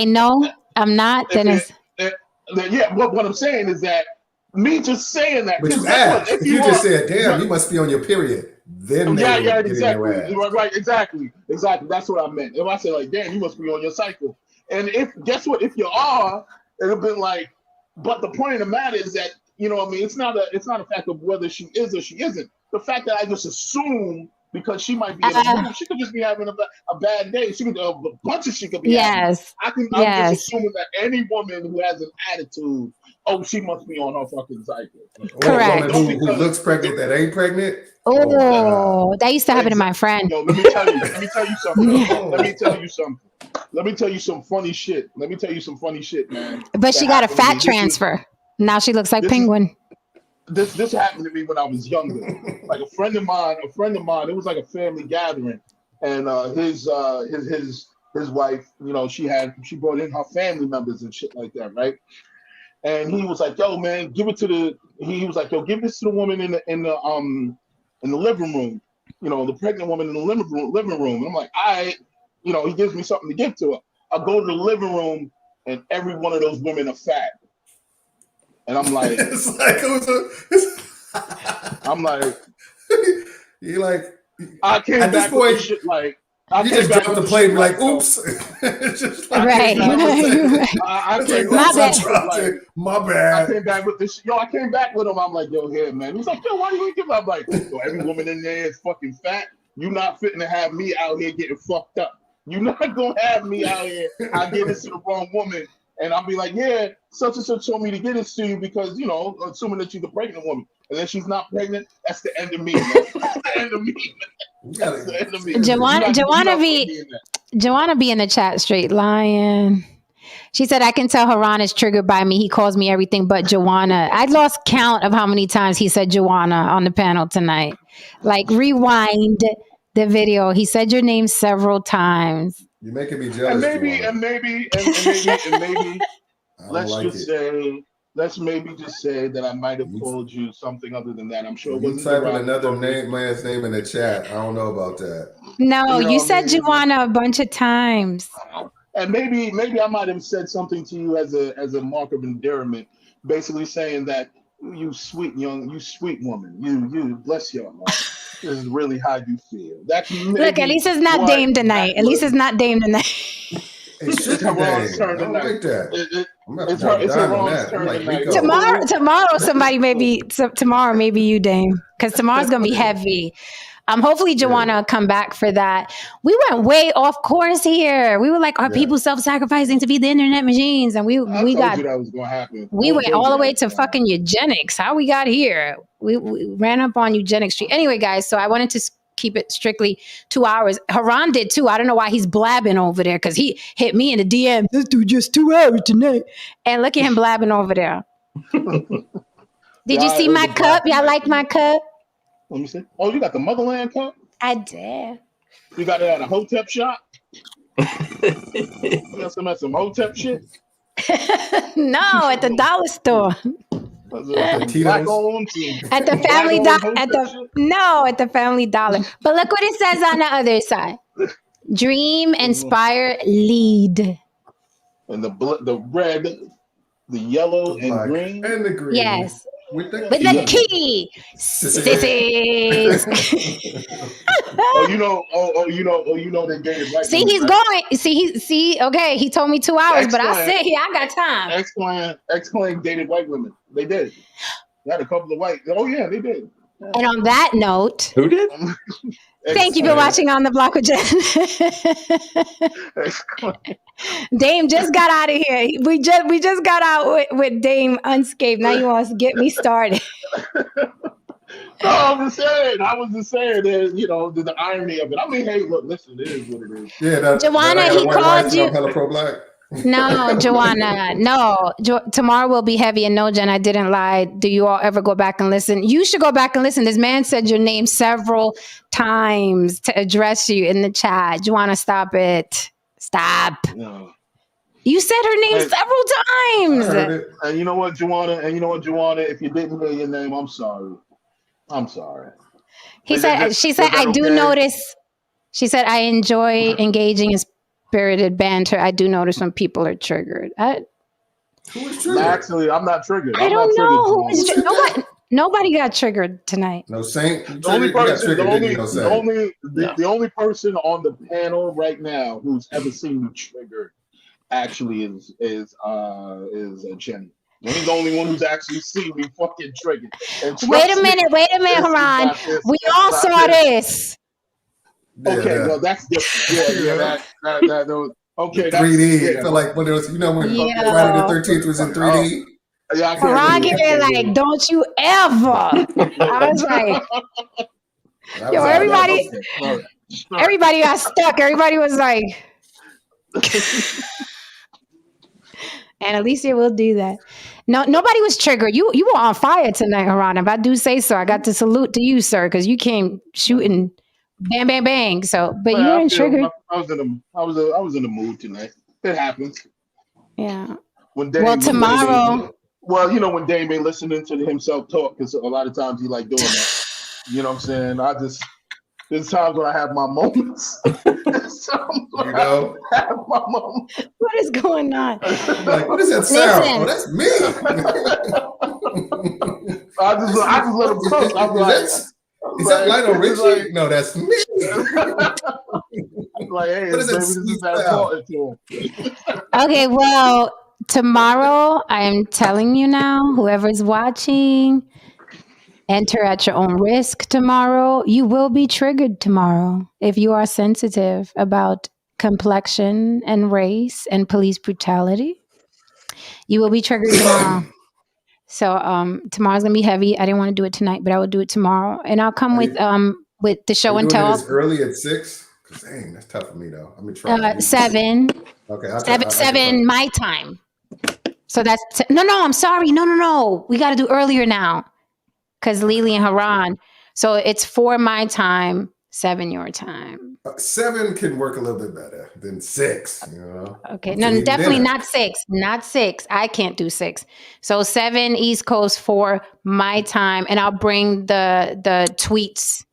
no, I'm not, then it's... Yeah, what I'm saying is that me just saying that... But you asked. If you just said, damn, you must be on your period, then exactly. Right, exactly. That's what I meant. If I say, like, damn, you must be on your cycle. And guess what? If you are, it'll be like... But the point of the matter is that, it's not a fact of whether she is or she isn't. The fact that I just assume because she might be in a mood, she could just be having a bad day. She could a bunch of shit could be having. I'm just assuming that any woman who has an attitude, she must be on her fucking cycle. Correct. Or a woman who looks pregnant that ain't pregnant. That used to happen to my friend. Let me tell you something. Let me tell you some funny shit. Man. But she got a fat transfer. Now she looks like Penguin. This happened to me when I was younger. Like a friend of mine, it was like a family gathering, and his wife, she brought in her family members and shit like that, right? And he was like, "Yo, man, give this to the woman in the living room, the pregnant woman in the living room." And I'm like, "All right," he gives me something to give to her. I go to the living room, and every one of those women are fat. And I'm like, you're like, I came at back this point, with shit like, you just dropped the plate and be like, oops. Right. My bad. I came back with this. I came back with him. I'm like, yo, here, man. He's like, yo, why do you give up? I'm like, yo, every woman in there is fucking fat. You not fitting to have me out here getting fucked up. You're not going to have me out here. I give this to the wrong woman. And I'll be like, yeah, such and such told me to get this to you because, assuming that she's a pregnant woman. And then she's not pregnant, that's the end of me, man. That's the end of me, man. That's the end of me. Joanna be in the chat straight lying. She said, I can tell Haran is triggered by me. He calls me everything but Joanna. I lost count of how many times he said Joanna on the panel tonight. Like, rewind the video. He said your name several times. You're making me jealous. And maybe, let's maybe just say that I might have told you something other than that. I'm sure it wasn't typing another man's name in the chat. I don't know about that. No, you said Joanna a bunch of times. And maybe I might have said something to you as a mark of endearment, basically saying that you sweet woman, you bless your heart. This is really how you feel. Look, at least it's not Dame tonight. At least it's not Dame tonight. It should be Dame. I don't like that. It's a wrong turn tonight. Tomorrow, maybe you, Dame, because tomorrow's gonna be heavy. Hopefully Joanna will come back for that. We went way off course here. We were like, are people self-sacrificing to be the internet machines? And we told you that was gonna happen. We went all the way to fucking eugenics. How we got here? We ran up on eugenics street. Anyway, guys, so I wanted to keep it strictly 2 hours. Haran did too. I don't know why he's blabbing over there because he hit me in the DM. Let's do just 2 hours tonight. And look at him blabbing over there. Did you see my cup? Y'all like my cup? Let me see. Oh, you got the Motherland cup? I did. You got it at a Hotep shop? You got some at some Hotep shit? No, at the dollar store. At the Family Dollar. At the Family Dollar. But look what it says on the other side. Dream, inspire, lead. And the red, the yellow, and green. And the green. Yes. With the key. Sissies. You know they gave it right. See, he's going. Okay, he told me 2 hours, but I said I got time. X-Clan dated white women. They did. They had a couple of white. Oh yeah, they did. And on that note, who did? Thank you for watching On the Block with Jen. Dame just got out of here. We just got out with Dame unscathed. Now you want to get me started. No, I was just saying that, the irony of it. I mean, hey, look, listen, it is what it is. Yeah, Joanna, he called you. Hella pro-black. No, Joanna, no. Tomorrow will be heavy. And no, Jen, I didn't lie. Do you all ever go back and listen? You should go back and listen. This man said your name several times to address you in the chat. Joanna, stop it. Stop. No. You said her name several times. And you know what, Joanna? If you didn't hear your name, I'm sorry. She said, I do notice. She said, I enjoy engaging in spirited banter. I do notice when people are triggered. Who is triggered? Actually, I'm not triggered. I don't know who is triggered. Nobody got triggered tonight. No Saint. The only person on the panel right now who's ever seen me triggered actually is Jenny. He's the only one who's actually seen me fucking triggered. Wait a minute, Haran. We all saw this. Okay, well that's different. Yeah, that okay. 3D. I feel like when it was, when Friday the 13th was in 3D. Yeah, Haran like, don't you ever. I was like, everybody got stuck. Everybody was like, and Alicia will do that. No, nobody was triggered. You were on fire tonight, Haran. If I do say so, I got to salute to you, sir, because you came shooting. Bang, bang, bang. So, but you weren't triggered. I was in the mood tonight. It happens. Yeah. Tomorrow. When Dame ain't listening to himself talk, because a lot of times he like doing that. You know what I'm saying? There's times when I have my moments. I have my moments. What is going on? Like, what is that sound? Oh, that's me. I just let him cook. I'm like. Is that Lionel Richie? No, that's me. Like, hey, what is that? Okay, well, tomorrow, I'm telling you now, whoever's watching, enter at your own risk tomorrow. You will be triggered tomorrow if you are sensitive about complexion and race and police brutality. You will be triggered tomorrow. So tomorrow's gonna be heavy. I didn't want to do it tonight, but I will do it tomorrow, and I'll come with the show and tell. Early at 6. Dang, that's tough for me though. I'm gonna try. 7. Okay, 7 my time. So that's no. I'm sorry. No. We got to do earlier now, because Lily and Haran. So it's 4 my time, 7 your time. 7 can work a little bit better than 6. Okay, no, definitely not 6. Not 6. I can't do 6. So 7 East Coast, 4 my time, and I'll bring the tweets,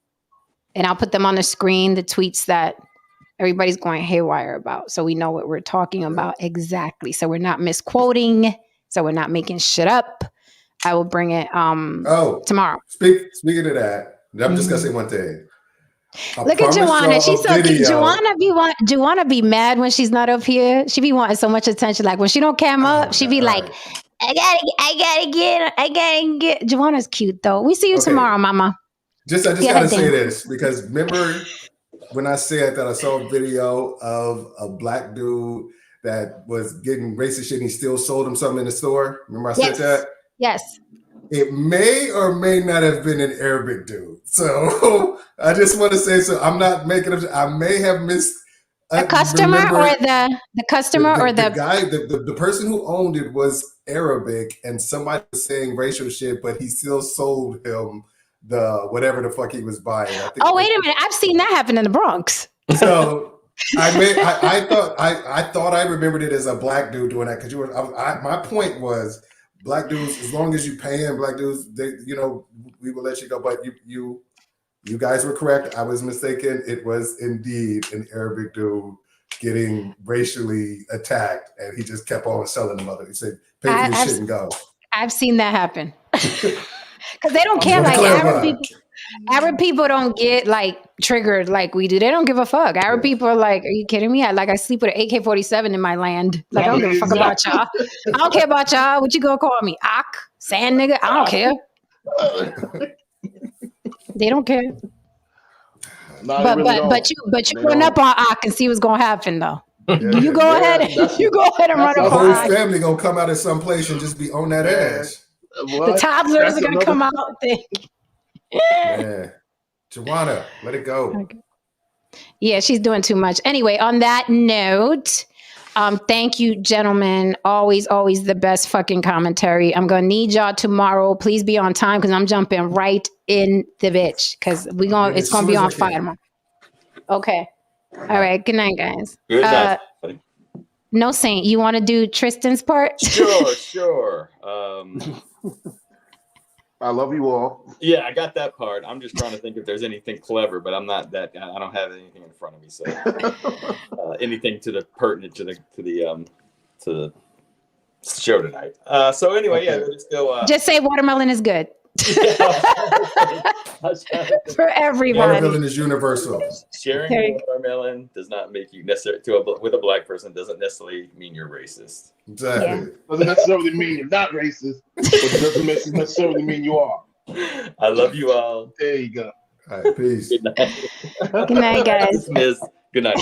and I'll put them on the screen. The tweets that everybody's going haywire about, so we know what we're talking about exactly. So we're not misquoting. So we're not making shit up. I will bring it tomorrow. Speaking of that, I'm just gonna say one thing. Look at Joanna. She's so cute. Joanna be mad when she's not up here. She be wanting so much attention. Like when she don't come up, she be like, I gotta get. Joanna's cute though. We see you tomorrow, Mama. I just Go gotta ahead, say Dan. this because remember when I said that I saw a video of a black dude that was getting racist shit and he still sold him something in the store? Remember I said that? Yes. It may or may not have been an Arabic dude. So I just want to say, so I'm not making up. I may have missed. The customer or the customer or the guy, the person who owned it was Arabic, and somebody was saying racial shit, but he still sold him the whatever the fuck he was buying. I think. Oh, wait a minute! I've seen that happen in the Bronx. So I thought I remembered it as a black dude doing that because my point was black dudes, as long as you paying black dudes, we will let you go. But you guys were correct. I was mistaken. It was indeed an Arabic dude getting racially attacked, and he just kept on selling the mother. He said, "Pay for your shit and go." I've seen that happen because they don't care. Just Like wanna Arab clarify. people, Arab people don't get like triggered like we do. They don't give a fuck. Arab people are like, "Are you kidding me? I sleep with an AK-47 in my land. Like I don't give a fuck about y'all. I don't care about y'all. What you gonna call me? Ak? Sand nigga? I don't care." They don't care. But you run up on Ak and see what's gonna happen though. You go ahead and run The up whole on Ak. family gonna come out of some place and just be on that ass. The toddlers are gonna come out. Yeah, Joanna, let it go. Okay. Yeah, she's doing too much. Anyway, on that note, thank you, gentlemen. Always the best fucking commentary. I'm gonna need y'all tomorrow. Please be on time because I'm jumping right in the bitch because it's gonna be on fire tomorrow. Okay. All right. Good night, guys. Good night, buddy. No Saint, you want to do Tristan's part? Sure. I love you all. Yeah, I got that part. I'm just trying to think if there's anything clever, but I'm not that. I don't have anything in front of me. So anything pertinent to the show tonight. So anyway, yeah, let's go. Just say watermelon is good. For everybody. Watermelon is universal. Sharing watermelon does not make you necessarily with a black person doesn't necessarily mean you're racist. Exactly. Yeah. Doesn't necessarily mean you're not racist, but it doesn't necessarily mean you are. I love you all. There you go. All right, peace. Good night. Good night, guys. Good night.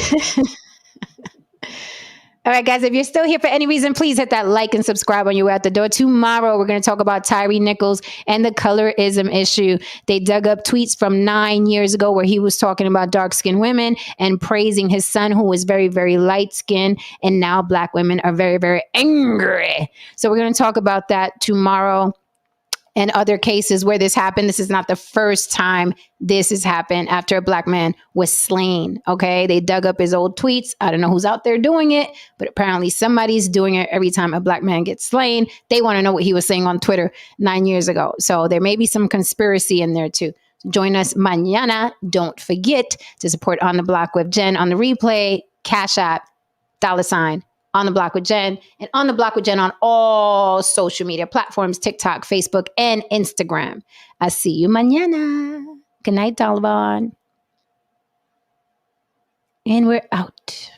All right, guys, if you're still here for any reason, please hit that like and subscribe on your way out the door. Tomorrow, we're going to talk about Tyree Nichols and the colorism issue. They dug up tweets from 9 years ago where he was talking about dark-skinned women and praising his son, who was very, very light-skinned. And now black women are very, very angry. So we're going to talk about that tomorrow. And other cases where this happened. This is not the first time this has happened after a black man was slain. Okay. They dug up his old tweets. I don't know who's out there doing it, but apparently somebody's doing it every time a black man gets slain. They want to know what he was saying on Twitter 9 years ago. So there may be some conspiracy in there too. Join us mañana. Don't forget to support On the Block with Jen on the replay, Cash App, $ On the Block with Jen, and On the Block with Jen on all social media platforms, TikTok, Facebook, and Instagram. I'll see you mañana. Good night, Taliban. And we're out.